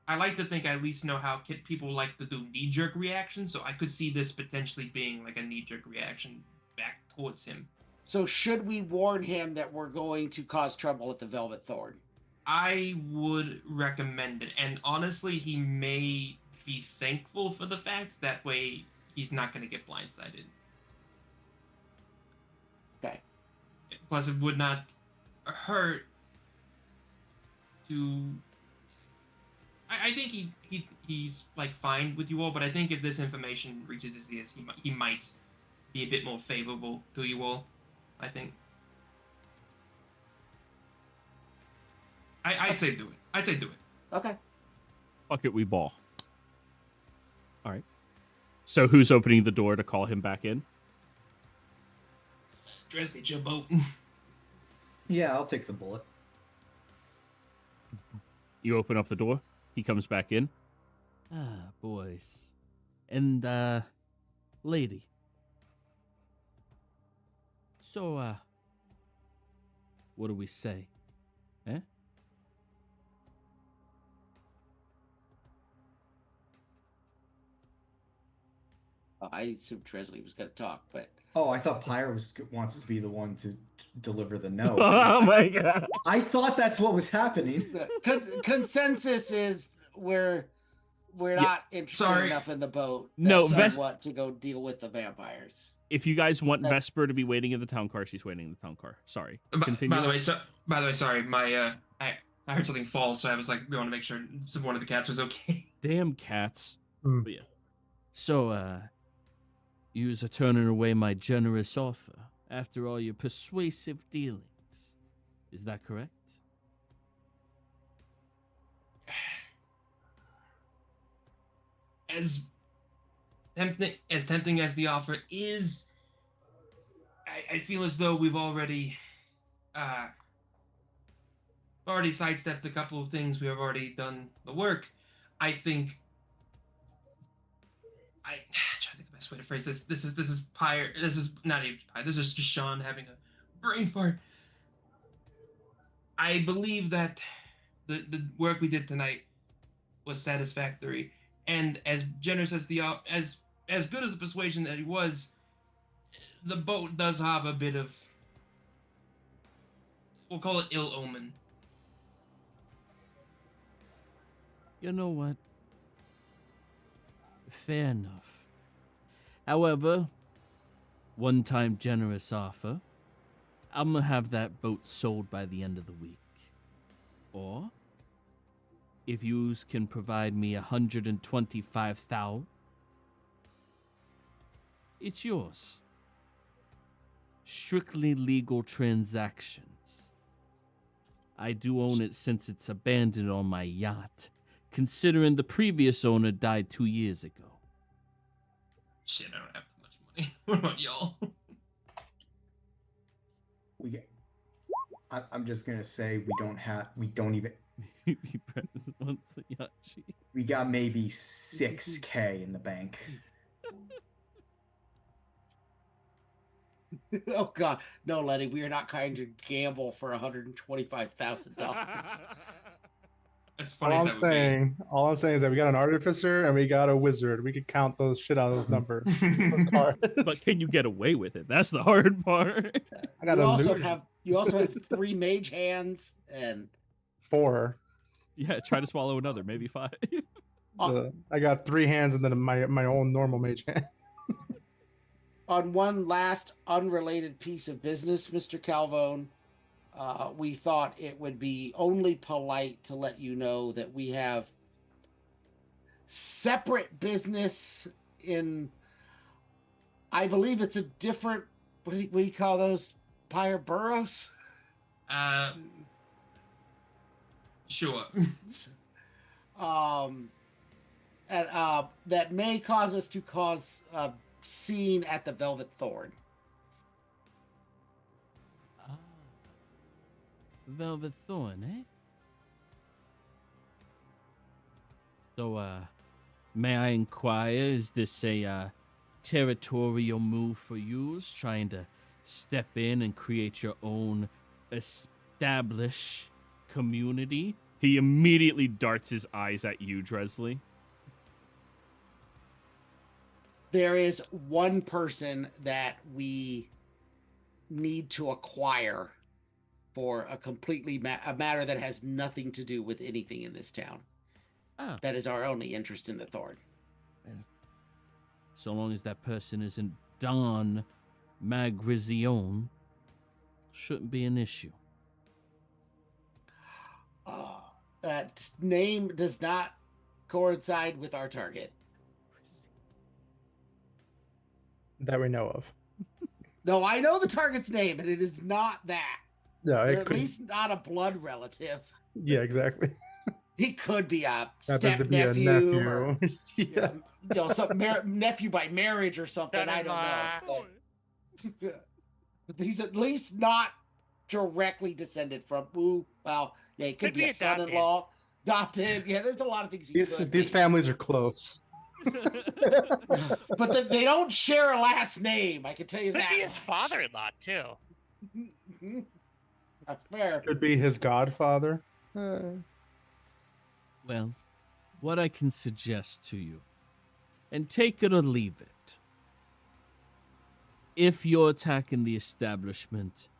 I like to think I at least know how people like to do knee-jerk reactions, so I could see this potentially being like a knee-jerk reaction back towards him. So should we warn him that we're going to cause trouble at the Velvet Thorn? I would recommend it, and honestly, he may be thankful for the fact that way he's not going to get blindsided. Okay. Plus, it would not hurt to. I think he's like fine with you all, but I think if this information reaches his ears, he might be a bit more favorable to you all. I think. I'd say do it. I'd say do it. Okay. Fuck it, we ball. All right. So who's opening the door to call him back in? Dresney, Jabot. Yeah, I'll take the bullet. You open up the door. He comes back in. Ah, boys. And, lady. So, what do we say? Eh? I assumed Tresley was going to talk, but Oh, I thought Pyre wants to be the one to deliver the no. Oh my god. I thought that's what was happening. the consensus is we're not interested sorry. enough in the boat. No, what to go deal with the vampires. If you guys want That's- Vesper to be waiting in the town car, she's waiting in the town car. Sorry. By Continue. the way, sorry. My I heard something fall, so I was like, we want to make sure one of the cats was okay. Damn cats. Hmm. But yeah. So, yous are turning away my generous offer after all your persuasive dealings. Is that correct? As tempting as the offer is, I feel as though we've already sidestepped a couple of things. We have already done the work. I think. I'm trying to think of the best way to phrase this. This is Pyre. This is not even Pyre. This is just Sean having a brain fart. I believe that the work we did tonight was satisfactory, and as generous as as good as the persuasion that he was, the boat does have a bit of, we'll call it ill omen. You know what? Fair enough. However, one-time generous offer. I'm gonna have that boat sold by the end of the week. Or, if yous can provide me 125,000, it's yours. Strictly legal transactions. I do own it since it's abandoned on my yacht, considering the previous owner died 2 years ago. Shit, I don't have too much money. What about y'all? I'm just gonna say we don't even. We got maybe 6K in the bank. Oh God, no, Letty, we are not kind to gamble for $125,000. As All funny I'm as that would saying is that we got an artificer and we got a wizard. We could count those shit out of those numbers. be. Those cards. But can you get away with it? That's the hard part. I got you a also loot. have 3 mage hands and 4. Yeah, try to swallow another, maybe 5. I got 3 hands and then my own normal mage hand. on one last unrelated piece of business, Mr. Calvone, we thought it would be only polite to let you know that we have separate business in, I believe it's a different, what do you call those? Pyre boroughs? Sure. That may cause us to cause a scene at the Velvet Thorn. Velvet Thorn, eh? So, May I inquire, is this a territorial move for you, trying to step in and create your own established community? He immediately darts his eyes at you, Dresley. There is one person that we need to acquire for a completely a matter that has nothing to do with anything in this town. Oh. That is our only interest in the Thorn. So long as that person isn't Don Magrizion, shouldn't be an issue. That name does not coincide with our target. That we know of. No, I know the target's name, and it is not that. No, Or it at could. least not a blood relative. Yeah, exactly. He could be a Happens to step be a nephew, or yeah. some nephew by marriage or something. I don't know. But he's at least not directly descended from. Well, yeah, he could be a son-in-law, adopted. Yeah, there's a lot of things he could be. These families are close. But they don't share a last name. I can tell you Could that. be his father-in-law too. That's fair. Could be his godfather. Well, what I can suggest to you, and take it or leave it, if you're attacking the establishment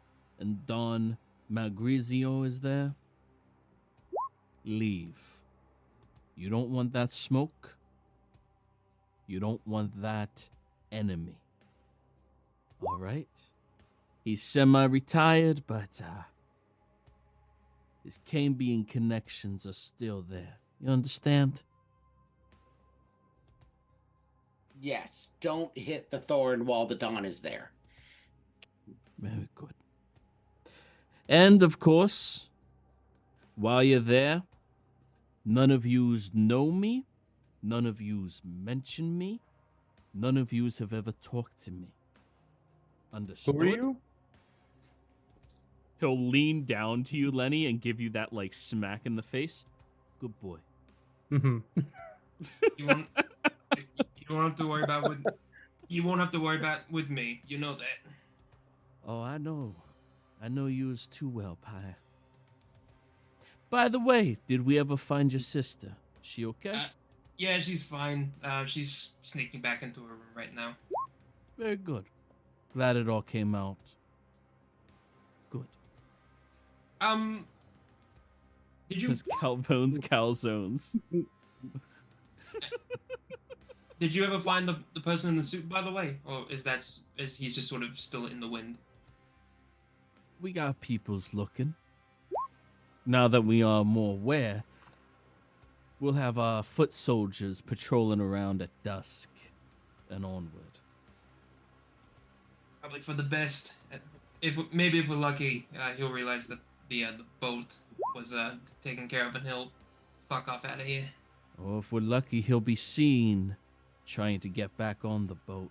and Don Magrizio is there, leave. You don't want that smoke. You don't want that enemy. All right? He's semi-retired, but his Cambian connections are still there. You understand? Yes, don't hit the Thorn while the Dawn is there. Very good. And, of course, while you're there, none of yous know me. None of yous mention me. None of yous have ever talked to me. Understood? Who are you? He'll lean down to you, Lenny, and give you that, like, smack in the face. Good boy. Mm-hmm. You won't have to worry about with. You won't have to worry about with me. You know that. Oh, I know. I know yous too well, Pie. By the way, did we ever find your sister? She okay? Yeah, she's fine. She's sneaking back into her room right now. Very good. Glad it all came out good. Did you Says Calbones, Calzones. did you ever find the person in the suit, by the way, or is he's just sort of still in the wind? We got peoples looking. Now that we are more aware, we'll have our foot soldiers patrolling around at dusk and onward. Probably for the best. If we're lucky, he'll realize that the boat was taken care of, and he'll fuck off out of here. Or if we're lucky, he'll be seen trying to get back on the boat.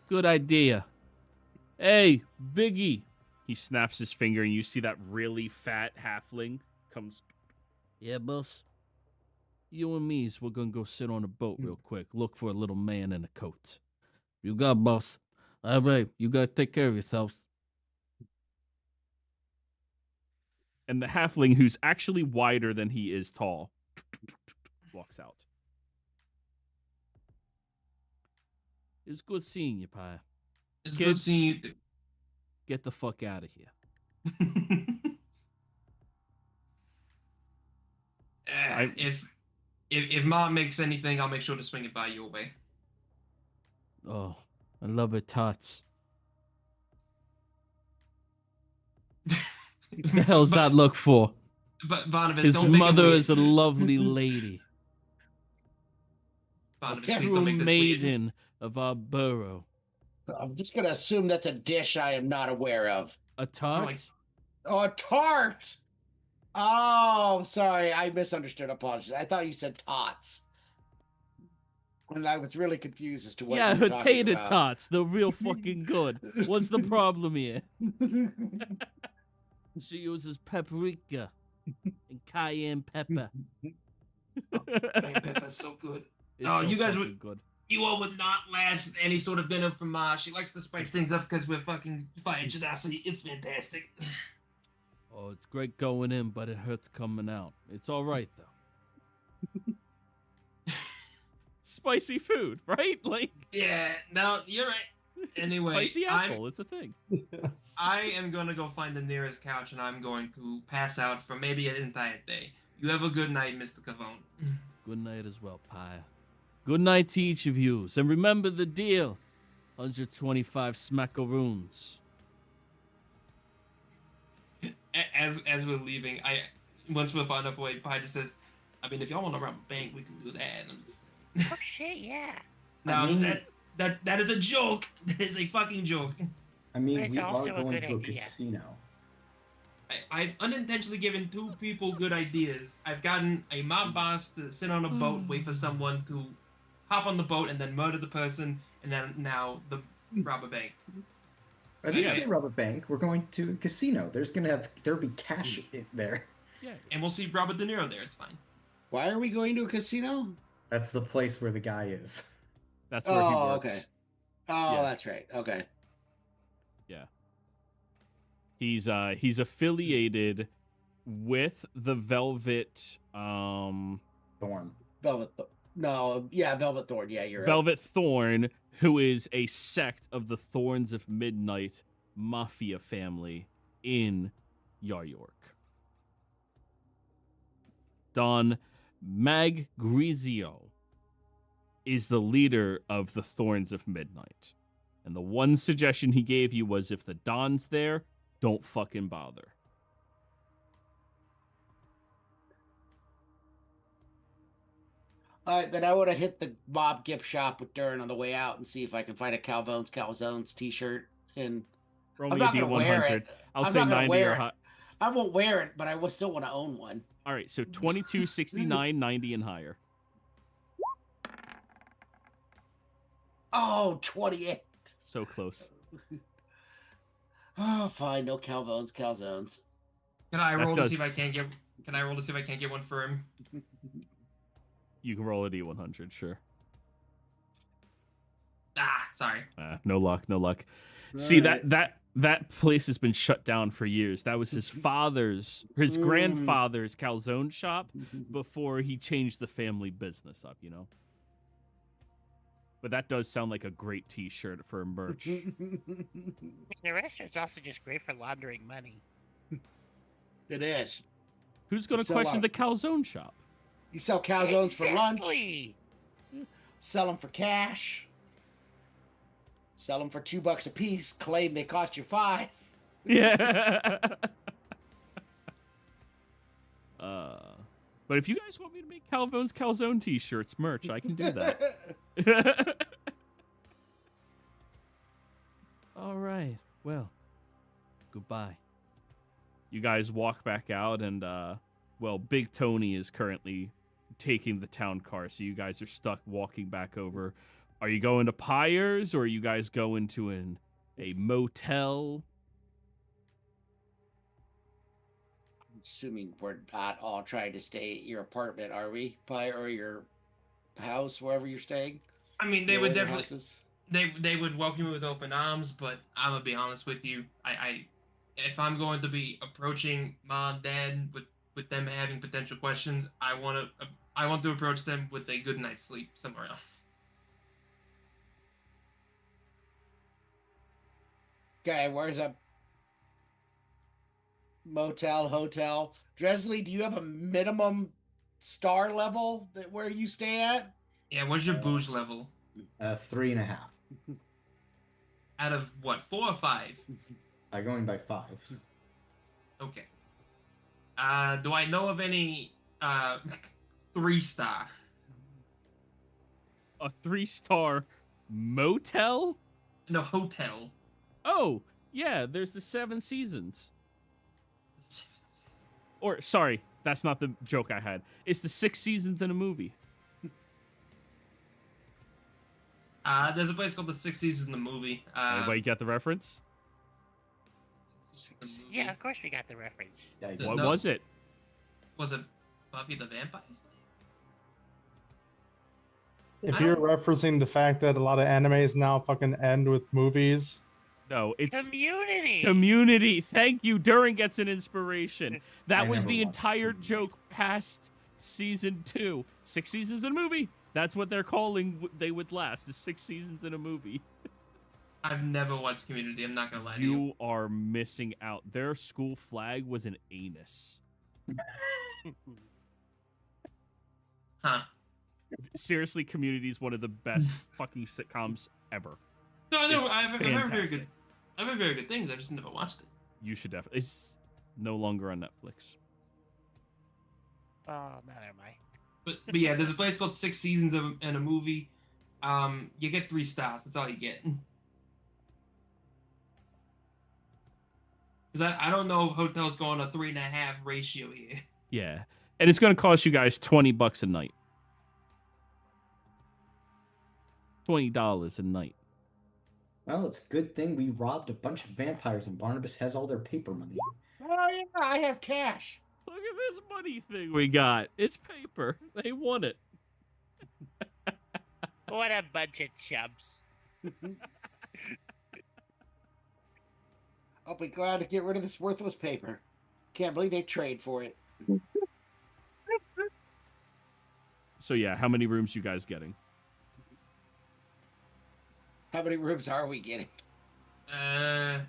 Good idea. Hey, Biggie. He snaps his finger, and you see that really fat halfling comes. Yeah, boss? You and me's, we're gonna go sit on a boat real quick. Look for a little man in a coat. You got, boss. All right, you gotta take care of yourself. And the halfling, who's actually wider than he is tall, walks out. It's good seeing you, Pie. It's good Kids. seeing you. Get the fuck out of here. If Mom makes anything, I'll make sure to swing it by your way. Oh, I love her tots. What the hell's that look for? But Barnabas, His don't make it mother weird. is a lovely lady. Barnabas, Okay. please True don't make this weird. maiden of our borough. I'm just going to assume that's a dish I am not aware of. A tart? like- Oh, a tart! Oh, sorry. I misunderstood. Apologies. I thought you said tots. And I was really confused as to what Yeah, you were her talking tater about. tots. They're real fucking good. What's the problem here? She uses paprika and cayenne pepper. Cayenne pepper's so good. It's Oh, so you guys fucking would- good. You all would not last any sort of dinner from She likes to spice things up because we're fucking fire genasi. It's fantastic. Oh, it's great going in, but it hurts coming out. It's all right though. Spicy food, right? Like Yeah, no, you're right. Anyway, spicy asshole. It's a thing. I am gonna go find the nearest couch and I'm going to pass out for maybe an entire day. You have a good night, Mr. Cavone. Good night as well, Pyre. Good night to each of you. And remember the deal. 125 smackaroons. As we're leaving, once we're far enough away, Pi just says, I mean, if y'all want to rob a bank, we can do that. And I'm just Oh shit, yeah. no, I mean- that is a joke. That is a fucking joke. I mean, But it's we are also a going good to a idea. casino. I've unintentionally given 2 people good ideas. I've gotten a mob boss to sit on a boat, wait for someone to hop on the boat, and then murder the person, and then now rob a bank. I didn't Yeah. say rob a bank. We're going to a casino. There'll be cash in there. Yeah. And we'll see Robert De Niro there. It's fine. Why are we going to a casino? That's the place where the guy is. That's where he Oh, works. okay. Oh, Yeah. that's right. Okay. He's affiliated with the Velvet Thorn. Velvet. Velvet Thorn. Yeah, you're right. Velvet Thorn, who is a sect of the Thorns of Midnight mafia family in York. Don Magrizio is the leader of the Thorns of Midnight. And the one suggestion he gave you was if the Don's there, don't fucking bother. All right, then I would have hit the mob gift shop with Durin on the way out and see if I can find a Calzones t-shirt. And Roll I'm me a not gonna wear D100. it. I'll I'm say not gonna 90 wear or it. high. I won't wear it, but I would still want to own one. All right, so 22, 69, 90, and higher. Oh, 28. So close. Oh, fine. No Calzones. Can I That roll to see does- if I can't get? Can I roll to see if I can't get one for him? You can roll a D100, sure. Sorry. No luck, no luck. See, that place has been shut down for years. That was his grandfather's calzone shop before he changed the family business up, you know? But that does sound like a great t-shirt for merch. The restaurant's also just great for laundering money. It is. Who's going to Sell question out. the calzone shop? You sell calzones for lunch. Exactly. Sell them for cash. Sell them for $2 a piece. Claim they cost you $5. Yeah. But if you guys want me to make Calvone's calzone t-shirts merch, I can do that. All right. Well, goodbye. You guys walk back out, and Big Tony is currently taking the town car, so you guys are stuck walking back over. Are you going to Pyre's, or are you guys going to a motel? Assuming we're not all trying to stay at your apartment, are we? Or your house, wherever you're staying? I mean, they Your would other definitely. houses? They would welcome you with open arms, but I'm gonna be honest with you. I if I'm going to be approaching mom and dad with them having potential questions, I want to approach them with a good night's sleep somewhere else. Okay, where's a motel, hotel? Dresley, do you have a minimum star level where you stay at? Yeah, what's your booze level? 3.5. Out of what, 4 or 5? I'm going by 5s. Okay. Do I know of any 3-star? A 3-star motel? No, hotel. Oh, yeah, there's the 7 Seasons. Or, sorry, that's not the joke I had. It's the 6 seasons in a movie. There's a place called the Six Seasons in the movie. Anybody get the reference? The movie. Yeah, of course we got the reference. Yeah, I The- did. What No. was it? Was it Buffy the Vampire Slayer? If I you're don't- referencing the fact that a lot of animes now fucking end with movies, No, it's Community. Community. Thank you. Durin gets an inspiration. That I was never the watched entire Community. joke past season 2. 6 seasons in a movie. That's what they're calling they would last, is 6 seasons in a movie. I've never watched Community. I'm not gonna lie to you. You are missing out. Their school flag was an anus. Huh? Seriously, Community is one of the best fucking sitcoms ever. No, I know. It's I've heard very fantastic. good. I've heard very good things. I just never watched it. You should definitely. It's no longer on Netflix. Oh, never mind. But yeah, there's a place called 6 Seasons and a movie. You get 3 stars. That's all you get. Because I don't know if hotels go on a 3.5 ratio here. Yeah, and it's going to cost you guys $20 a night. $20 a night. Well, it's a good thing we robbed a bunch of vampires and Barnabas has all their paper money. Oh yeah, I have cash. Look at this money thing we got. It's paper. They won it. What a bunch of chumps. I'll be glad to get rid of this worthless paper. Can't believe they trade for it. So yeah, how many rooms you guys getting? How many rooms are we getting? I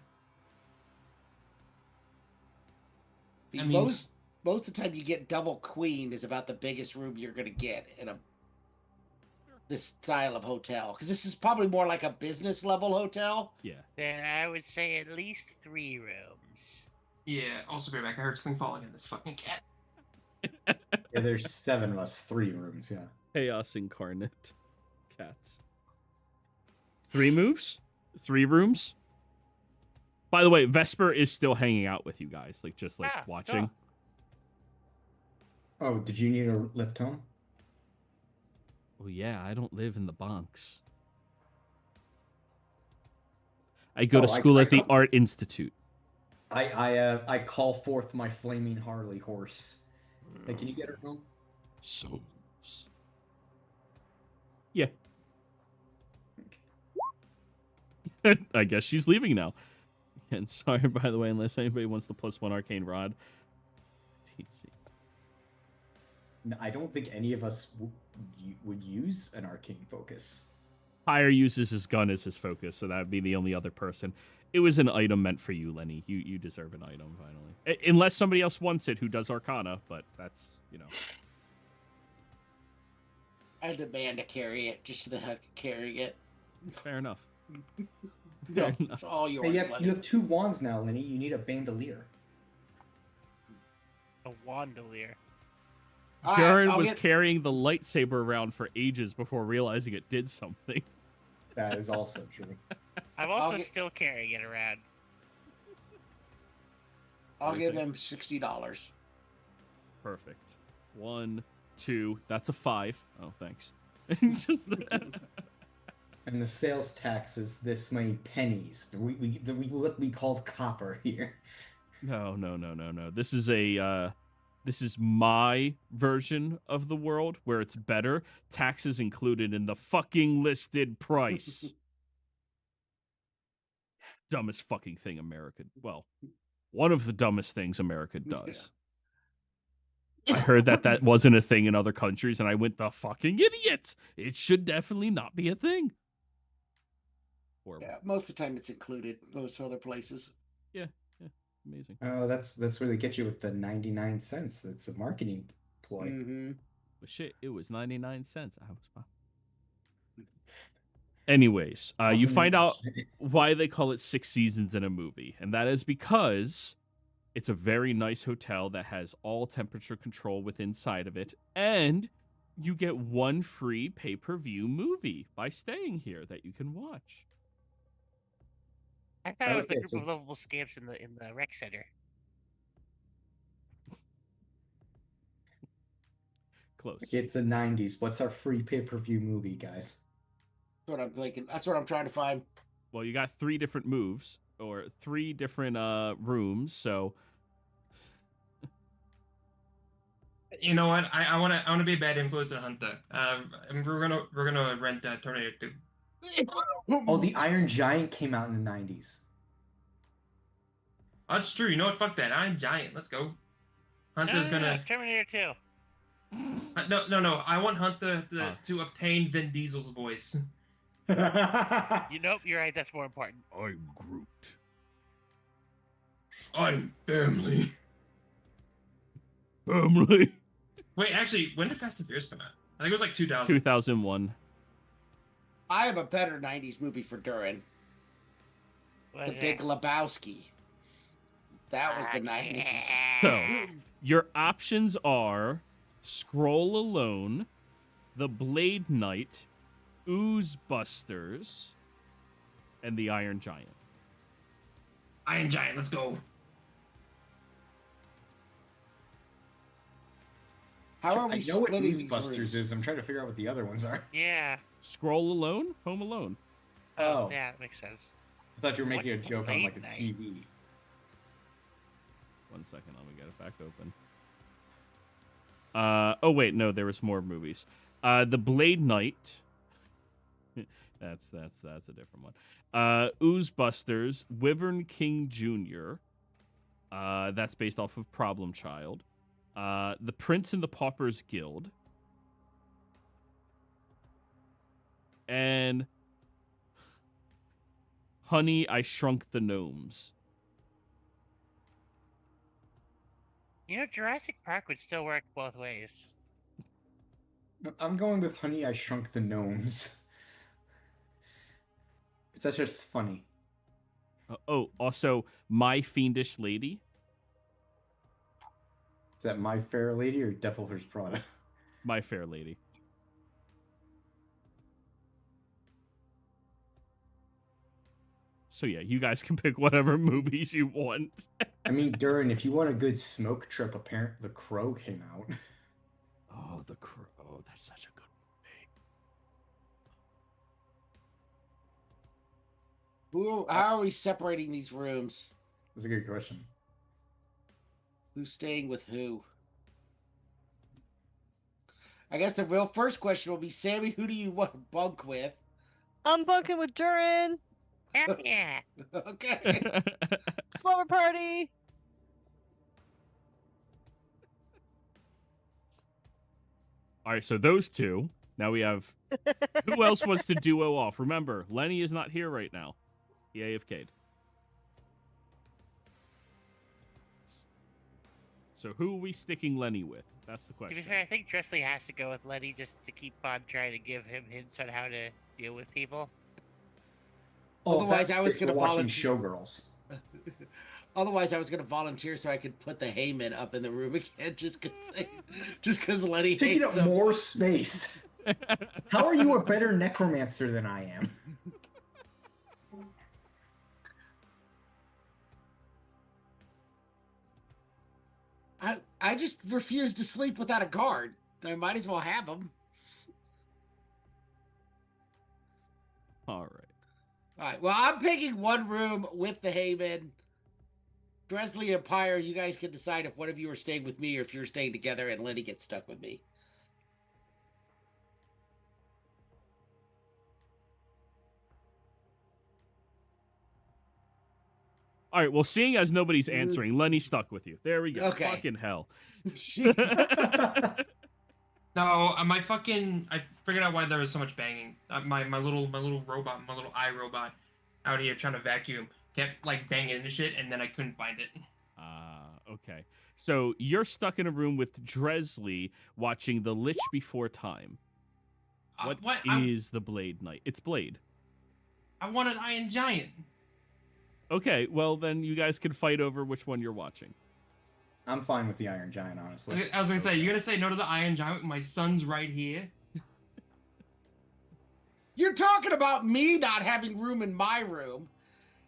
mean- most of the time you get double queen is about the biggest room you're gonna get in this style of hotel, because this is probably more like a business level hotel. Yeah. Then I would say at least 3 rooms. yeah. Also, be back. I heard something falling in this fucking cat. Yeah, there's 7 of us, 3 rooms, yeah. Chaos incarnate. Cats. 3 moves? 3 rooms? By the way, Vesper is still hanging out with you guys, like just like Ah, watching. cool. Oh, did you need a lift home? Oh yeah, I don't live in the Bronx. I go to Oh, I- school I at the come- Art Institute. I call forth my flaming Harley horse. Hey, can you get her home? Souls. Yeah. I guess she's leaving now. And sorry, by the way, unless anybody wants the +1 arcane rod. TC. No, I don't think any of us would use an arcane focus. Pyre uses his gun as his focus, so that would be the only other person. It was an item meant for you, Lenny. You deserve an item, finally. Unless somebody else wants it who does Arcana, but that's, you know. I demand to carry it, just for the heck of carrying it. Fair enough. No, Fair enough. it's all yours. Hey, Lenny. you have 2 wands now, Lenny. You need a bandolier. A wandelier. All right, Darren I'll was get- carrying the lightsaber around for ages before realizing it did something. That is also true. I'm I'll also get- still carrying it around. I'll What do give you him $60. Perfect. 1, 2. That's a 5. Oh, thanks. Just And the sales tax is this many pennies. What we call copper here. No. This is a this is my version of the world where it's better. Taxes included in the fucking listed price. Dumbest fucking thing America. Well, one of the dumbest things America does. I heard that wasn't a thing in other countries, and I went, the fucking idiots! It should definitely not be a thing. Horrible. Yeah, most of the time it's included. Most other places. Amazing. Oh, that's where they get you with the 99 cents. That's a marketing ploy. Mm-hmm. But shit, it was 99 cents. I was. Anyways, you find out why they call it 6 seasons in a movie, and that is because it's a very nice hotel that has all temperature control within inside of it, and you get 1 free pay-per-view movie by staying here that you can watch. I thought it was the Okay, group so of it's- lovable scamps in the rec center. Close. Okay, it's the 90s. What's our free pay-per-view movie, guys? That's what I'm thinking. That's what I'm trying to find. Well, you got 3 different moves or 3 different rooms, so You know what? I wanna be a bad influence and Hunter. And we're gonna rent Terminator 2. Oh, the Iron Giant came out in the 90s. That's true. You know what? Fuck that. I'm Giant. Let's go. Hunter's gonna. Terminator 2. No. I want Hunter to obtain Vin Diesel's voice. You know, you're right. That's more important. I'm Groot. I'm family. Family. Wait, actually, when did Fast and Furious come out? I think it was like 2000. 2001. I have a better 90s movie for Durin. What The is Big it? Lebowski. That was the 90s. So, your options are Scroll Alone, The Blade Knight, Ooze Busters, and The Iron Giant. Iron Giant. Let's go. How are we I know what splitting these Busters rooms? is. I'm trying to figure out what the other ones are. Yeah. Scroll Alone, Home Alone. Oh. Yeah, that makes sense. I thought you were making What's a joke on like a Blade Knight? TV. 1 second, let me get it back open. Oh wait, no, there was more movies. The Blade Knight. that's a different one. Ooze Busters, Wyvern King Jr. That's based off of Problem Child. The Prince and the Paupers Guild. And Honey, I Shrunk the Gnomes. You know, Jurassic Park would still work both ways. I'm going with Honey, I Shrunk the Gnomes. That's just funny. Also, My Fiendish Lady. Is that My Fair Lady or Devil Wears Prada? My Fair Lady. So yeah, you guys can pick whatever movies you want. I mean, Durin, if you want a good smoke trip, apparently The Crow came out. Oh, The Crow. Oh, that's such a good movie. How are we separating these rooms? That's a good question. Who's staying with who? I guess the real first question will be, Sammy, who do you want to bunk with? I'm bunking with Durin. Heck yeah. Okay. Slumber party. All right, so those two. Now we have. Who else wants to duo off? Remember, Lenny is not here right now. He AFK'd. So who are we sticking Lenny with? That's the To be question. fair, I think Dressley has to go with Lenny just to keep on trying to give him hints on how to deal with people. Oh, Otherwise, that's I was if you're gonna watching volunteer. Showgirls. Otherwise, I was going to volunteer so I could put the Heyman up in the room again, just because Lenny Taking hates up him. more space. How are you a better necromancer than I am? I just refuse to sleep without a guard. I might as well have him. All right. All right. Well, I'm picking one room with the Heyman. Dressley and Pyre, you guys can decide if one of you are staying with me or if you're staying together and Lenny gets stuck with me. All right. Well, seeing as nobody's answering, Lenny's stuck with you. There we go. Okay. Fucking hell. No, I figured out why there was so much banging. My little robot, my little iRobot out here trying to vacuum kept like banging and shit, and then I couldn't find it. Okay. So you're stuck in a room with Dressley watching The Lich Before Time. What is the Blade Knight? It's Blade. I want an Iron Giant. Okay, well then you guys can fight over which one you're watching. I'm fine with the Iron Giant, honestly. I was gonna say, you're gonna say no to the Iron Giant when my son's right here? You're talking about me not having room in my room.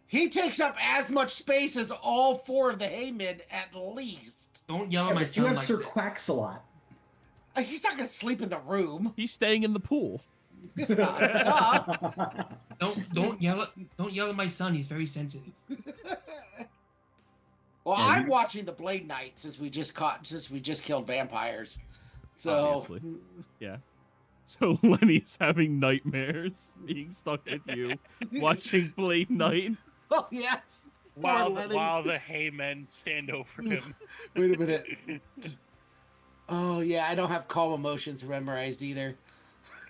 He takes up as much space as all four of the Haymen at least. Don't yell Yeah, at my but you son have like Sir this. Quaxalot. He's not going to sleep in the room. He's staying in the pool. Duh. Don't yell at my son. He's very sensitive. Well, And- I'm watching the Blade Knight since we just killed vampires. So Obviously. Yeah. So Lenny's having nightmares, being stuck with you, watching Blade Knight. Oh yes. While Poor Lenny. while the Haymen stand over him. Wait a minute. Oh yeah, I don't have calm emotions memorized either.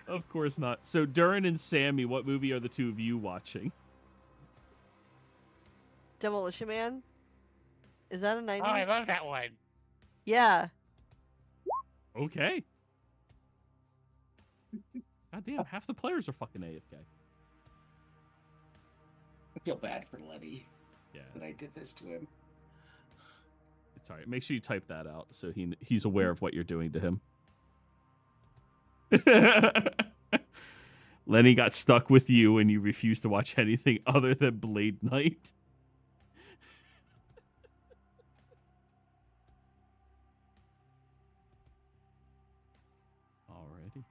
Of course not. So Durin and Sammy, what movie are the two of you watching? Demolition Man? Is that a 90s? Oh, I love that one. Yeah. Okay. God damn, half the players are fucking AFK. I feel bad for Lenny Yeah, that I did this to him. it's all right. Make sure you type that out so he's aware of what you're doing to him. Lenny got stuck with you and you refused to watch anything other than Blade Knight. Alrighty.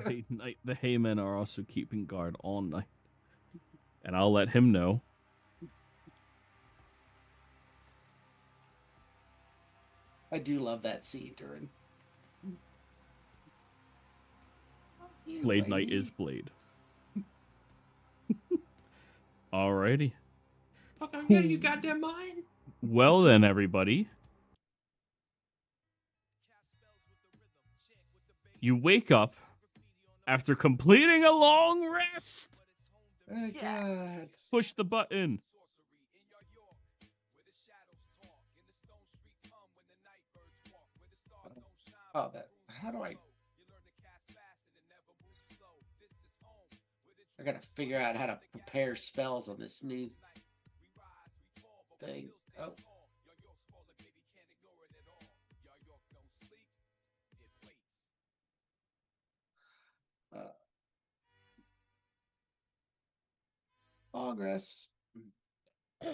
Blade Knight, the Haymen are also keeping guard all night. And I'll let him know. I do love that scene, Durin. Blade Knight is Blade. Alrighty. Fuck, I'm out of your goddamn mind. Well then, everybody. You wake up after completing a long rest. Oh God. Push the button. Oh, that. How do I gotta figure out how to prepare spells on this new thing. Oh. Progress. Do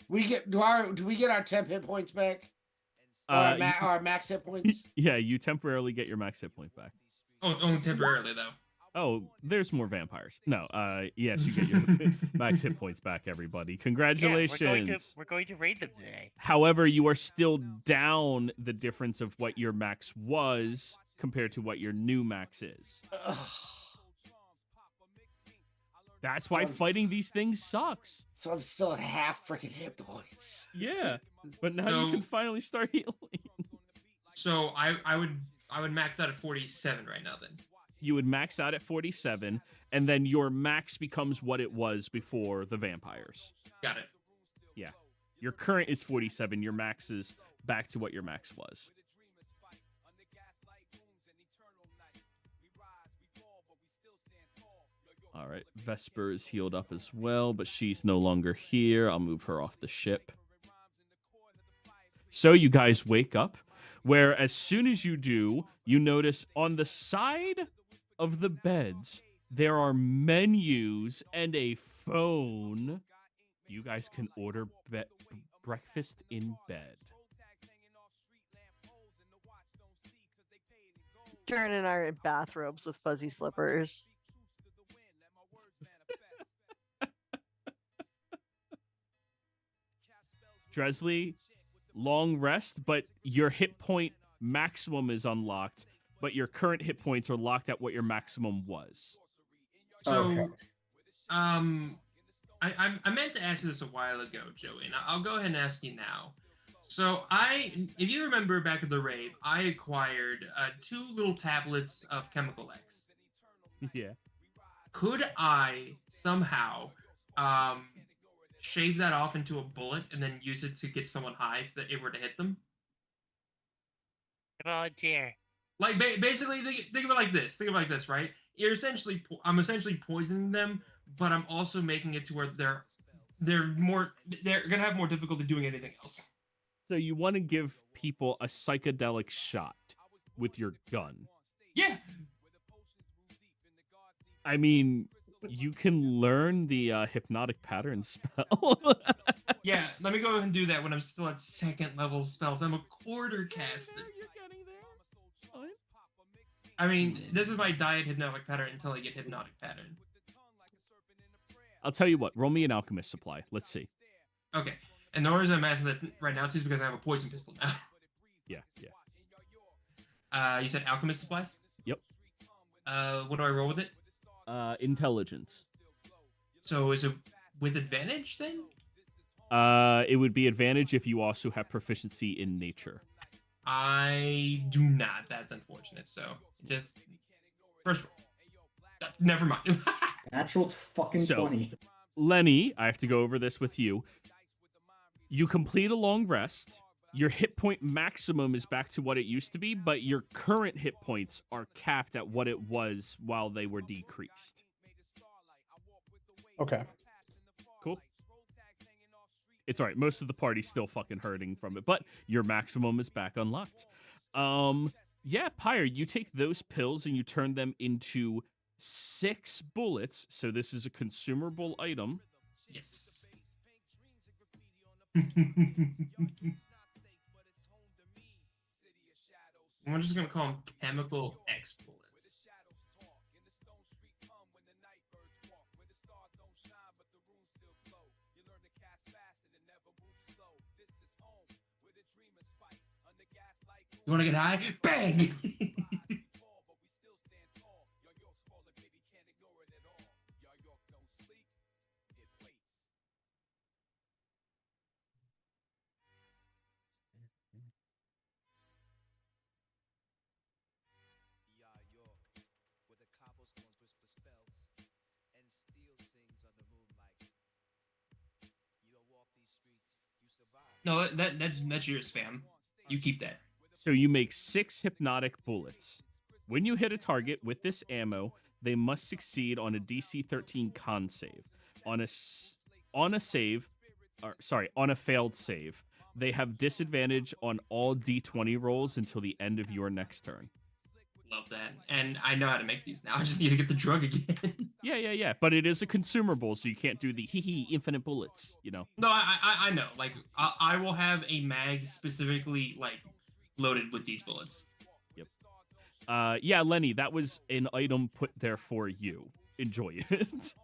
we get our temp hit points back? Or our max hit points? Yeah, you temporarily get your max hit point back. Oh, only temporarily though. Oh, there's more vampires. No, yes, you get your max hit points back, everybody. Congratulations. Yeah, we're going to raid them today. However, you are still down the difference of what your max was compared to what your new max is. Ugh. That's why fighting these things sucks. So I'm still at half freaking hit points. Yeah, but now you can finally start healing. So I would max out at 47 right now then. You would max out at 47, and then your max becomes what it was before the vampires. Got it. Yeah. Your current is 47. Your max is back to what your max was. All right. Vesper is healed up as well, but she's no longer here. I'll move her off the ship. So you guys wake up, where as soon as you do, you notice on the side of the beds, there are menus and a phone. You guys can order breakfast in bed. Durin and I are in bathrobes with fuzzy slippers. Dresley, long rest, but your hit point maximum is unlocked, but your current hit points are locked at what your maximum was. So, Okay. I meant to ask you this a while ago, Joey, and I'll go ahead and ask you now. So if you remember back at the rave, I acquired 2 little tablets of Chemical X. Yeah. Could I somehow shave that off into a bullet and then use it to get someone high if it were to hit them? Volunteer. Like basically, think of it like this. Think of it like this, right? I'm essentially poisoning them, but I'm also making it to where they're gonna have more difficulty doing anything else. So you want to give people a psychedelic shot with your gun. Yeah. I mean, you can learn the hypnotic pattern spell. Yeah, let me go ahead and do that when I'm still at 2nd level spells. I'm a quarter caster. You're getting there. It's fine. I mean, this is my diet hypnotic pattern until I get hypnotic pattern. I'll tell you what. Roll me an alchemist supply. Let's see. Okay. And the reason I'm asking that right now too is because I have a poison pistol now. Yeah. You said alchemist supplies? Yep. What do I roll with it? Intelligence. So is it with advantage then? It would be advantage if you also have proficiency in nature. I do not. That's unfortunate. So just first roll. Never mind. Natural fucking So- 20. Lenny, I have to go over this with you. You complete a long rest. Your hit point maximum is back to what it used to be, but your current hit points are capped at what it was while they were decreased. Okay. Cool. It's all right. Most of the party's still fucking hurting from it, but your maximum is back unlocked. Yeah, Pyre, you take those pills and you turn them into 6 bullets. So this is a consumable item. Yes. I'm just gonna call them chemical X bullets. You wanna get high? Bang! No, that's yours, fam. You keep that. So you make 6 hypnotic bullets. When you hit a target with this ammo, they must succeed on a DC 13 con save. On a failed save, they have disadvantage on all D20 rolls until the end of your next turn. Love that. And I know how to make these now. I just need to get the drug again. Yeah. But it is a consumable, so you can't do the infinite bullets, you know. No, I know. Like, I will have a mag specifically, like, loaded with these bullets. Yep. Yeah, Lenny, that was an item put there for you. Enjoy it.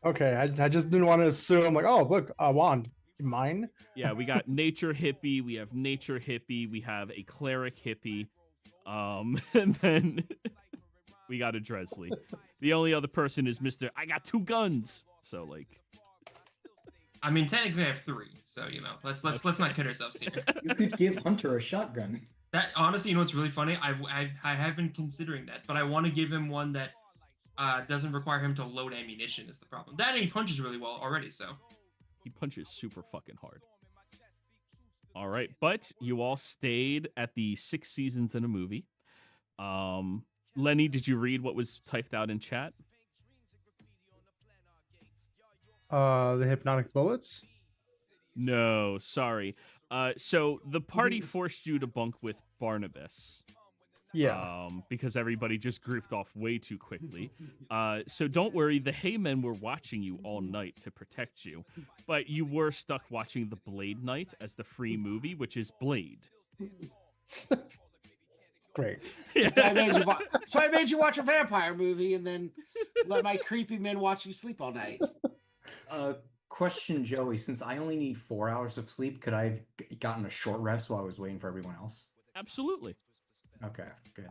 Okay, I just didn't want to assume like, oh look, a wand, mine. Yeah, we got nature hippie, we have nature hippie, we have a cleric hippie, and then we got a Dresley. The only other person is Mr. I got 2 guns. So like, I mean, technically I have 3, so you know, let's not kid ourselves here. You could give Hunter a shotgun. That honestly, you know what's really funny? I have been considering that, but I want to give him one that doesn't require him to load ammunition. Is the problem? That and he punches really well already, so he punches super fucking hard. All right, but you all stayed at the 6 seasons in a movie. Lenny, did you read what was typed out in chat? The hypnotic bullets. No, sorry. So the party forced you to bunk with Barnabas. Yeah. Because everybody just grouped off way too quickly. So don't worry, the Haymen were watching you all night to protect you. But you were stuck watching the Blade Night as the free movie, which is Blade. Great. So I made you watch a vampire movie and then let my creepy men watch you sleep all night. Question, Joey. Since I only need 4 hours of sleep, could I have gotten a short rest while I was waiting for everyone else? Absolutely. Okay, good.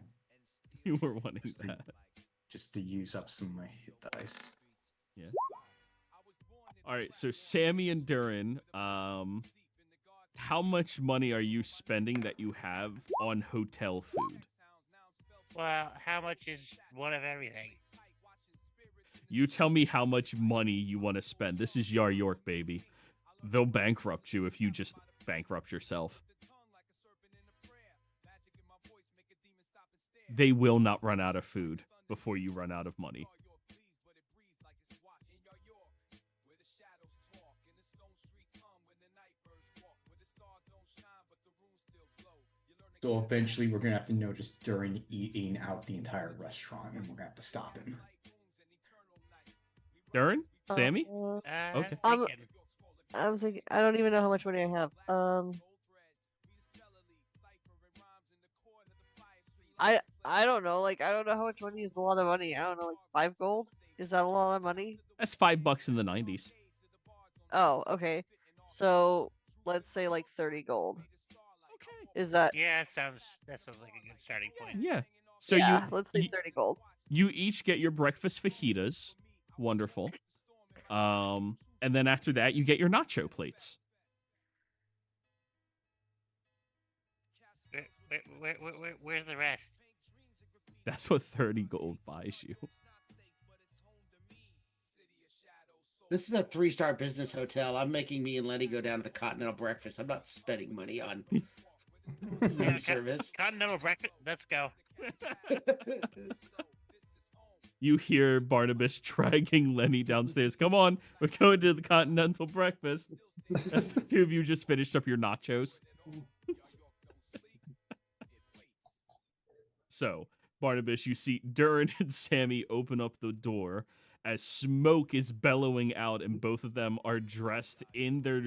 You were wanting that. Just to use up some of my hit dice. Yeah. All right, so Sammy and Durin, how much money are you spending that you have on hotel food? Well, how much is one of everything? You tell me how much money you want to spend. This is Yar York, baby. They'll bankrupt you if you just bankrupt yourself. They will not run out of food before you run out of money. So eventually we're going to have to notice during eating out the entire restaurant and we're going to have to stop him. Darren? Sammy? Okay. I'm thinking. I don't even know how much money I have. I don't know. Like I don't know how much money is a lot of money. I don't know. Like 5 gold. Is that a lot of money? That's $5 in the 90s. Oh, okay. So let's say like 30 gold. Is that? Yeah, that sounds like a good starting point. Yeah. So yeah, let's say 30 gold. You each get your breakfast fajitas. Wonderful. And then after that, you get your nacho plates. Where's the rest? That's what 30 gold buys you. This is a 3-star business hotel. I'm making me and Lenny go down to the Continental Breakfast. I'm not spending money on room service. Continental breakfast. Let's go. You hear Barnabas dragging Lenny downstairs. Come on, we're going to the Continental Breakfast. As the two of you just finished up your nachos. So, Barnabas, you see Durin and Sammy open up the door as smoke is bellowing out, and both of them are dressed in their,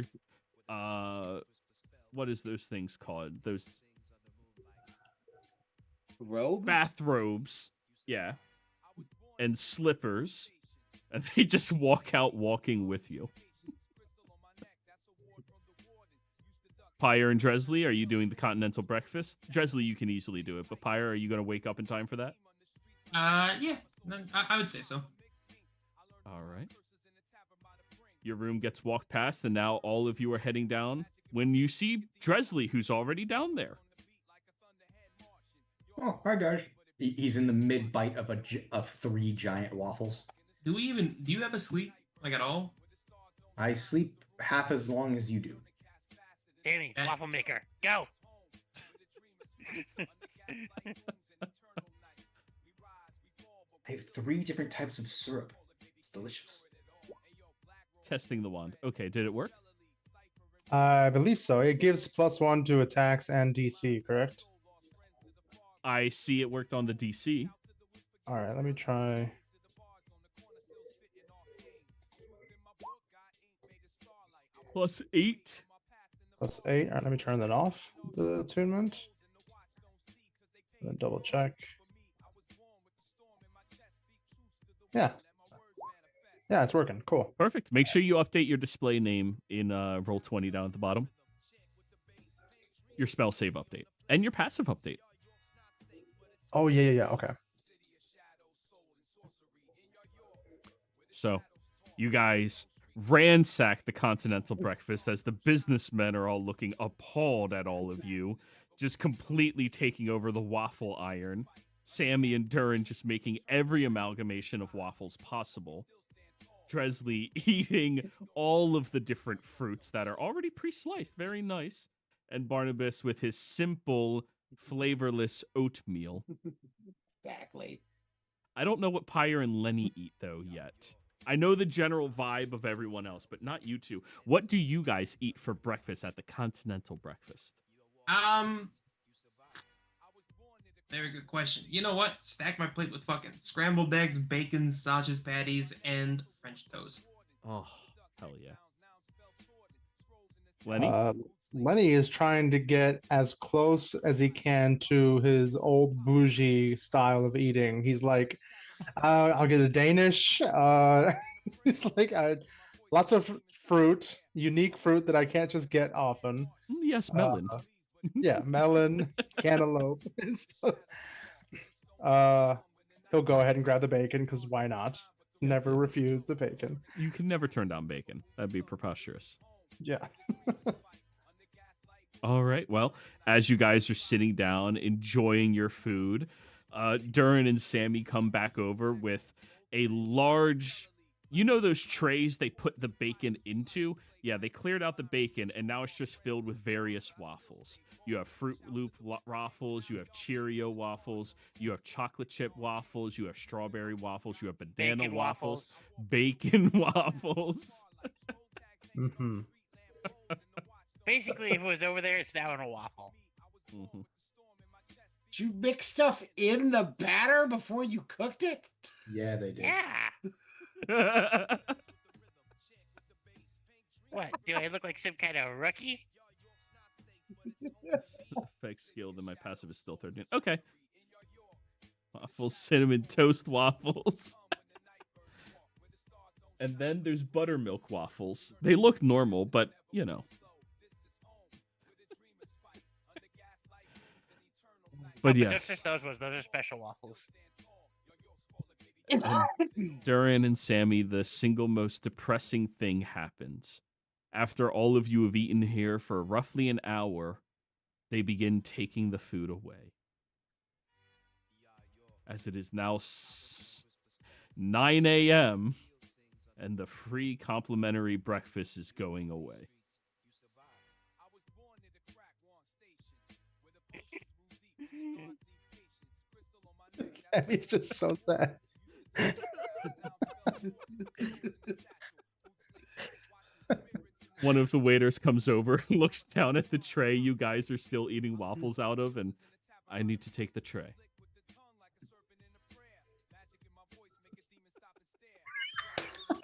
what is those things called? Those bathrobes, yeah, and slippers, and they just walk out walking with you. Pyre and Dresley, are you doing the Continental Breakfast? Dresley, you can easily do it, but Pyre, are you going to wake up in time for that? Yeah, I would say so. All right. Your room gets walked past, and now all of you are heading down when you see Dresley, who's already down there. Oh, hi guys. He's in the mid-bite of 3 giant waffles. Do you ever sleep, like, at all? I sleep half as long as you do. Danny, waffle maker, go! They have 3 different types of syrup. It's delicious. Testing the wand. Okay, did it work? I believe so. It gives +1 to attacks and DC, correct? I see it worked on the DC. All right, let me try. +8. +8. All right, let me turn that off, the attunement. And then double check. Yeah. Yeah, it's working. Cool. Perfect. Make sure you update your display name in Roll20 down at the bottom. Your spell save update. And your passive update. Oh, yeah. Okay. So, you guys ransack the Continental Breakfast as the businessmen are all looking appalled at all of you, just completely taking over the waffle iron. Sammy and Durin just making every amalgamation of waffles possible. Dresley eating all of the different fruits that are already pre-sliced. Very nice. And Barnabas with his simple, flavorless oatmeal. Exactly. I don't know what Pyre and Lenny eat, though, yet. I know the general vibe of everyone else, but not you two. What do you guys eat for breakfast at the Continental Breakfast? Very good question. You know what? Stack my plate with fucking scrambled eggs, bacon, sausage patties, and French toast. Oh, hell yeah. Lenny? Lenny is trying to get as close as he can to his old bougie style of eating. He's like, I'll get a Danish. He's like, lots of fruit, unique fruit that I can't just get often. Yes, melon. Yeah, melon, cantaloupe, and stuff. He'll go ahead and grab the bacon because why not? Never refuse the bacon. You can never turn down bacon. That'd be preposterous. Yeah. All right. Well, as you guys are sitting down, enjoying your food, Durin and Sammy come back over with a large, you know those trays they put the bacon into? Yeah, they cleared out the bacon, and now it's just filled with various waffles. You have Fruit Loop waffles, you have Cheerio waffles, you have chocolate chip waffles, you have strawberry waffles, you have banana Bacon waffles, bacon waffles. Mm-hmm. Basically, if it was over there, it's now in a waffle. Mm-hmm. Did you mix stuff in the batter before you cooked it? Yeah, they did. Yeah. What? Do I look like some kind of rookie? Effect skill, then my passive is still 13. Okay. Waffles, cinnamon toast waffles. And then there's buttermilk waffles. They look normal, but, you know. But yes. Just those ones. Those are special waffles. And Duran and Sammy, the single most depressing thing happens. After all of you have eaten here for roughly an hour, they begin taking the food away. As it is now 9 a.m., and the free complimentary breakfast is going away. Sammy's just so sad. One of the waiters comes over, looks down at the tray you guys are still eating waffles out of, and I need to take the tray.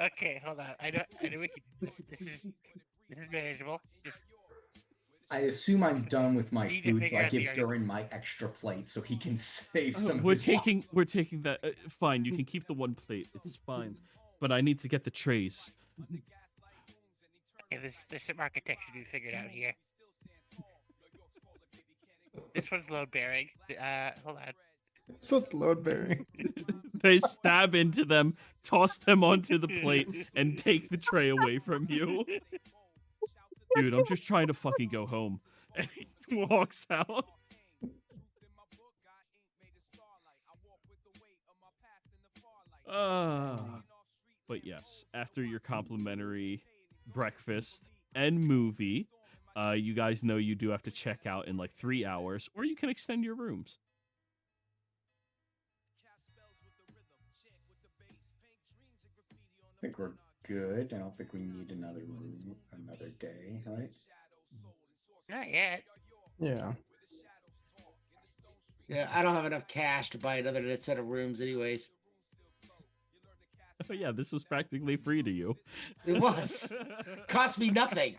Okay, hold on. I know we can. This is manageable. Just I assume I'm done with my Need to food, so figure I out the give Durin my extra plate so he can save some. of We're his taking that. Fine, you can keep the one plate. It's fine, but I need to get the trays. okay, there's some architecture to be figured out here. This one's load bearing. Hold on. So it's load bearing. They stab into them, toss them onto the plate, and take the tray away from you. Dude, I'm just trying to fucking go home. And he walks out. But yes, after your complimentary breakfast and movie, you guys know you do have to check out in like 3 hours, or you can extend your rooms. I think we're good. I don't think we need another room, another day, right? Not yet. Yeah. Yeah, I don't have enough cash to buy another set of rooms, anyways. Oh yeah, this was practically free to you. It was. Cost me nothing.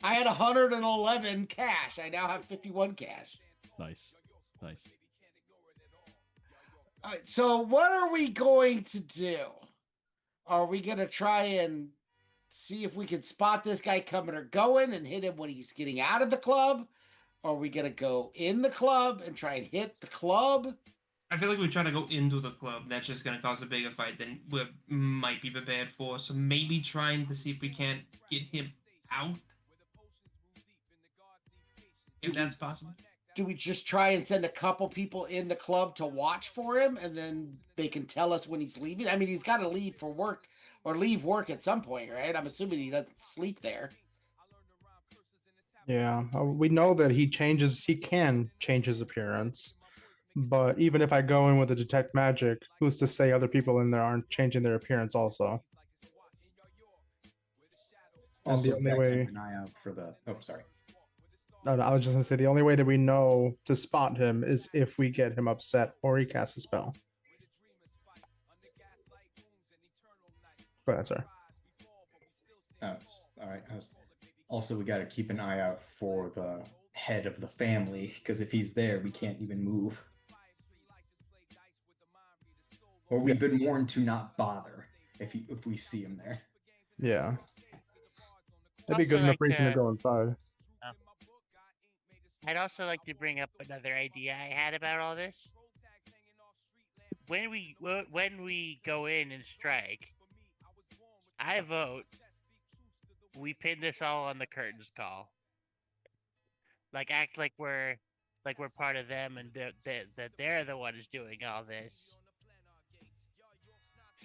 I had 111 cash. I now have 51 cash. Nice. Nice. All right, so what are we going to do? Are we going to try and see if we can spot this guy coming or going and hit him when he's getting out of the club? Are we going to go in the club and try and hit the club? I feel like we're trying to go into the club. That's just going to cause a bigger fight than we might be prepared for. So maybe trying to see if we can't get him out. If that's possible. Do we just try and send a couple people in the club to watch for him, and then they can tell us when he's leaving? I mean, he's got to leave for work or leave work at some point, right? I'm assuming he doesn't sleep there. Yeah. We know that he can change his appearance. But even if I go in with a detect magic, who's to say other people in there aren't changing their appearance also? And Also, the only way. keep an eye out for the. Oh, sorry. No, I was just gonna say the only way that we know to spot him is if we get him upset or he casts a spell. Go ahead, sir. Oh, all right. Also, we got to keep an eye out for the head of the family, because if he's there, we can't even move. Or we've been warned to not bother if we see him there. Yeah. That'd be Also good enough like reason to to- go inside. I'd also like to bring up another idea I had about all this. When we go in and strike, I vote we pin this all on the curtains call. Like act like we're part of them and that they're the ones doing all this.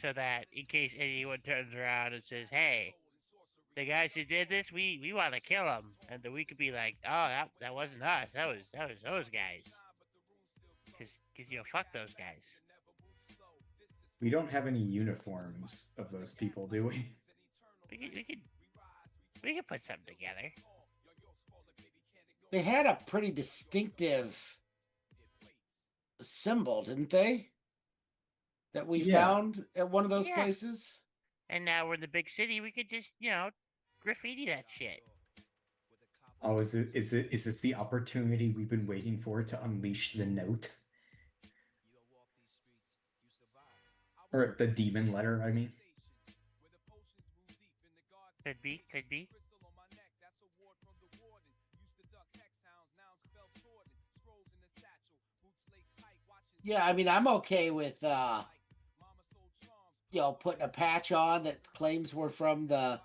So that in case anyone turns around and says, "Hey, the guys who did this, we want to kill them," and then we could be like, "Oh, that wasn't us. That was those guys." Because fuck those guys. We don't have any uniforms of those people, do we? We could put something together. They had a pretty distinctive symbol, didn't they? That we found at one of those places. And now we're in the big city. We could just, graffiti that shit. Oh, is this the opportunity we've been waiting for to unleash the note? Or the demon letter, I mean. Could be, could be. Yeah, I mean, I'm okay with putting a patch on that claims we're from the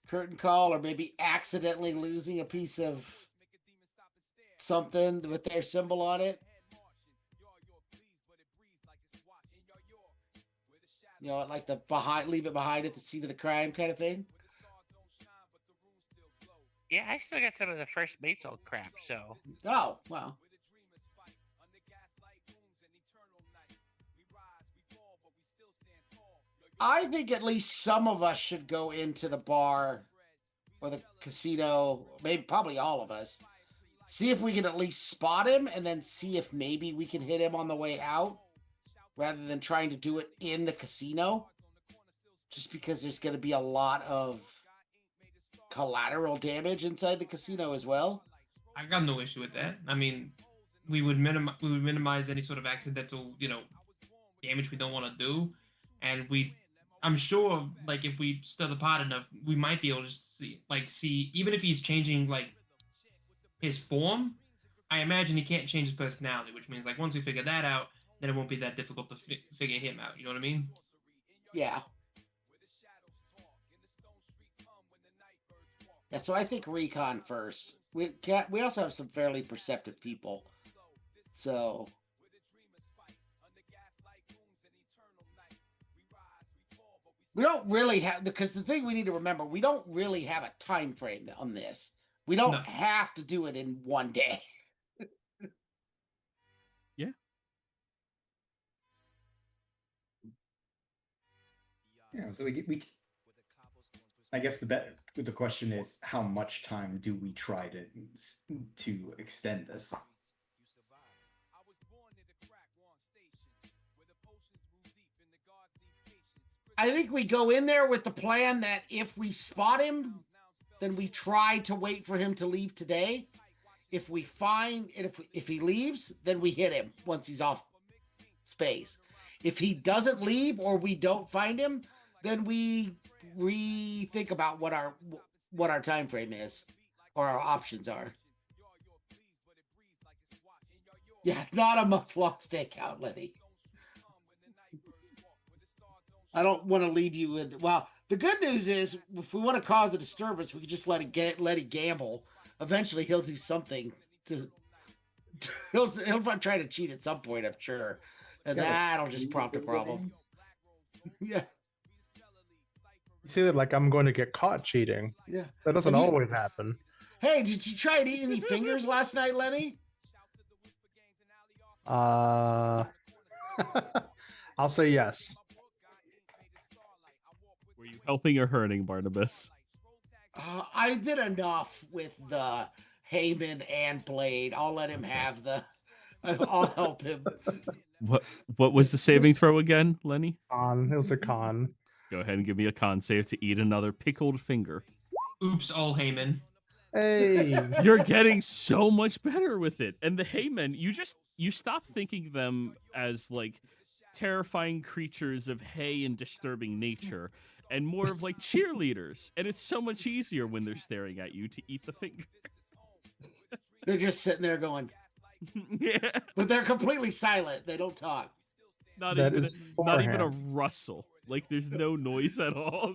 curtain call, or maybe accidentally losing a piece of something with their symbol on it. Like the leave it behind at the scene of the crime kind of thing. Yeah, I still got some of the first mate's old crap, so. Oh, wow. I think at least some of us should go into the bar or the casino, probably all of us, see if we can at least spot him, and then see if maybe we can hit him on the way out rather than trying to do it in the casino, just because there's going to be a lot of collateral damage inside the casino as well. I got no issue with that. I mean, we would minimize any sort of accidental, damage we don't want to do, and I'm sure, like, if we stir the pot enough, we might be able to see, even if he's changing, like, his form, I imagine he can't change his personality, which means, like, once we figure that out, then it won't be that difficult to figure him out. You know what I mean? Yeah. Yeah, so I think recon first. We also have some fairly perceptive people. So... we don't really have, because the thing we need to remember, we don't really have a time frame on this. We don't have to do it in one day. Yeah. Yeah, so we I guess the question is, how much time do we try to extend this? I think we go in there with the plan that if we spot him, then we try to wait for him to leave today. If we find, if he leaves, then we hit him once he's off space. If he doesn't leave or we don't find him, then we rethink about what our time frame is or our options are. Yeah, not a month-long stakeout, Lenny. I don't want to leave you in. Well, the good news is, if we want to cause a disturbance, we can just let it gamble. Eventually, he'll do something he'll try to cheat at some point, I'm sure, and that'll just prompt a problem. Yeah. You see that, like, I'm going to get caught cheating. Yeah. That doesn't always happen. Hey, did you try and eat any fingers last night, Lenny? I'll say yes. Were you helping or hurting, Barnabas? I did enough with the Heyman and Blade. I'll let him have I'll help him. What was the saving throw again, Lenny? It was a con. Go ahead and give me a con save to eat another pickled finger. Oops, all Heyman. Hey, You're getting so much better with it. And the Heymen, you stop thinking them as, like, terrifying creatures of hay and disturbing nature, and more of like cheerleaders. And it's so much easier when they're staring at you to eat the finger. They're just sitting there going, yeah. But they're completely silent. They don't talk. Not even a rustle. Like, there's no noise at all.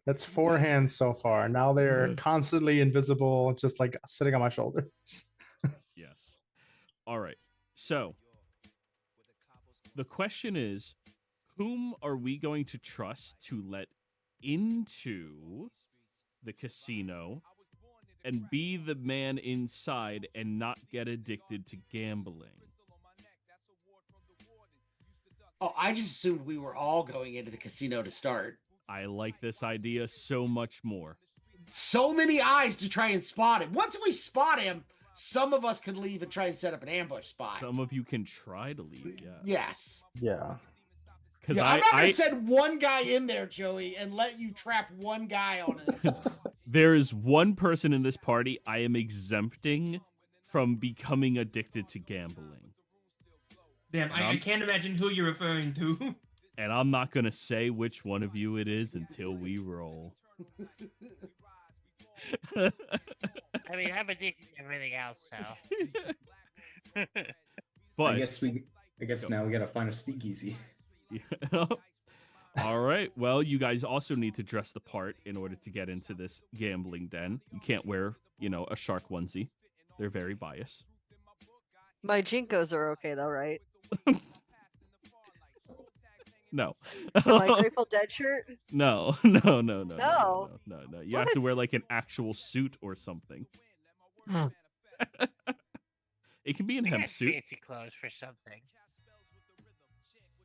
That's 4 hands so far. Now they're constantly invisible, just like sitting on my shoulders. Yes. All right. So the question is, whom are we going to trust to let into the casino and be the man inside and not get addicted to gambling? Oh, I just assumed we were all going into the casino to start. I like this idea so much more. So many eyes to try and spot him. Once we spot him, some of us can leave and try and set up an ambush spot. Some of you can try to leave, yeah. Yes. Yeah. Because I'm not gonna I send one guy in there, Joey, and let you trap one guy on it. there is one person in this party I am exempting from becoming addicted to gambling. Damn, I can't imagine who you're referring to. And I'm not going to say which one of you it is until we roll. I mean, I'm addicted to everything else, so. But I guess now we gotta find a speakeasy. all right. Well, you guys also need to dress the part in order to get into this gambling den. You can't wear, a shark onesie. They're very biased. My Jinkos are okay though, right? No. My Grateful Dead shirt? No. No. You have to wear like an actual suit or something. It can be an I hemp got suit. fancy clothes for something.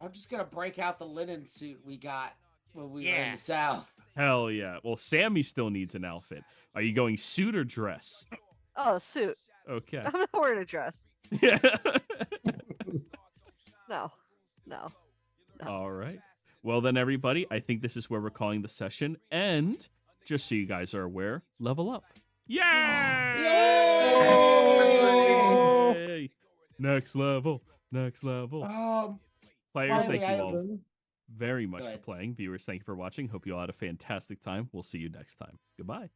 I'm just gonna break out the linen suit we got when we were in the South. Hell yeah. Well, Sammy still needs an outfit. Are you going suit or dress? Oh, suit. Okay. I'm not wearing a dress. Yeah. No. All right. Well, then, everybody, I think this is where we're calling the session. And just so you guys are aware, level up. Yay! Yay! Next level. Players, finally, thank you all very much for playing. Viewers, thank you for watching. Hope you all had a fantastic time. We'll see you next time. Goodbye.